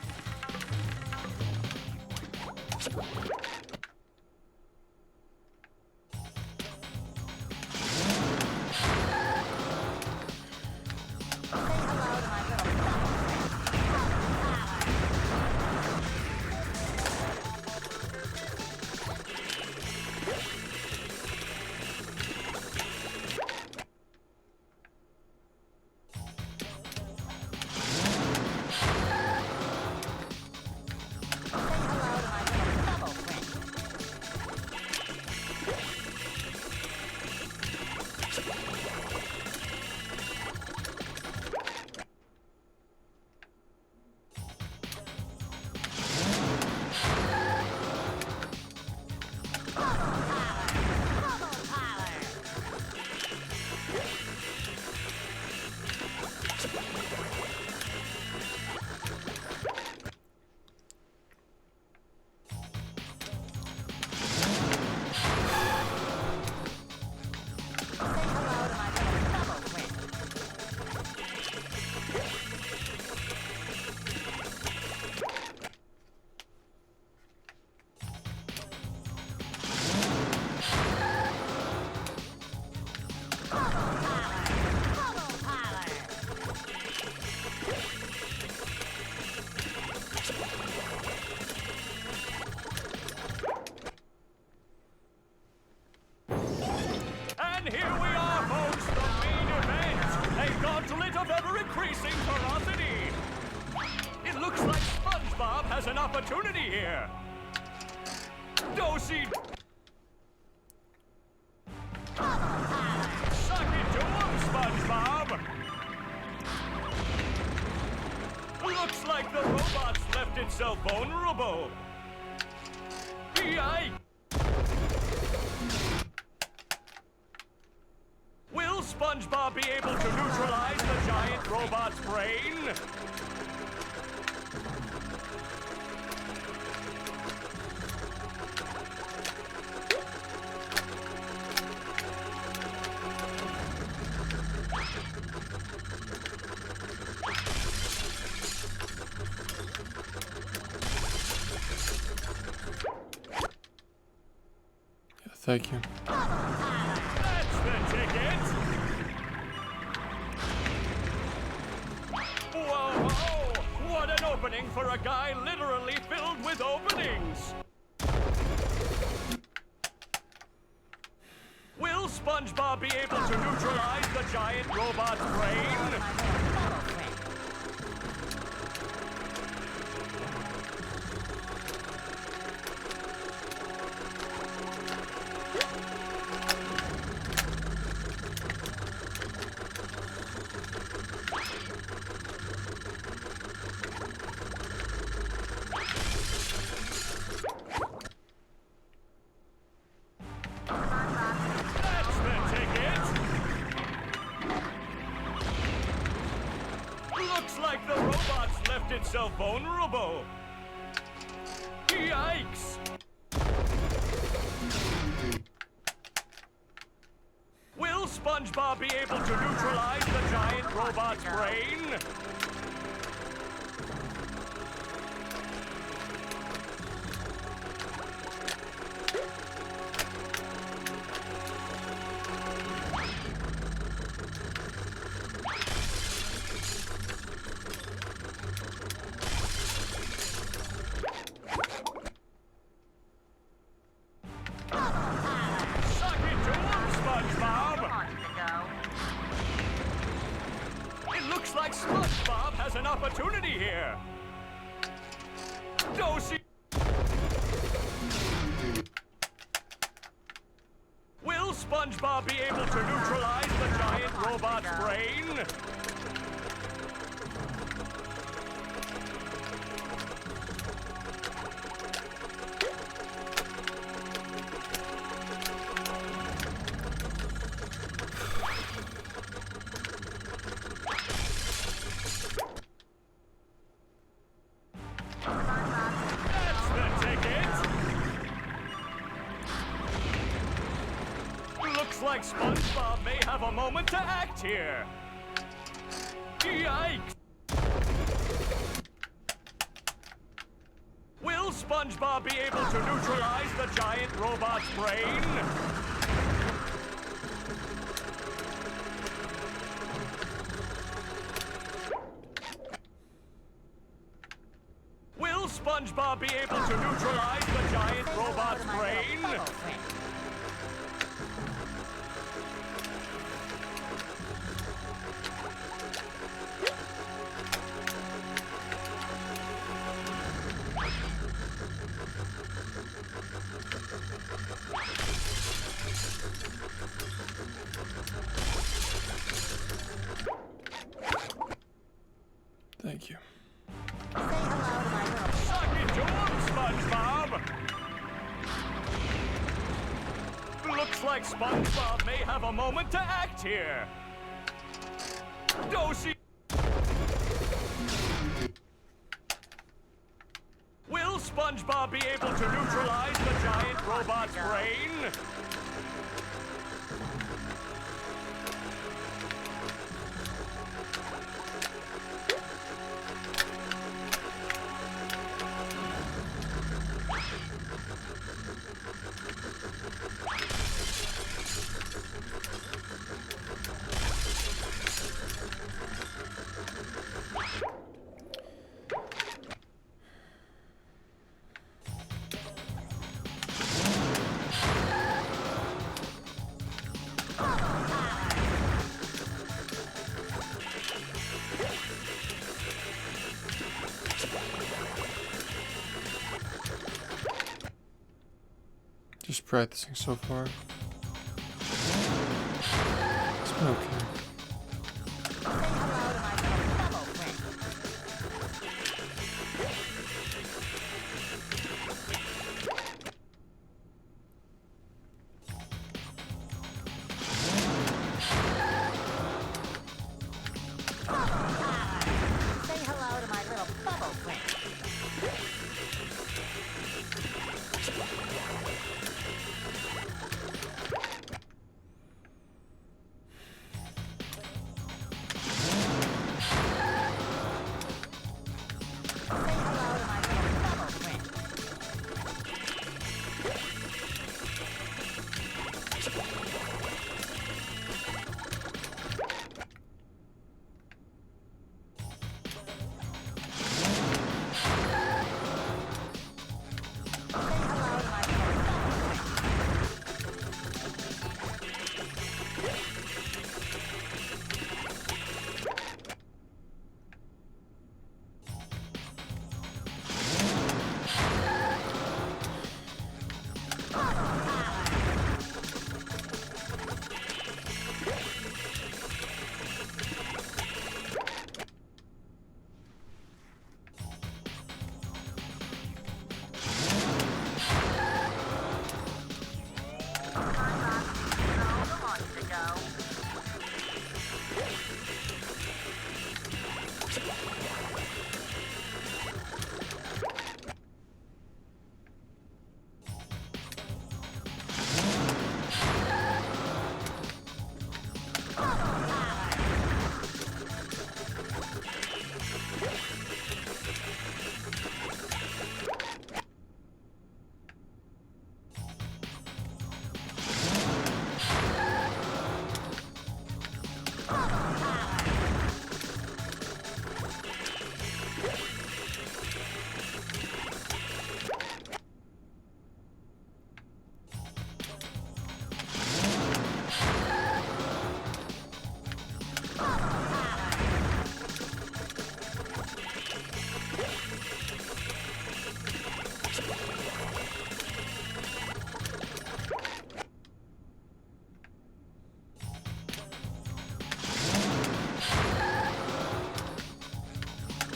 And here we are, folks, the main event. A gauntlet of ever-increasing ferocity. It looks like SpongeBob has an opportunity here. Dosey. Suck it to him, SpongeBob. Looks like the robot's left itself vulnerable. Yikes. Will SpongeBob be able to neutralize the giant robot's brain? Yeah, thank you. That's the ticket! Whoa, whoa! What an opening for a guy literally filled with openings! Will SpongeBob be able to neutralize the giant robot's brain? That's the ticket! Looks like the robot's left itself vulnerable. Yikes! Will SpongeBob be able to neutralize the giant robot's brain? Suck it to him, SpongeBob! It looks like SpongeBob has an opportunity here. Dosey. Will SpongeBob be able to neutralize the giant robot's brain? That's the ticket! Looks like SpongeBob may have a moment to act here. Yikes! SpongeBob be able to neutralize the giant robot's brain? Will SpongeBob be able to neutralize the giant robot's brain? Bubble friend. Thank you. Say hello to my little Suck it to him, SpongeBob! Looks like SpongeBob may have a moment to act here. Dosey. Will SpongeBob be able to neutralize the giant robot's brain? Just practicing so far. It's been okay. Say hello to my little bubble friend. Say hello to my little bubble friend. Say hello to my little bubble friend. Say hello to my little bubble friend.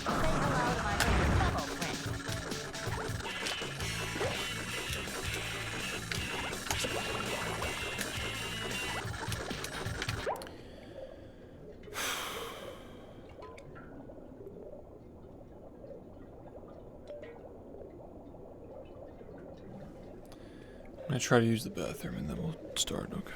Say hello to my little bubble friend. I'm gonna try to use the bathroom and then we'll start, okay?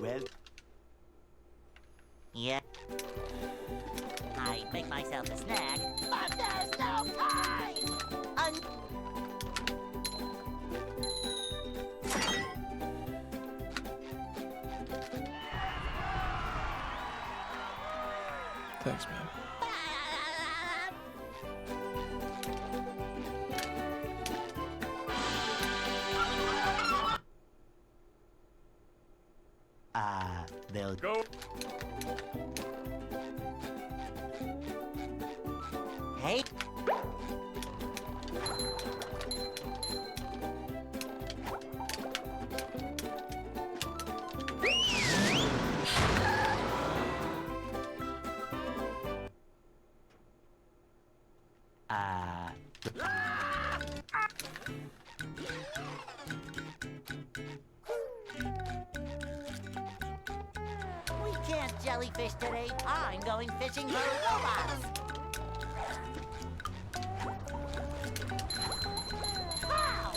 Well, Yeah. I make myself a snack, but there's no time! Thanks, man. they'll Go. Hey, we can't jellyfish today. I'm going fishing for robots. Wow!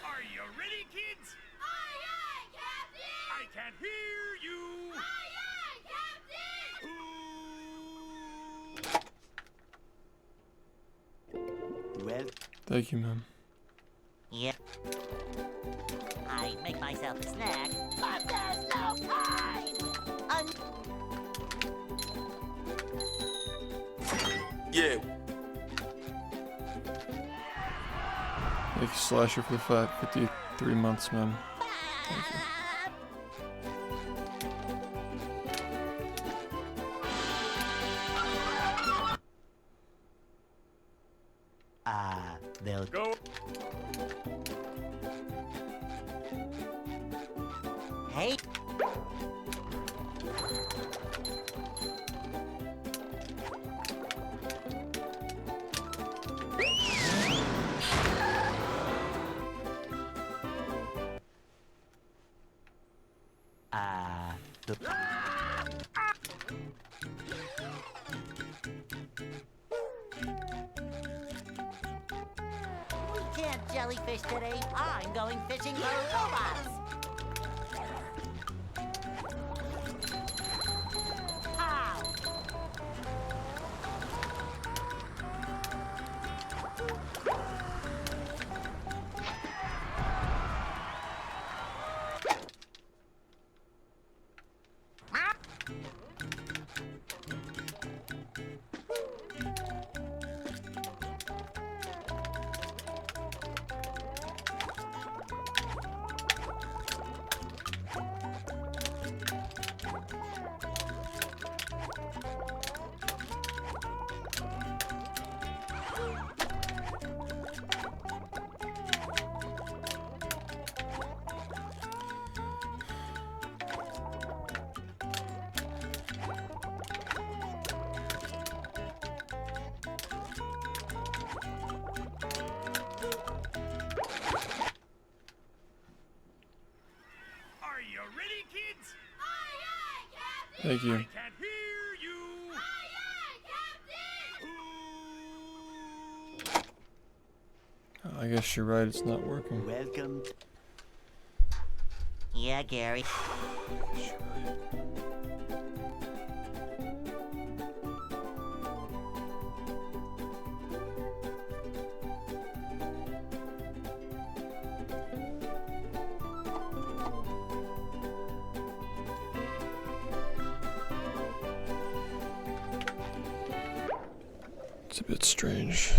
Are you ready, kids? Aye, aye, Captain! I can't hear you. Aye, aye, Captain! well, Thank you, man. Yeah. I make myself a snack, but there's no time! Yeah. Thank you, Slasher, for the 53 months, man. Thank you. they'll Go. Hey, the we can't jellyfish today. I'm going fishing for robots. How? Are you ready, kids? Aye, aye, Captain! Thank you. I can't hear you. Aye, aye, Captain! I guess you're right, it's not working. welcome. Yeah, Gary. It's a bit strange.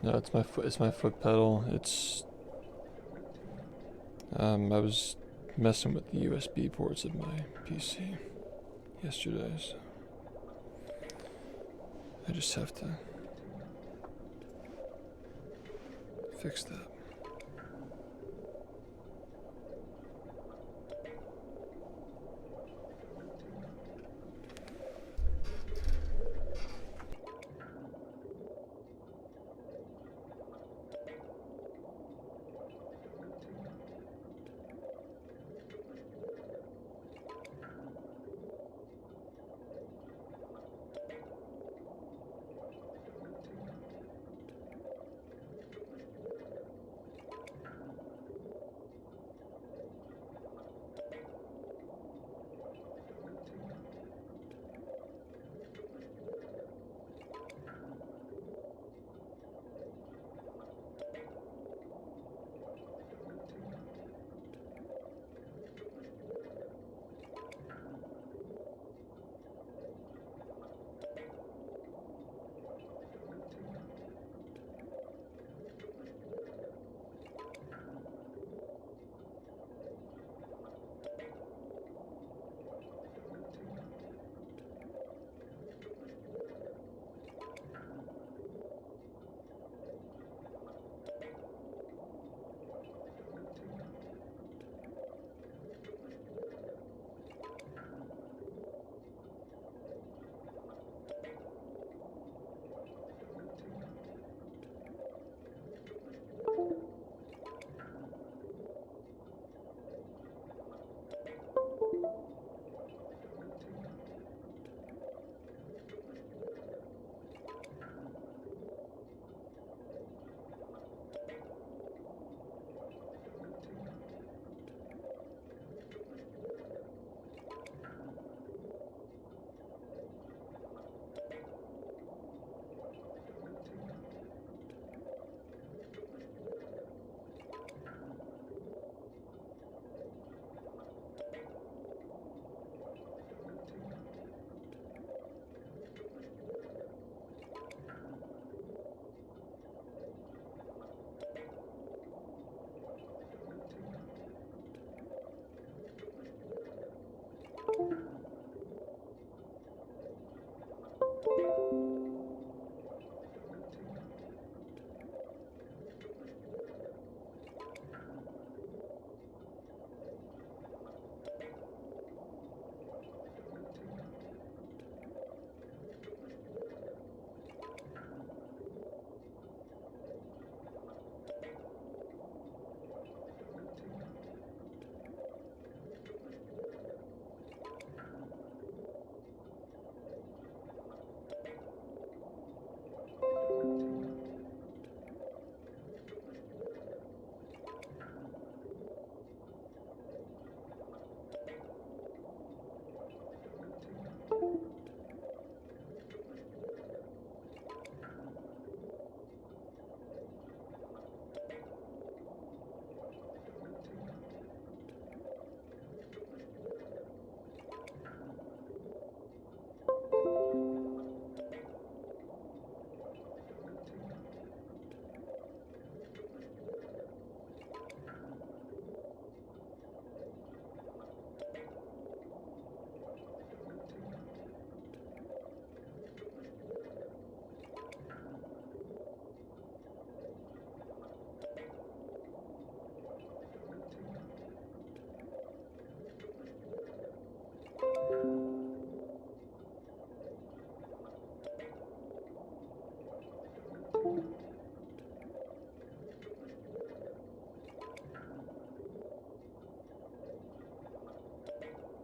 No, it's my foot. It's my foot pedal. It's. I was messing with the USB ports of my PC yesterday, so I just have to fix that.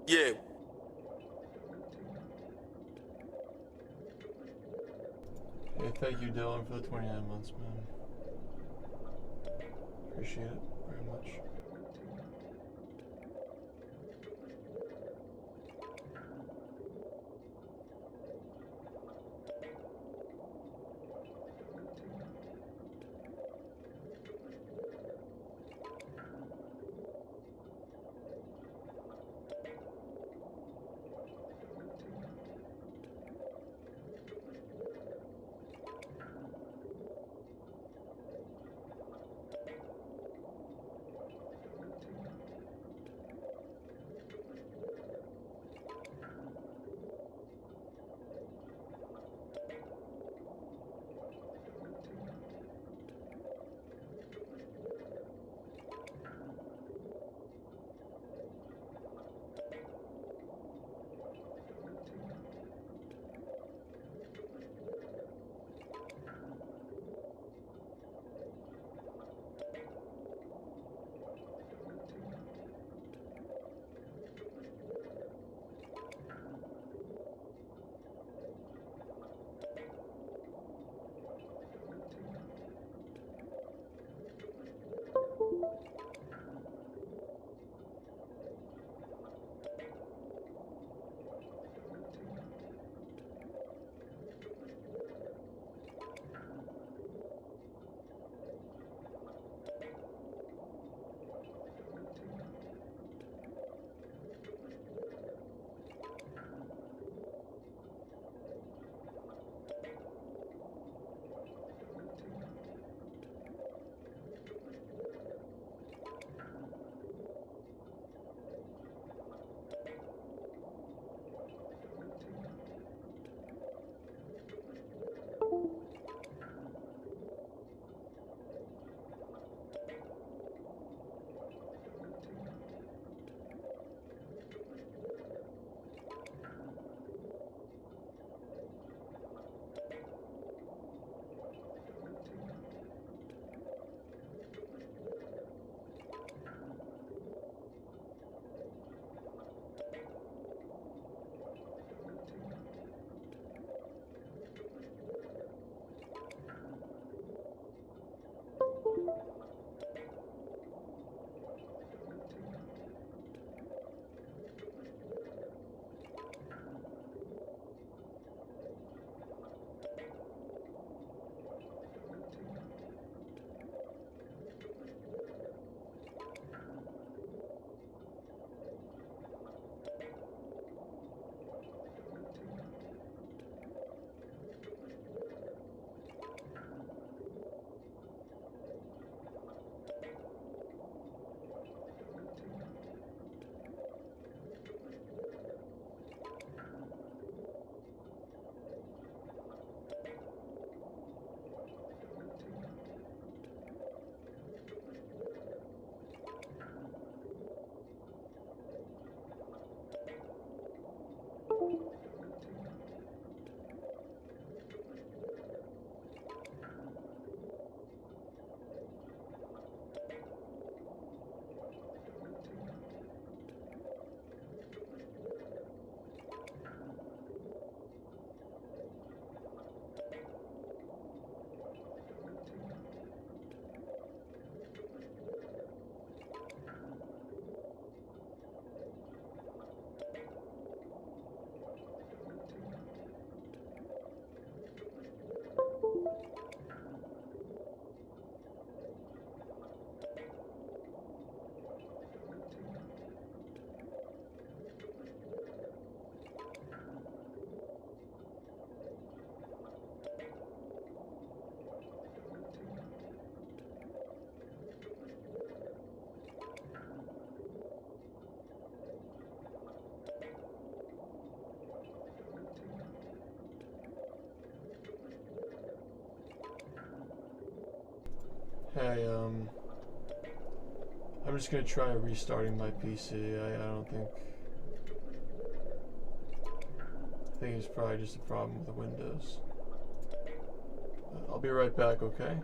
Yeah. Hey, thank you, Dylan, for the 29 months, man. Appreciate it very much. Hey, I'm just gonna try restarting my PC. I don't think. I think it's probably just a problem with the Windows. I'll be right back, okay?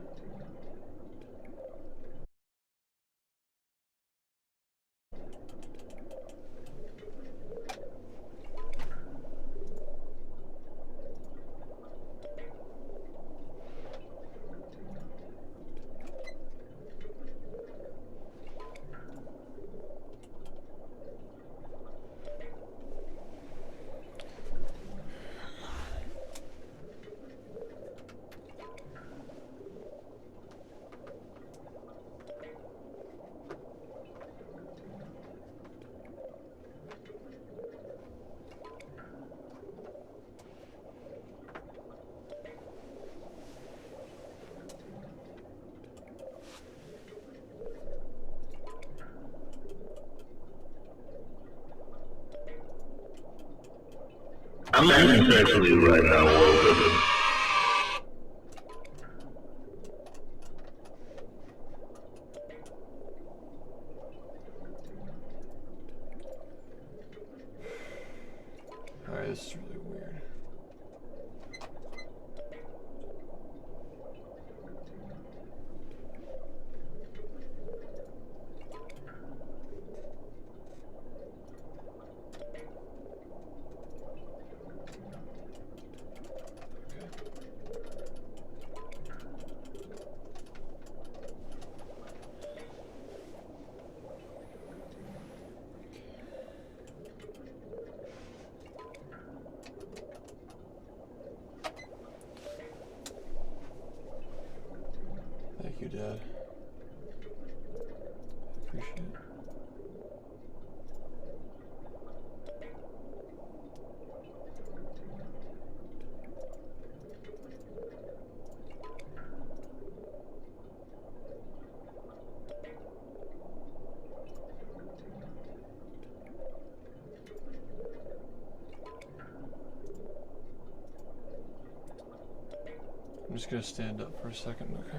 I'm essentially right now welcome. Alright, this is really weird. Thank you, Dad. Appreciate it. I'm just gonna stand up for a second, okay?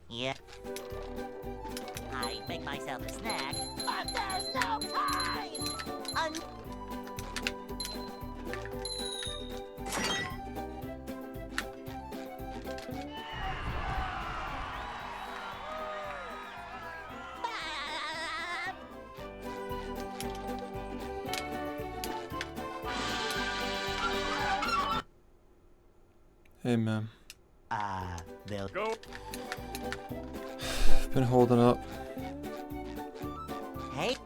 Yeah. I make myself a snack, but there's no time! Hey, man. They'll Go. Been holding up. Hey.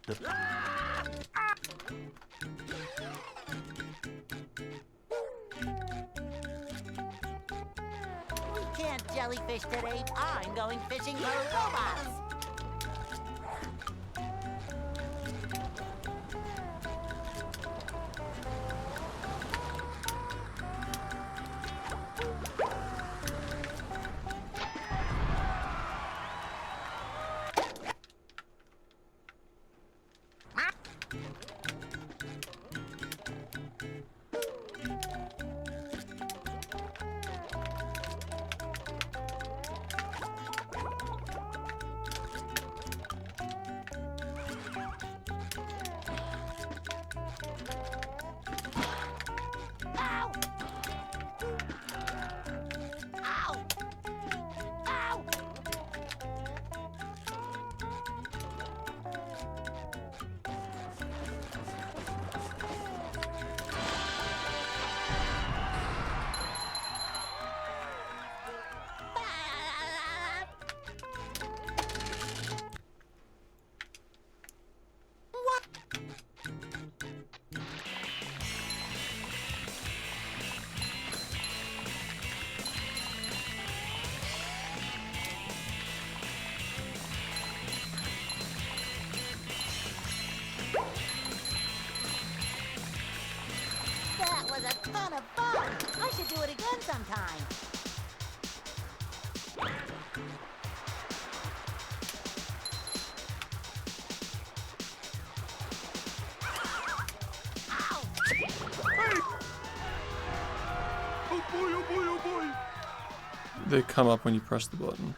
the We can't jellyfish today. I'm going fishing for robots. Ow! Ow! Ow! What? That was a ton of fun. I should do it again sometime. Ow! Oh boy, oh boy, oh boy. They come up when you press the button.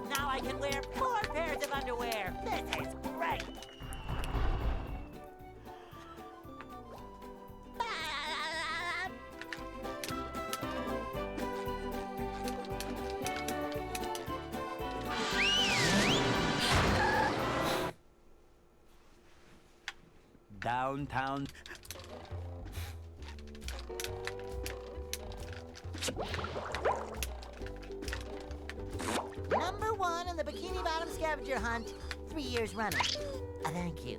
Now I can wear 4 pairs of underwear. This is great. downtown. Number 1 in the Bikini Bottom scavenger hunt, 3 years running. Thank you.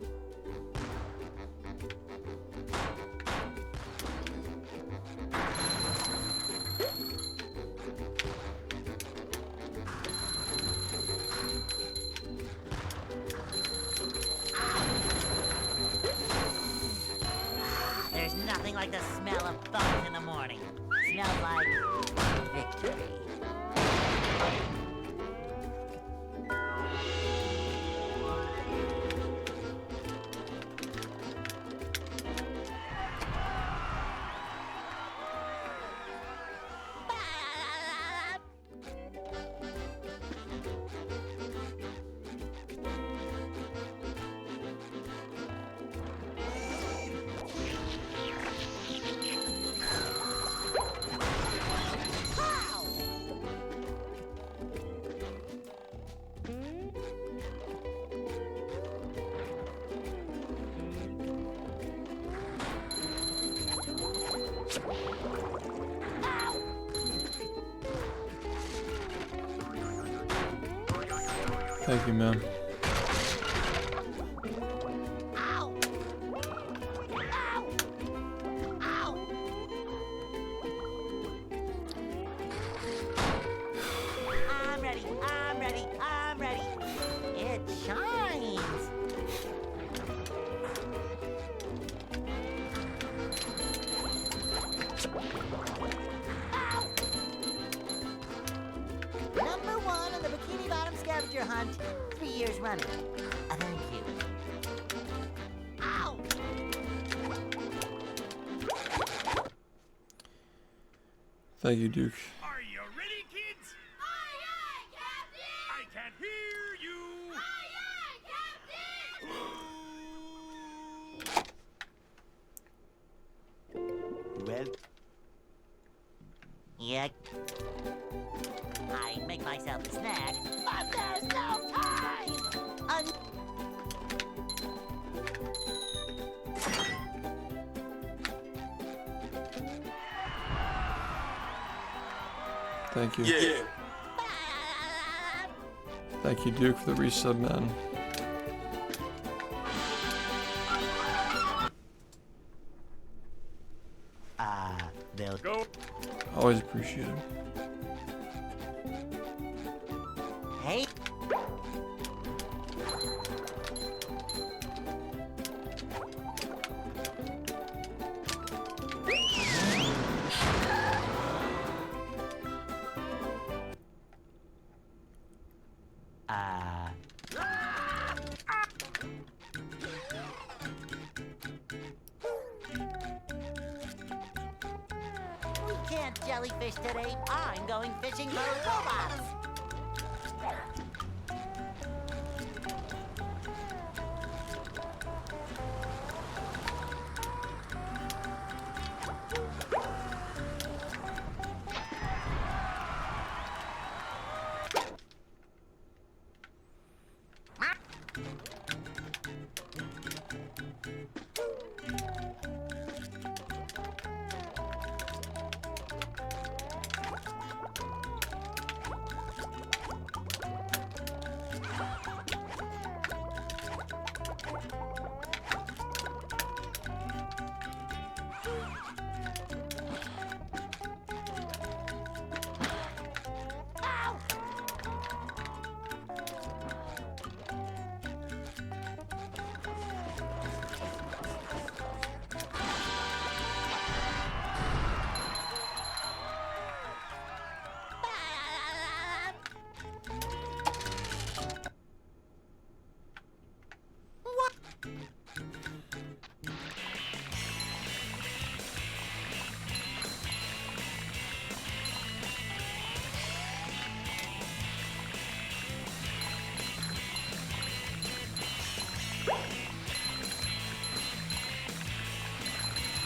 There's nothing like the smell of bugs in the morning. Smells like victory. Thank you, man. Ow! Ow! Ow! I'm ready, I'm ready, I'm ready. scavenger hunt 3 years running. Thank you. Ow! Thank you, Duke. Are you ready, kids? Aye, aye, Captain! I can't hear you. Aye, aye, Captain! Well, Yeah. I make myself a snack, but there's no time! Thank you. Yeah. Thank you, Duke, for the resub, man. they'll Go. Always appreciate it. Hey. We can't jellyfish today. I'm going fishing for robots.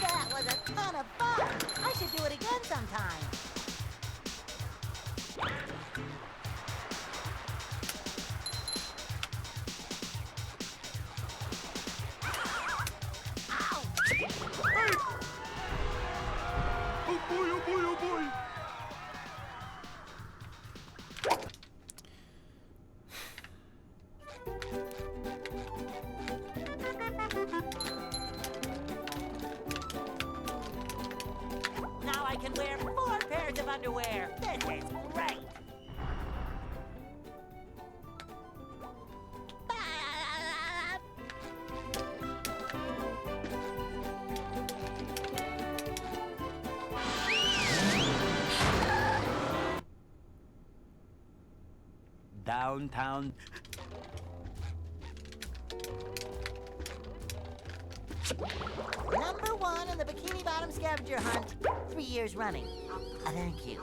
That was a ton of fun. I should do it again sometime. Oh boy, oh boy, oh boy. Now I can wear 4 pairs of underwear. This is great. downtown. Number 1 in the Bikini Bottom scavenger hunt 3 years running. Thank you.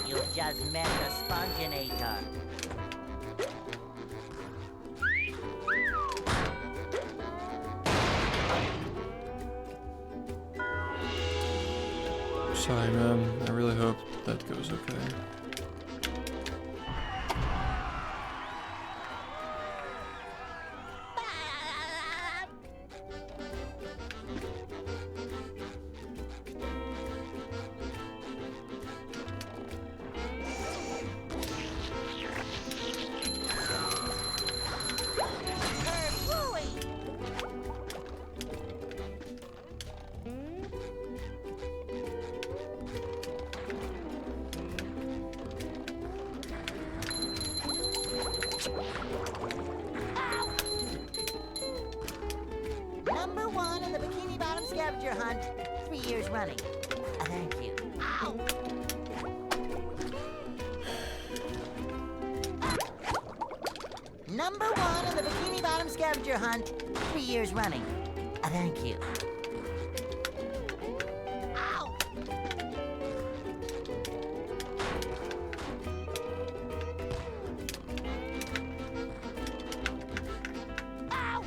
You just met the Sponginator. Sorry, man. I really hope that goes okay. scavenger hunt 3 years running. Thank you. Ow! Number 1 in the Bikini Bottom scavenger hunt 3 years running. Thank you. Ow! Ow!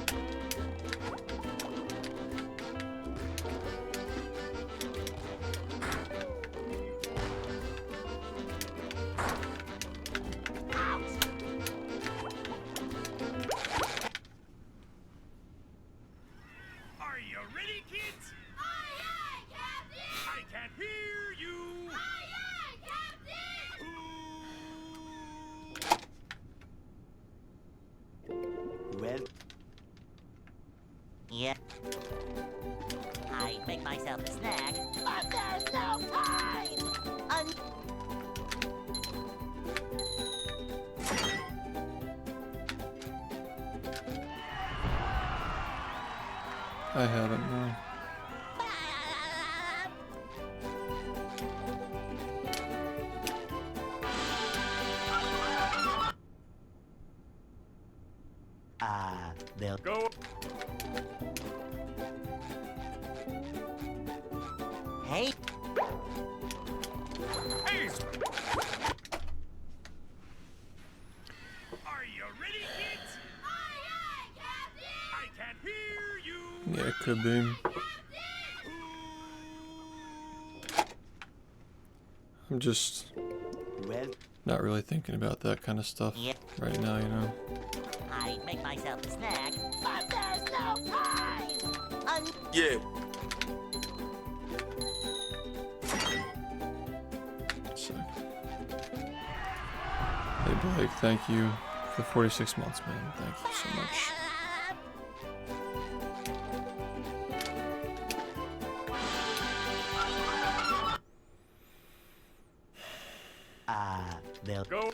Are you ready, kids? Aye, aye, Captain! I can hear you. Aye, aye, Captain! Well, Yeah. I'd make myself a snack, but there's no time! I haven't, no. they'll Go. Hey, Hey! Are you ready, kids? Aye, aye, Captain! I can hear you. Yeah, it could be. I'm just well, not really thinking about that kind of stuff Yeah. right now, you know. I'd make myself a snack, but there's no time! Yeah. So. Hey Blake, thank you for 46 months, man. Thank you so much. they'll Go.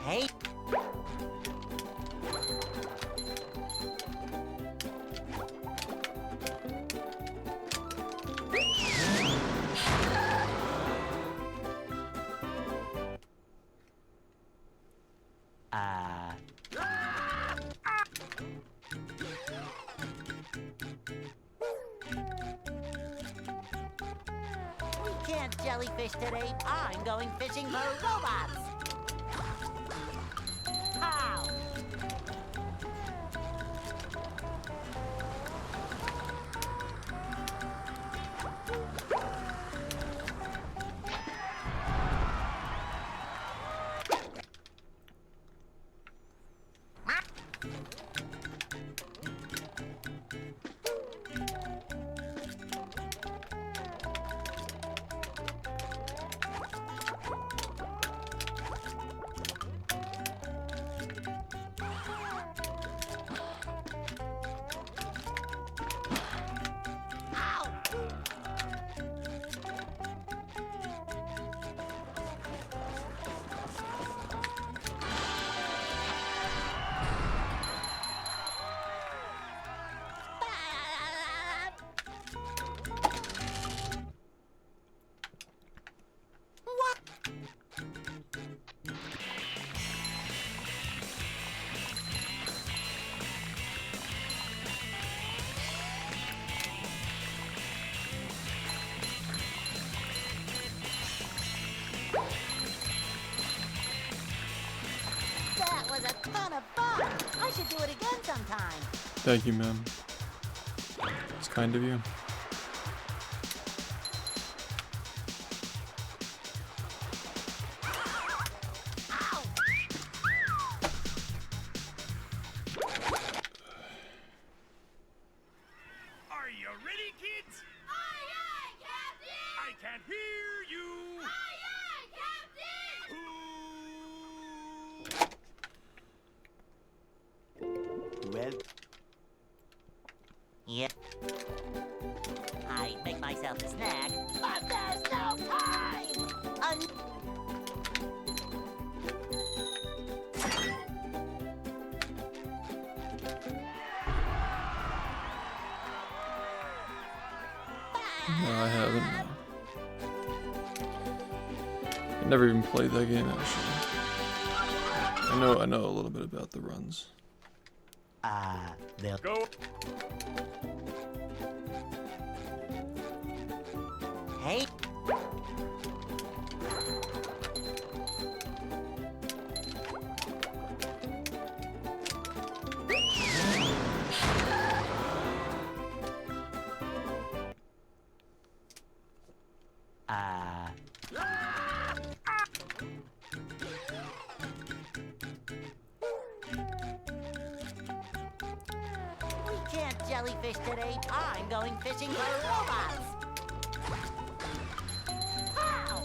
Hey, we can't jellyfish today. I'm going fishing for robots. How? That was a ton of fun. I should do it again sometime. Thank you, man. It's kind of you. Ow! Are you ready, kids? Aye, aye, Captain! I can hear you. Aye, aye, Captain! well, Yep. I'd make myself a snack, but there's no time! No, I haven't. I never even played that game actually. I know a little bit about the runs. They'll Go. Hey. We can't jellyfish today. I'm going fishing for robots. Pow!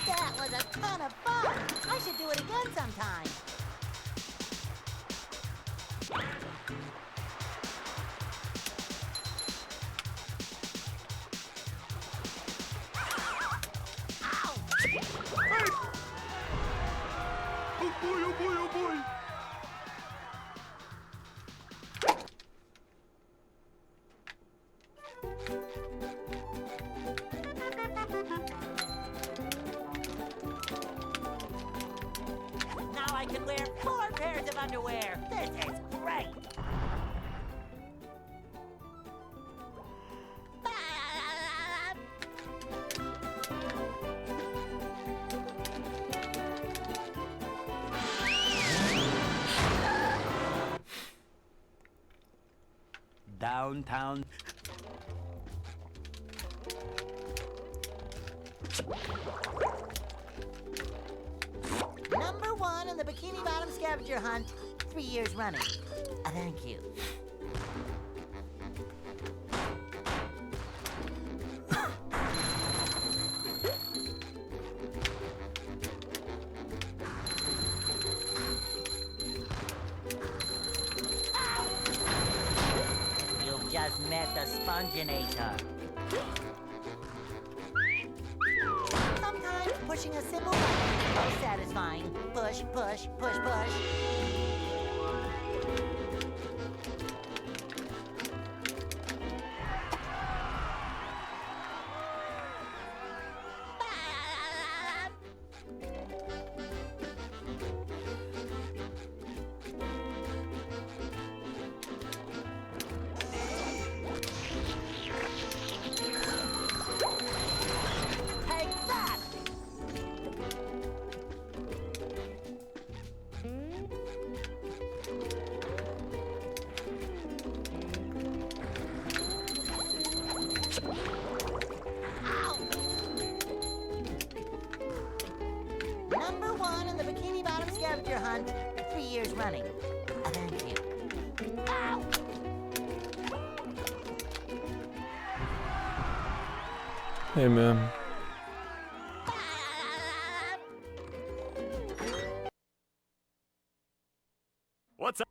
That was a ton of fun. I should do it again sometime. Oh boy, oh boy, oh boy. Now I can wear 4 pairs of underwear. This is great. downtown. Number 1 in the Bikini Bottom scavenger hunt, 3 years running. Thank you. You've just met the Sponginator. Sometimes pushing a simple button is most satisfying. Push, push, push, push. Take that! Ow! Number 1 in the Bikini Bottom scavenger hunt, 3 years running. Thank you. Ow! Hey man. What's up?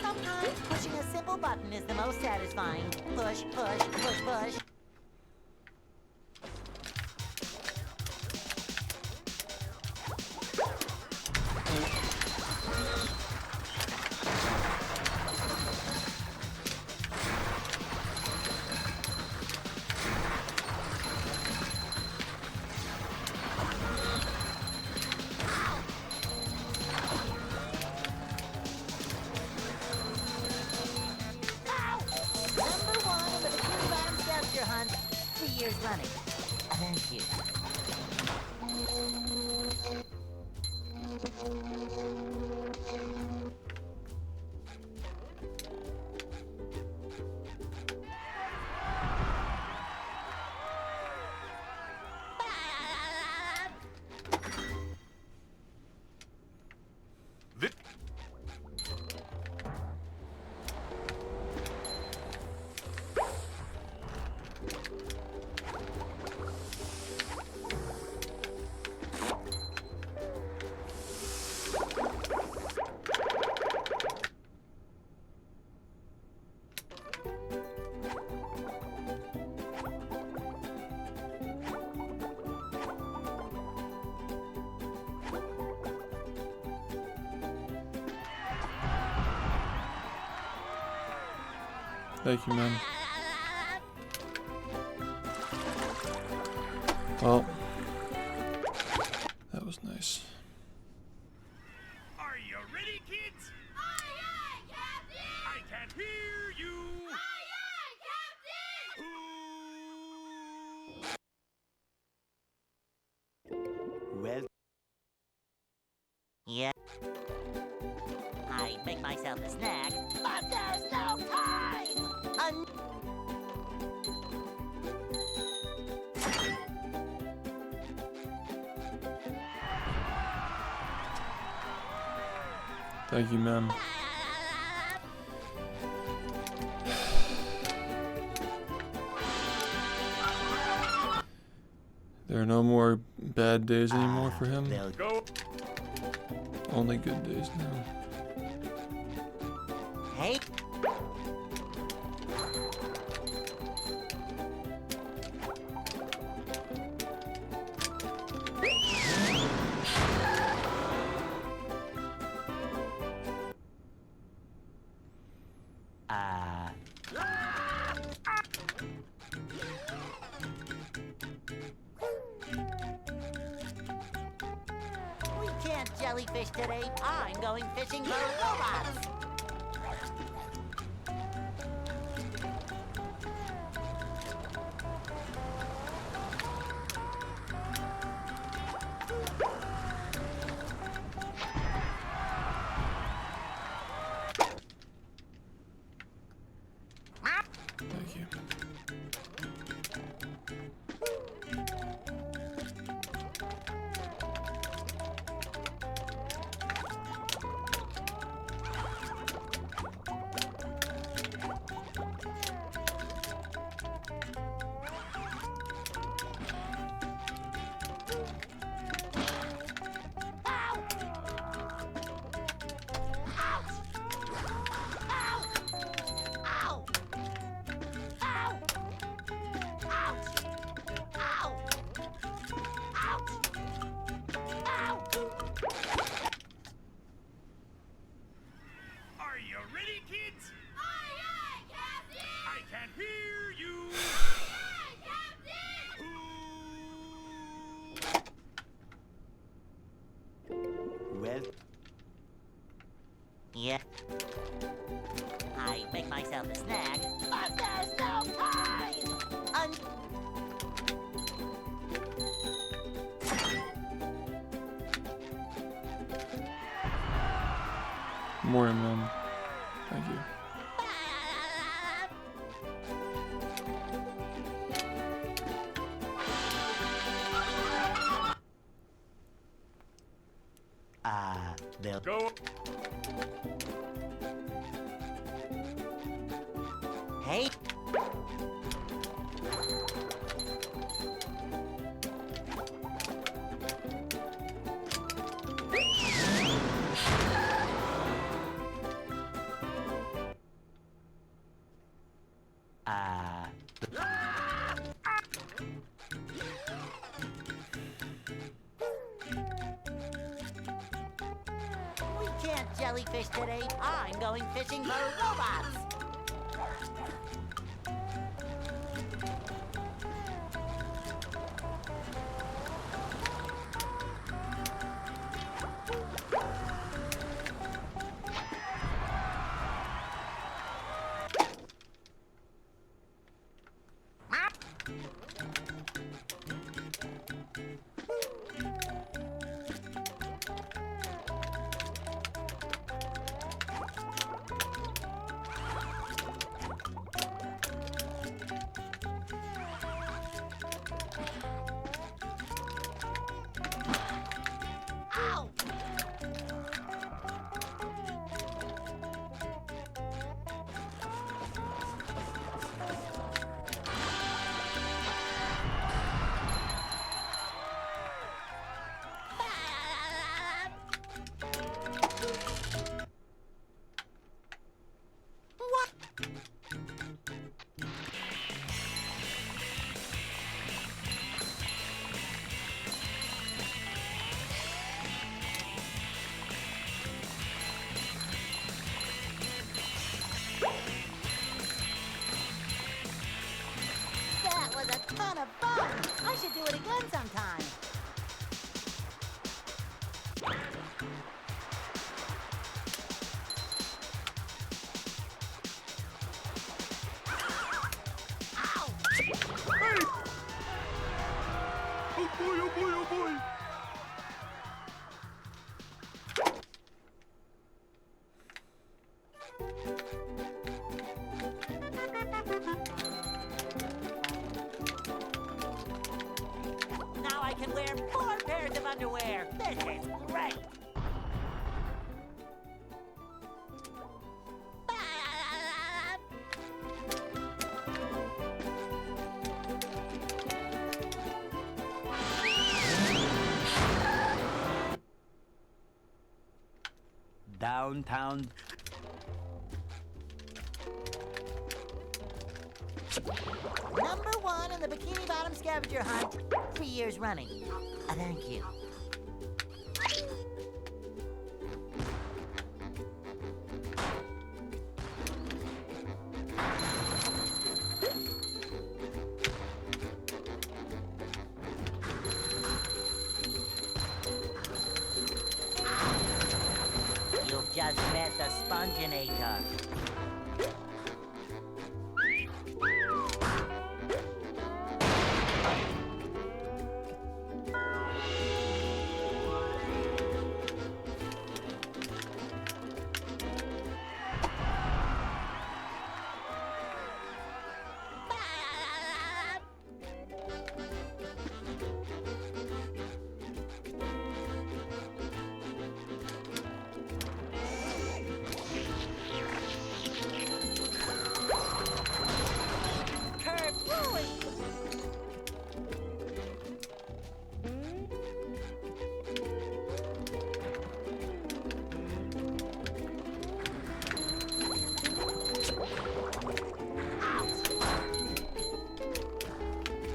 Sometimes pushing a simple button is the most satisfying. Push, push, push, push. Number one in the Bikini Bottom scavenger hunt, 3 years running. Thank you. Thank you, man. Well, that was nice. Are you ready, kids? Aye, aye, Captain! I can't hear you. Aye, aye, Captain! Well, Yeah. I'd make myself a snack, but there's no time! Thank you, man. There are no more bad days anymore for him. they'll Go. Only good days now. Hey, we can't jellyfish today. I'm going fishing for robots. Thank you. Are you ready, kids? Aye, aye, Captain! I can't hear you. Aye, Captain! well, Yeah. I'd make myself a snack, but there's no time! Morning, man. Thank you. They'll Go. Hey. We can't jellyfish today. I'm going fishing for robots. Ow! What? That was a ton of fun. I should do it again sometime. Ow! Oh boy, oh boy, oh boy. Now I can wear 4 pairs of underwear. This is great. downtown. Number 1 in the Bikini Bottom scavenger hunt, 3 years running. Thank you. You've just met the Sponginator.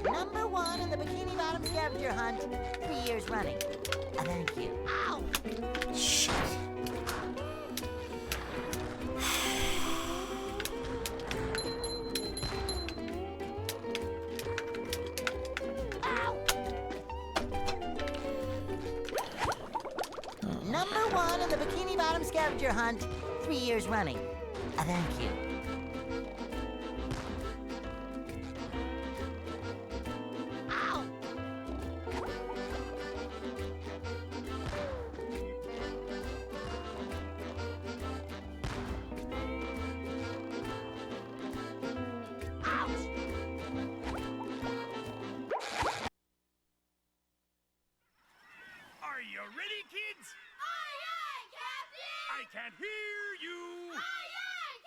Number 1 in the Bikini Bottom scavenger hunt, 3 years running. Thank you. Ow! Shit. Ow! Number 1 in the Bikini Bottom scavenger hunt, 3 years running. Thank you. Ow! Ouch! Are you ready, kids? Aye, aye, can't hear you! Aye, aye,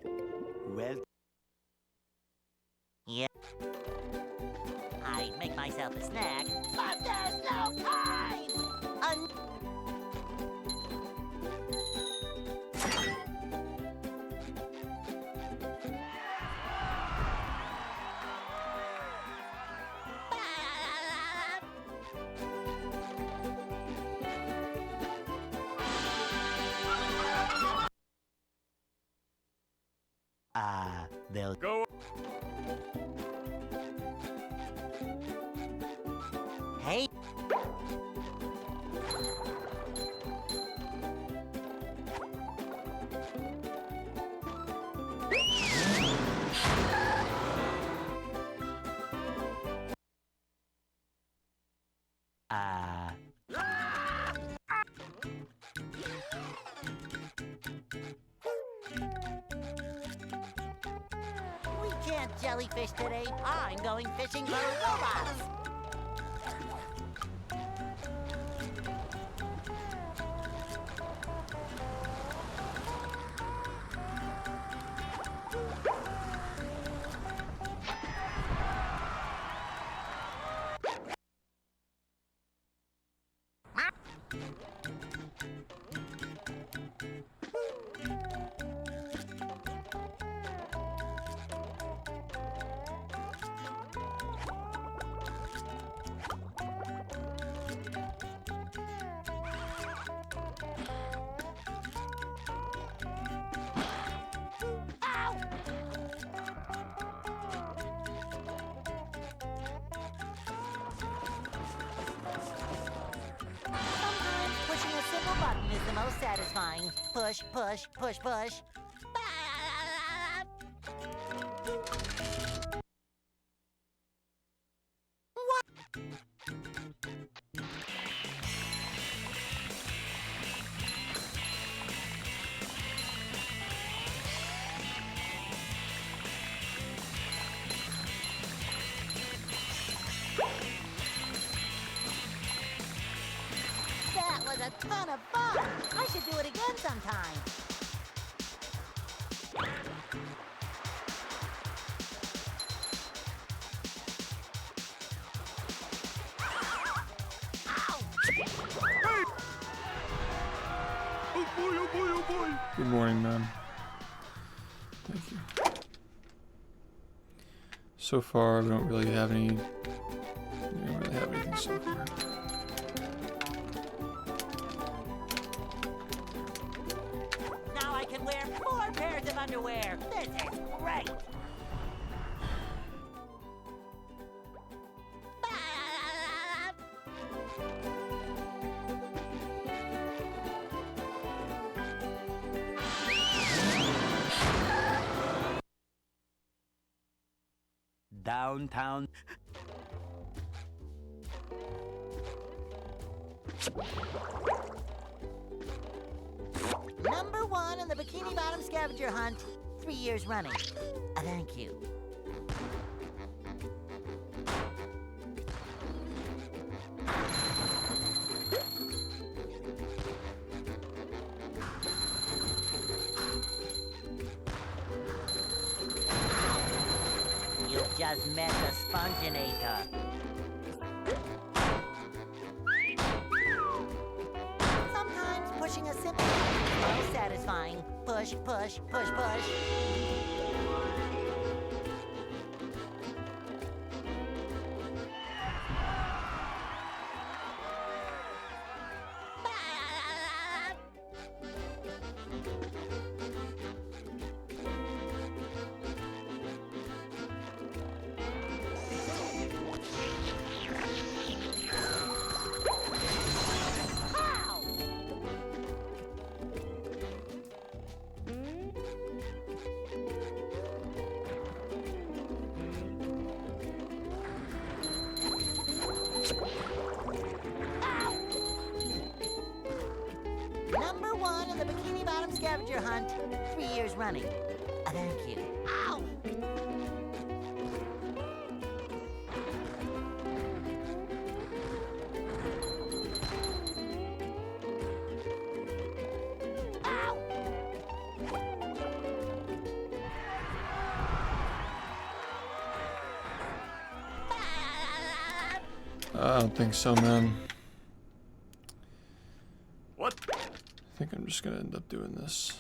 Captain! Well, Yeah. I'd make myself a snack, but there's no time! they'll Go. Hey! We can't jellyfish today. I'm going fishing for robots. Sometimes pushing a single button is the most satisfying. Push, push, push, push. That was a ton of fun. I should do it again sometime. Oh boy, oh boy, oh boy! Good morning, man. Thank you. So far, we don't really have anything so far. Now I can wear 4 pairs of underwear. This is great. downtown. Number 1 in the Bikini Bottom scavenger hunt, 3 years running. Thank you. You just met the Sponginator. Sometimes pushing a simple button is most satisfying. Push, push, push, push. Number 1 in the Bikini Bottom scavenger hunt, 3 years running. Thank you. Ow! I don't think so, man. What? I think I'm just gonna end up doing this.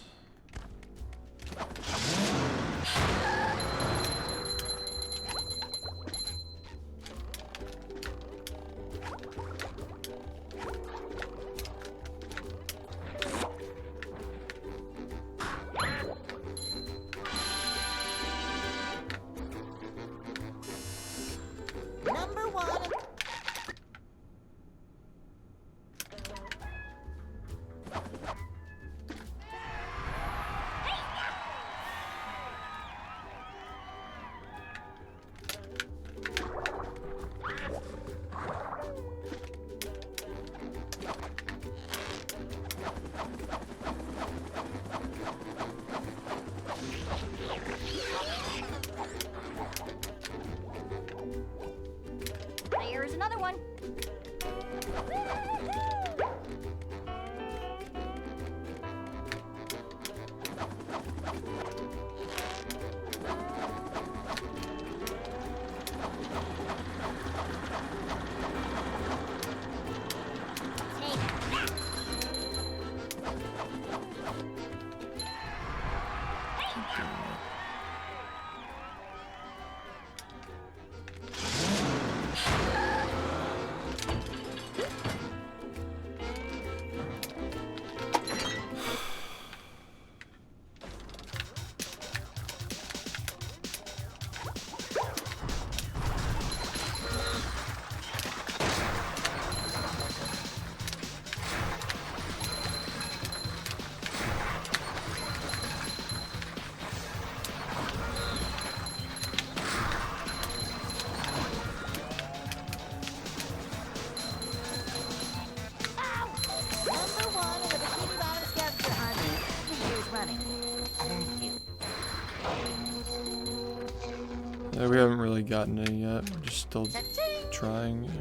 Number one. There's another one. Number one in the Bikini Bottom scavenger hunt 3 years running. Thank you. Yeah, we haven't really gotten any yet. We're just still Cha-ching! trying. Yeah.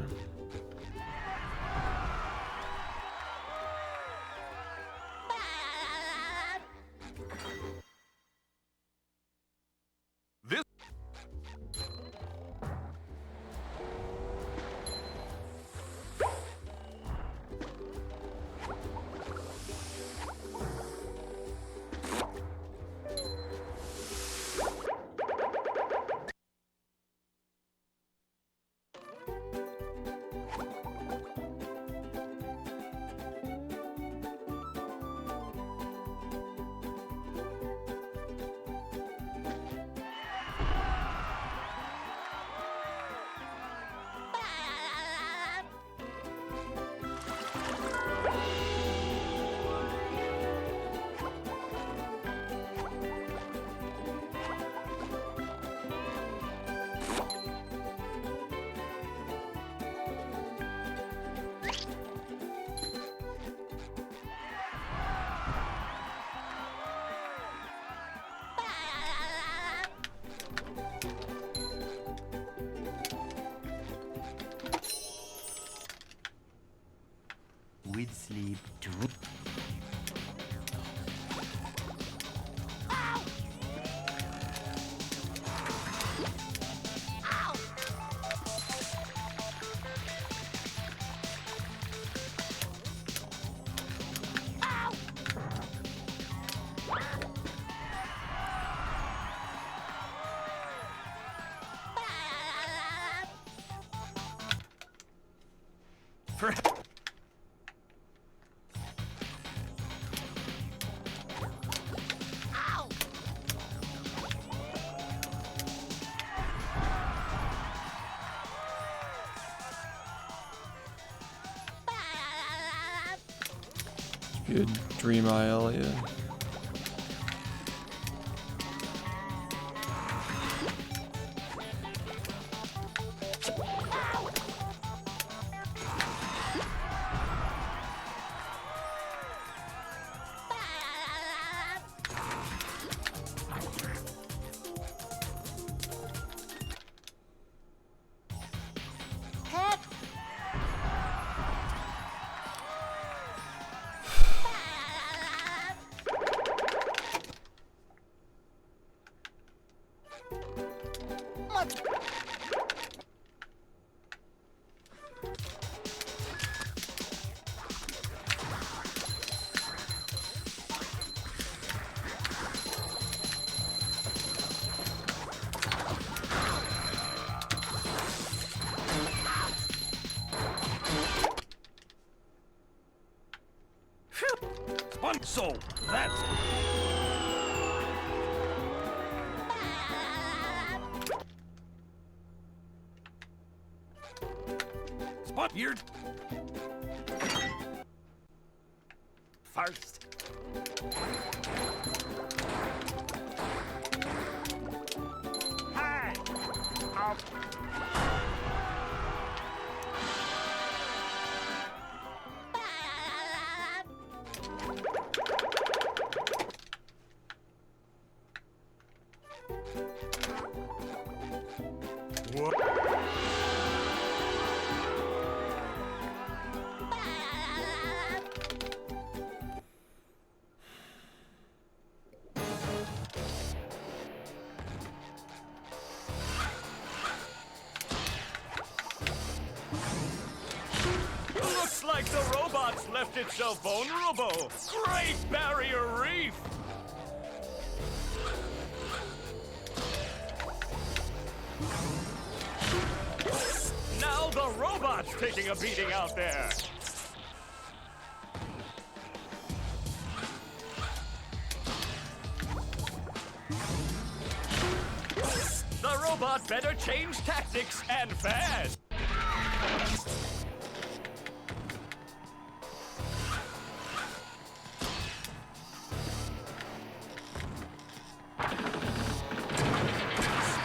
With sleep too. Good Dream Eye Elliot. Heck. Much. So, that's it. Spot here. First. Hi. What? Looks like the robot's left itself vulnerable. Great barrier reef! Now the robot's taking a beating out there. The robot better change tactics and fast.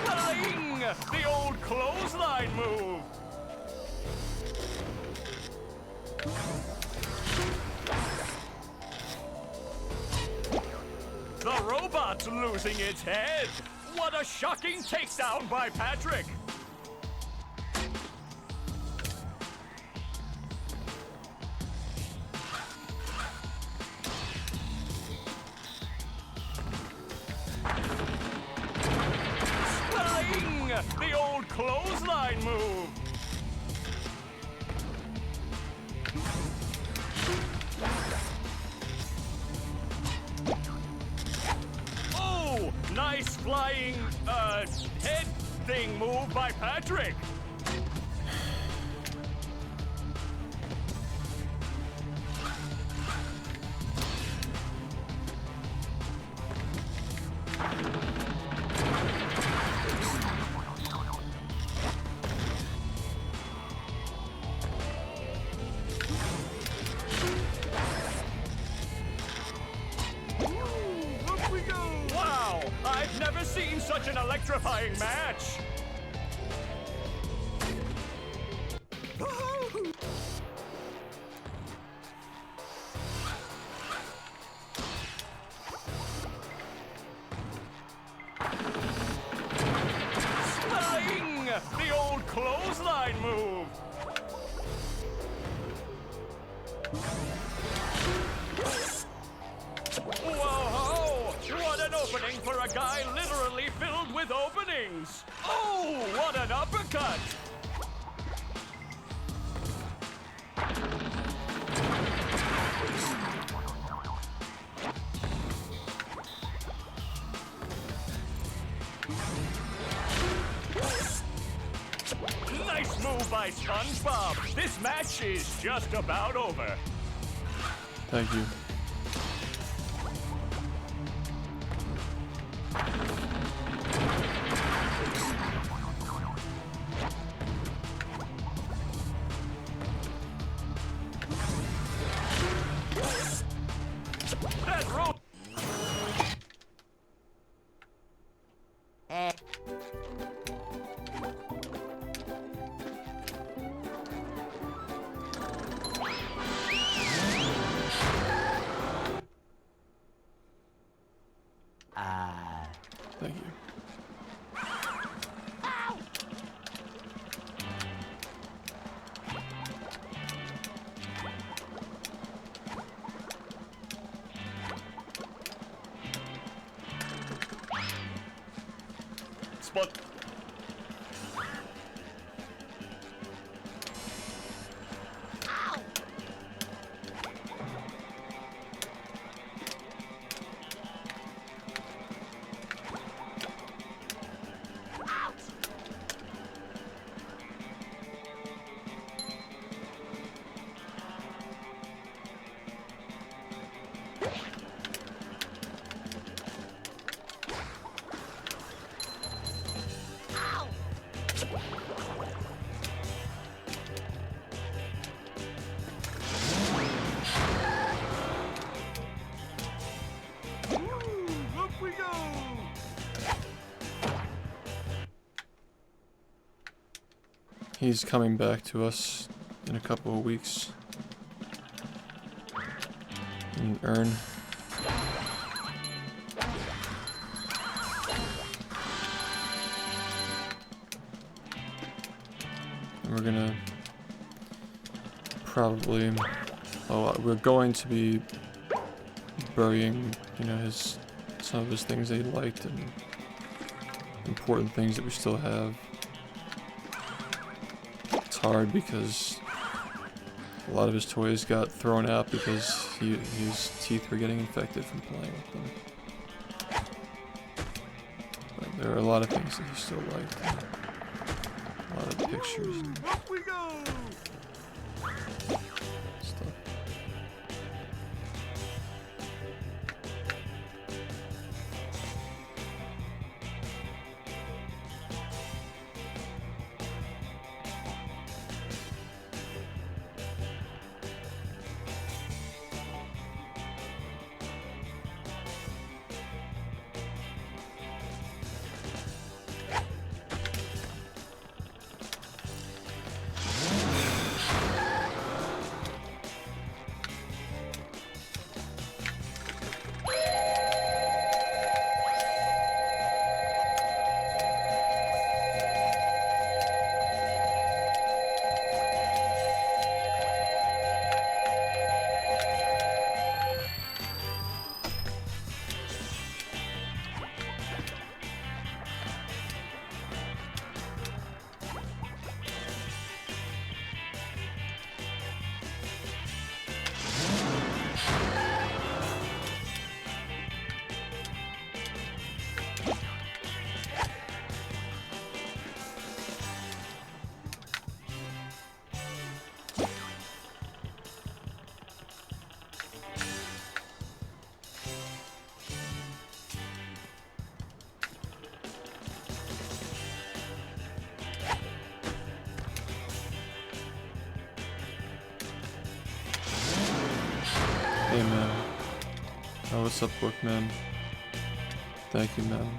Flying! The old clothesline move. The robot's losing its head. What a shocking takedown by Patrick. Flying! The old clothesline move. Oh, nice flying, head thing move by Patrick. Up we go! Wow! I've never seen such an electrifying match! Flying! The old clothesline move! Whoa! What an opening for a guy literally filled with openings! Oh, what an uppercut! Nice move by SpongeBob! This match is just about over. Thank you. That rope! Eh. Thank you. Spot. He's coming back to us in a couple of weeks. An urn. And we're gonna probably, we're going to be burying, you know, some of his things that he liked and important things that we still have. It's hard because a lot of his toys got thrown out because his teeth were getting infected from playing with them. But there are a lot of things that he still liked. A lot of pictures and Up we go! stuff. Hey man. Oh, what's up, Bookman? Thank you, man.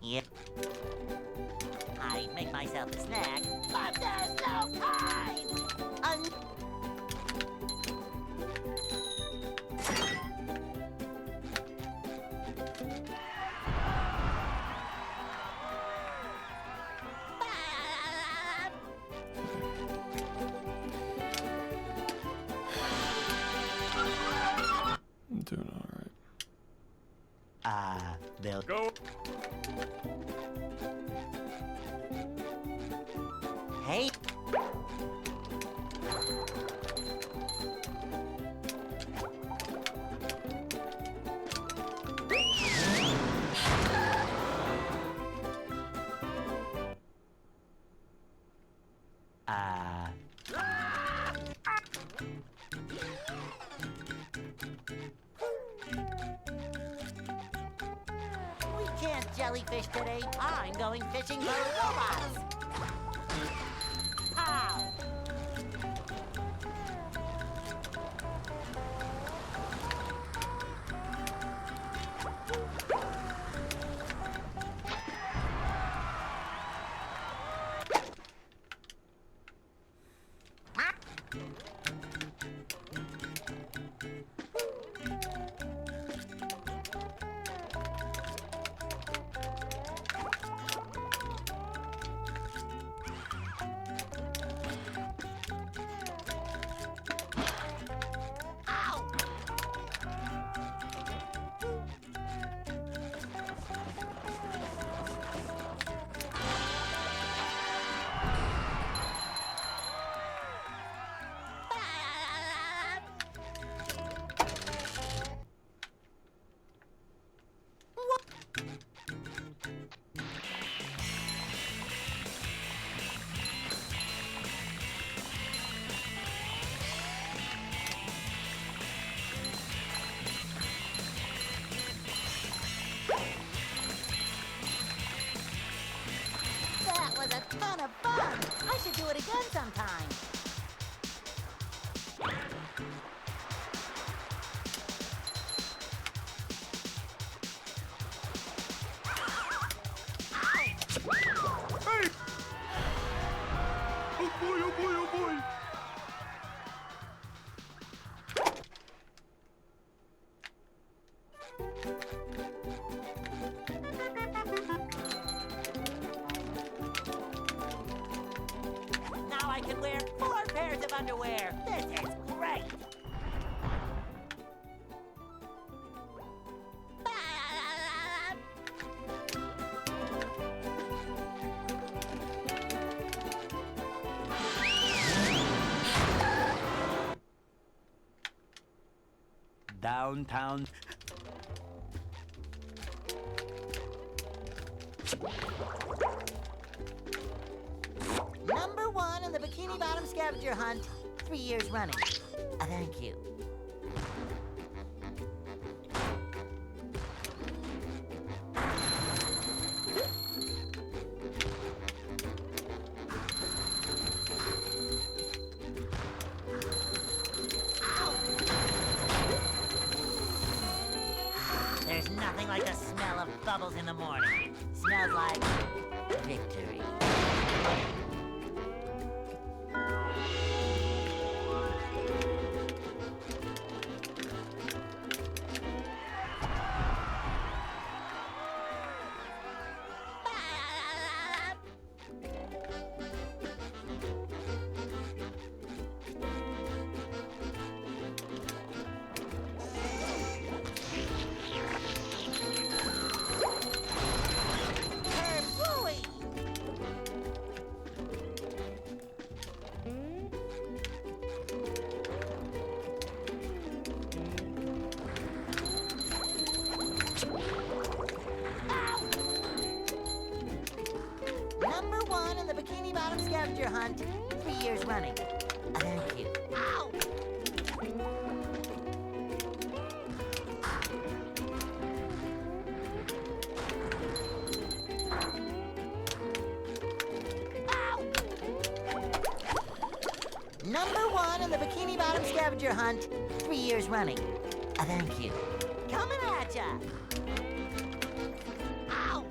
Yep. I make myself a snack, but there's no time! I'm doing alright. They'll Go. Hey! We can't jellyfish today. I'm going fishing for robots. Ow! That was a ton of fun! I should do it again sometime. Oh boy, oh boy, oh boy! Now I can wear 4 pairs of underwear. This is great! downtown. Number 1 in the Bikini Bottom scavenger hunt, 3 years running. Thank you. There's nothing like the smell of bubbles in the morning. Smells like victory. Number 1 in the Bikini Bottom scavenger hunt, 3 years running. Thank you. Ow! Ow! Number 1 in the Bikini Bottom scavenger hunt, 3 years running. Thank you. Coming at ya! Ow!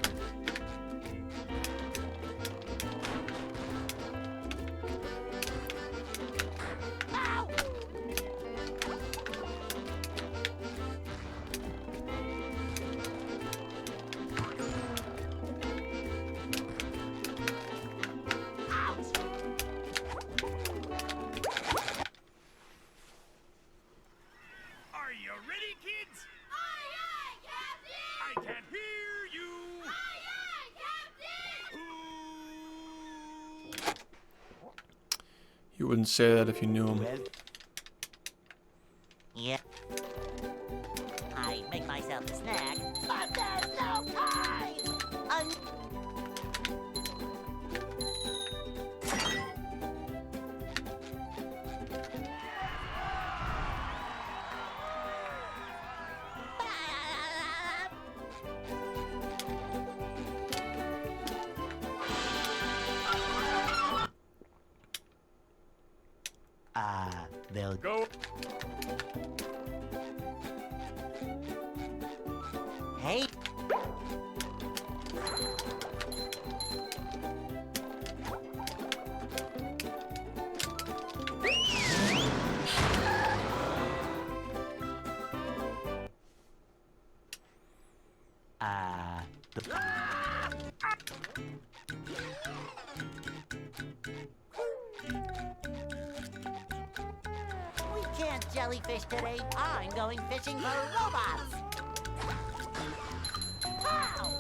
You wouldn't say that if you knew him. Well, Yeah. I make myself a snack, but there's no time! they'll Go. Hey! We can't jellyfish today. I'm going fishing for robots. Pow!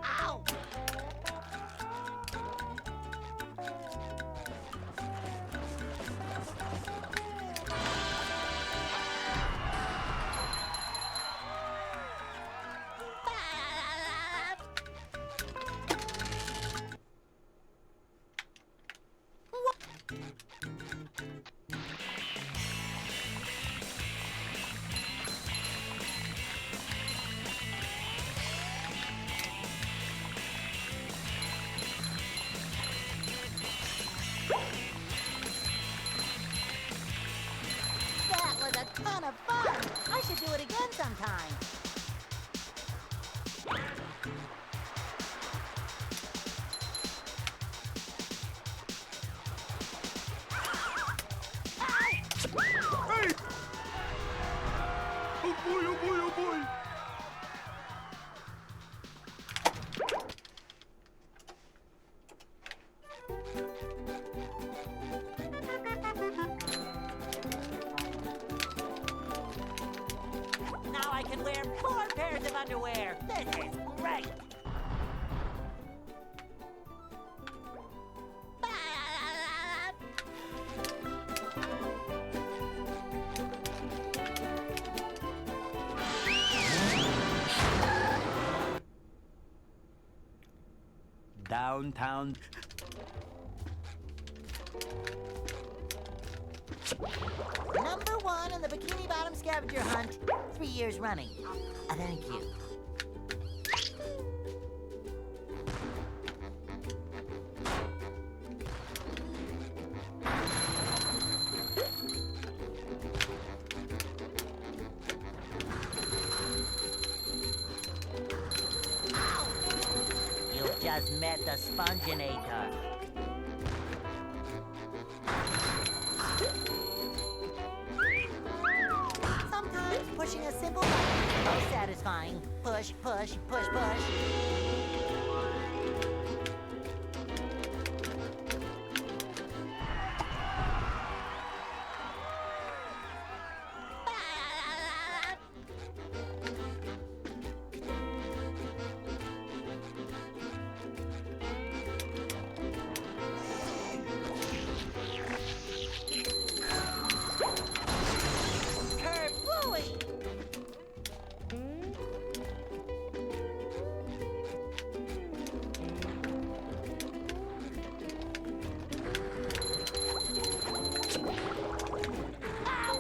Ow! That was a ton of fun. I should do it again sometime. Hey! Oh boy, oh boy, oh boy! Now I can wear 4 pairs of underwear. This is great. downtown. Number 1 in the Bikini Bottom scavenger hunt, 3 years running. Thank you. Ow! You've just met the Sponginator. Sometimes pushing a simple button is most satisfying. Push, push, push, push. Kerplooey! Ow!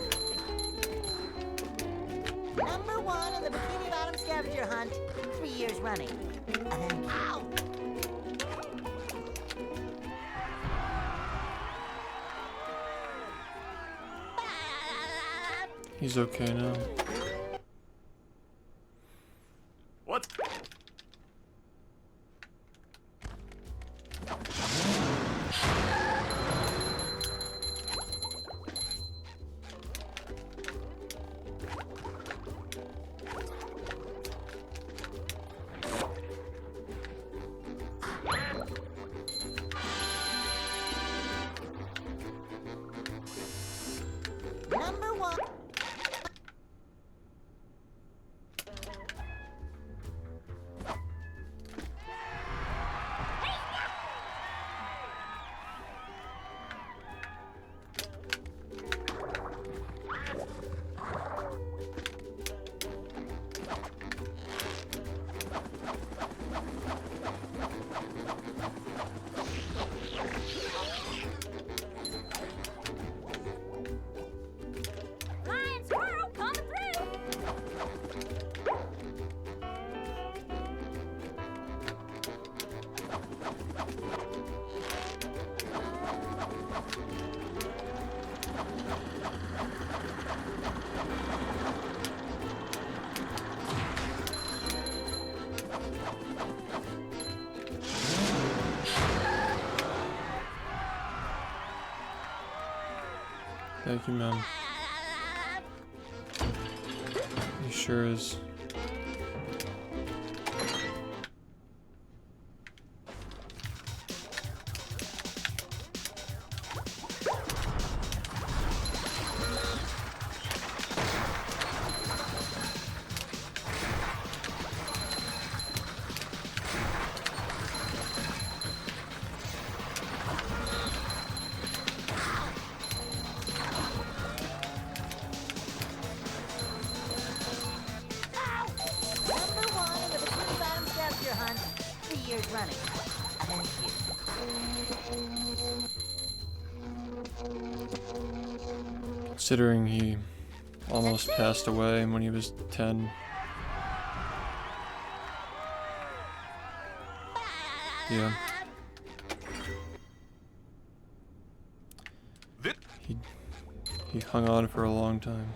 Number 1 in the Bikini Bottom scavenger hunt, 3 years running. Ow! He's okay now. Number one. Lion squirrel coming through. Thank you, ma'am. He sure is. Number one in the Bikini Bottom scavenger hunt. 3 years running. Thank you. Considering he almost passed away when he was 10. Yeah. He hung on for a long time.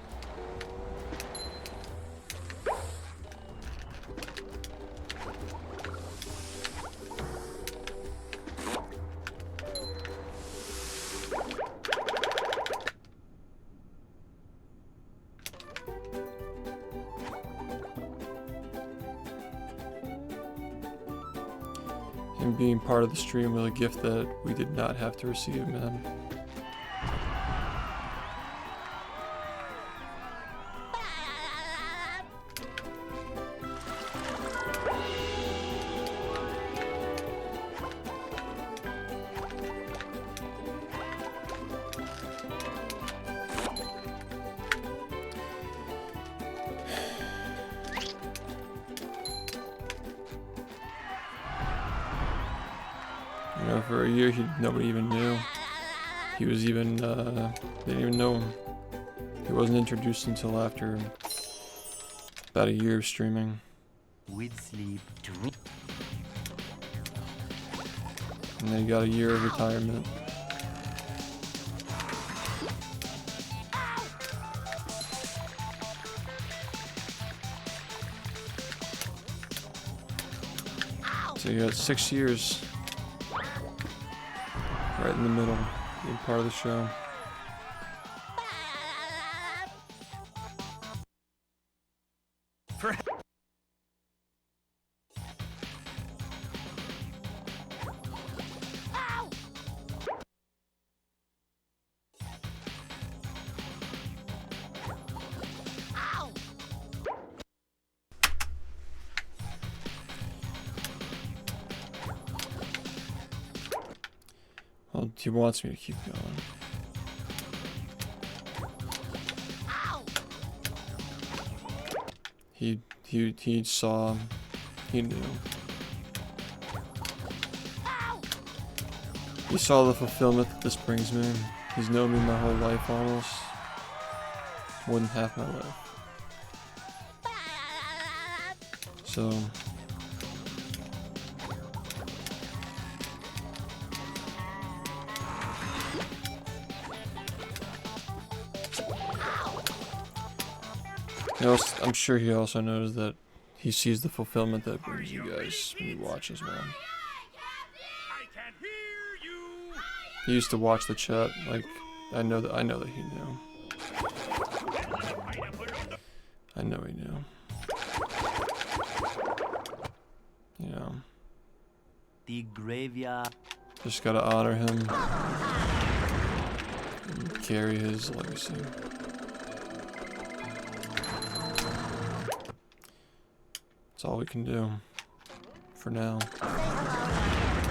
Him being part of the stream was a gift that we did not have to receive, man. You know, for a year, nobody even knew. He was even, they didn't even know him. He wasn't introduced until after about a year of streaming. With sleep to And then he got a year of retirement. So you got 6 years. Right in the middle, being part of the show. Well, he wants me to keep going. He saw, he knew. He saw the fulfillment that this brings me. He's known me my whole life almost. More than half my life. So I'm sure he also knows that he sees the fulfillment that brings you guys when you watch as well. I can hear you. He used to watch the chat, like I know that he knew. I know he knew. You know. the graveyard. Just gotta honor him and carry his legacy. That's all we can do for now. Say hello.